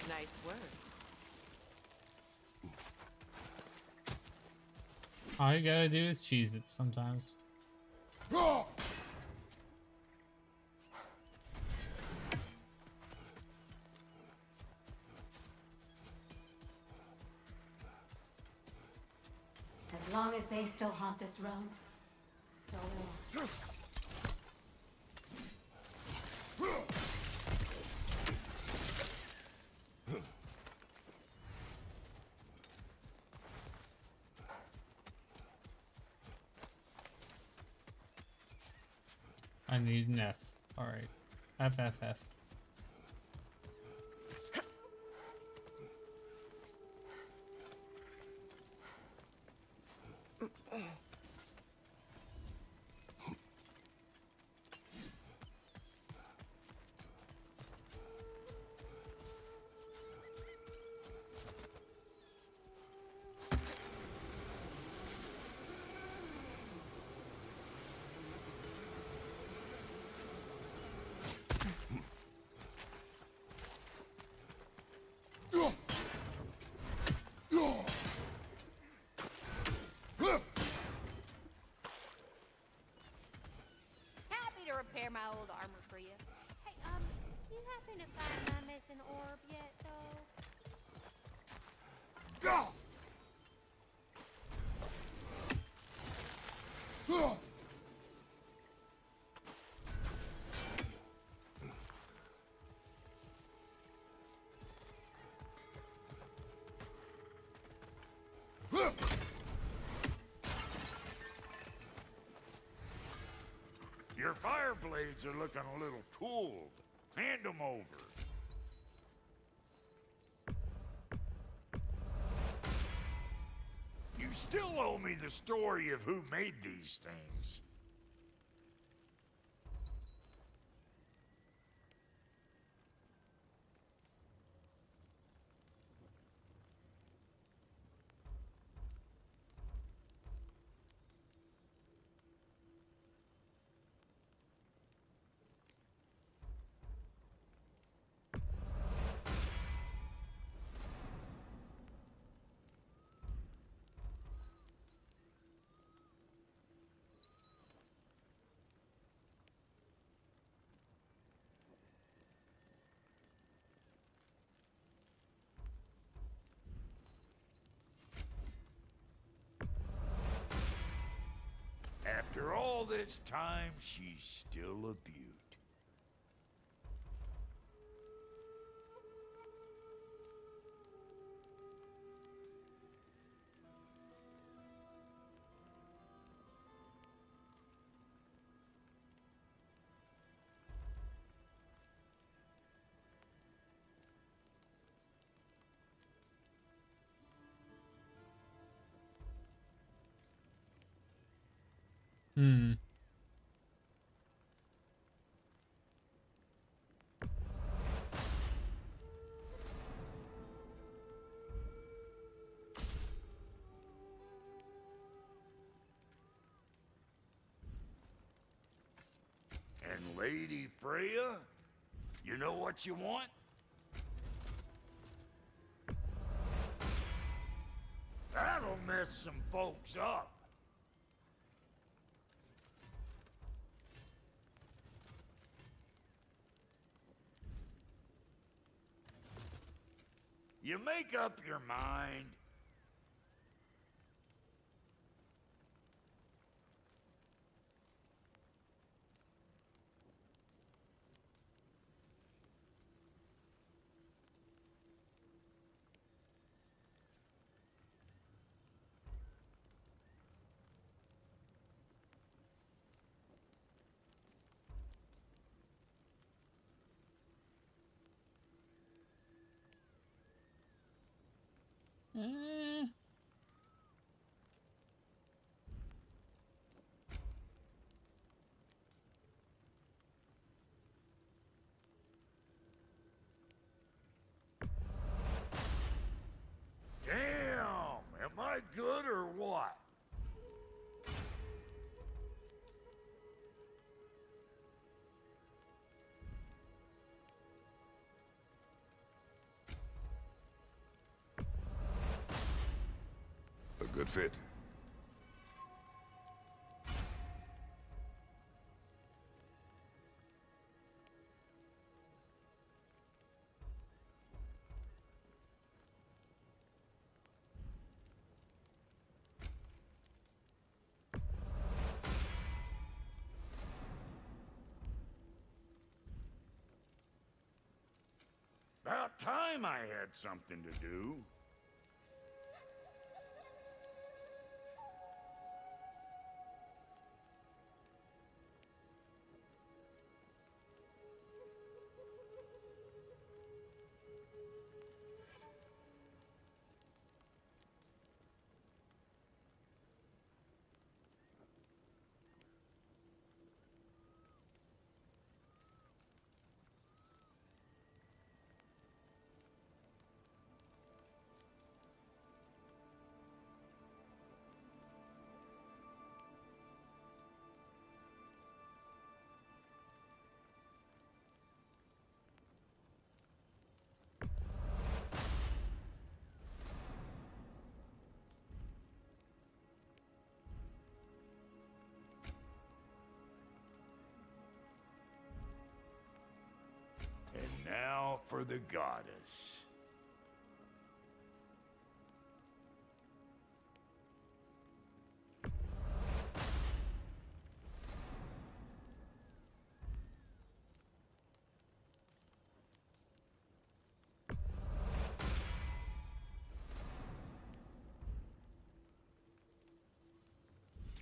Nice work. All you gotta do is cheese it sometimes. As long as they still haunt this realm, so will I. I need an F. Alright. F, F, F. Happy to repair my old armor for you. Hey, do you happen to find my missing orb yet, though? Your fire blades are looking a little cooled. Hand them over. You still owe me the story of who made these things. After all this time, she's still a beaut. Hmm. And Lady Freya, you know what you want? That'll mess some folks up. You make up your mind. Damn, am I good or what? A good fit. About time I had something to do. And now for the goddess.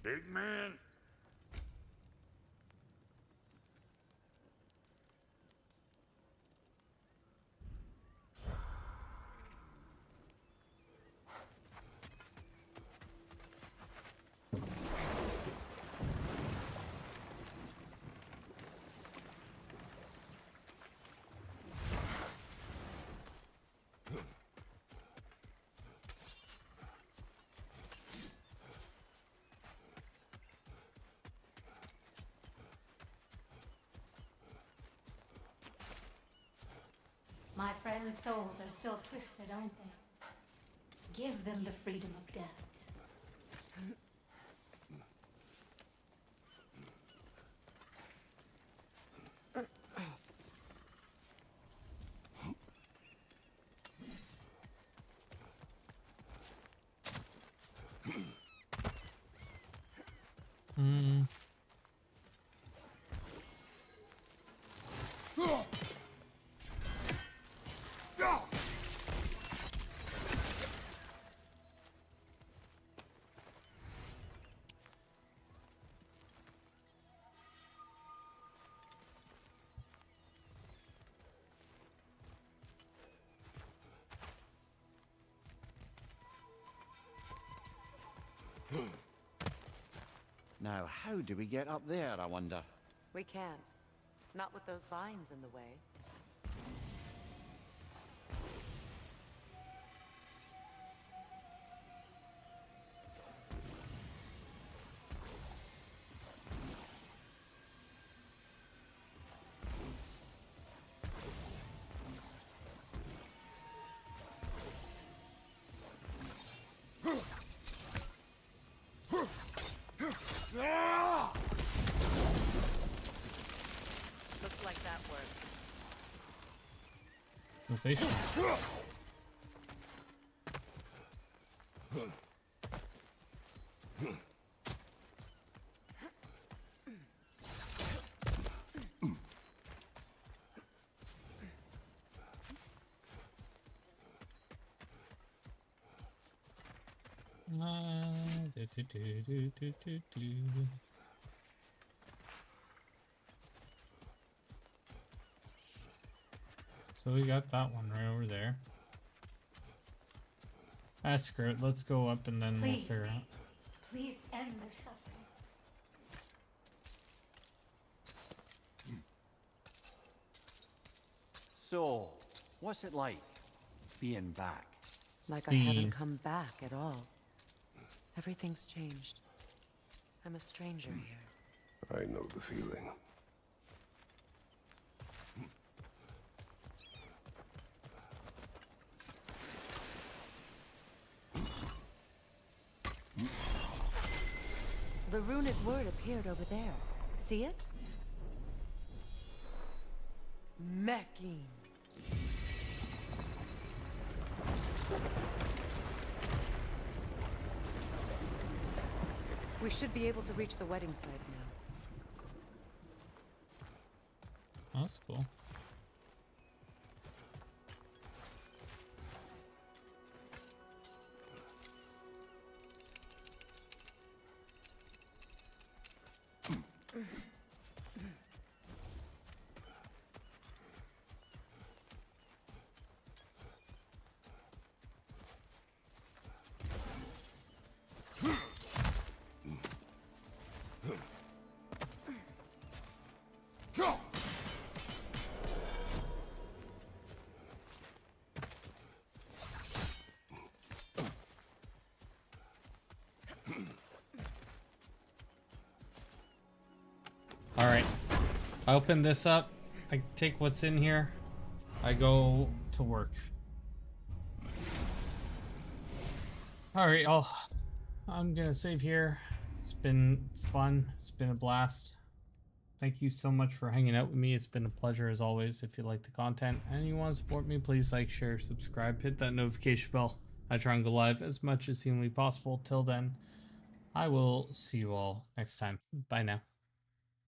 Big man? My friends' souls are still twisted, aren't they? Give them the freedom of death. Now, how do we get up there, I wonder? We can't. Not with those vines in the way. Looks like that worked. Sensational. So we got that one right over there. Ah, screw it. Let's go up and then we'll Please. figure out. Please end their suffering. So, what's it like, being back? Like I haven't come back at all. Everything's changed. I'm a stranger here. I know the feeling. The runic word appeared over there. See it? Mecking. We should be able to reach the wedding site now. That's cool. I open this up, I take what's in here, I go to work. Alright, y'all. I'm gonna save here. It's been fun. It's been a blast. Thank you so much for hanging out with me. It's been a pleasure as always. If you like the content and you want to support me, please like, share, subscribe, hit that notification bell. I try and go live as much as humanly possible. Till then, I will see you all next time. Bye now.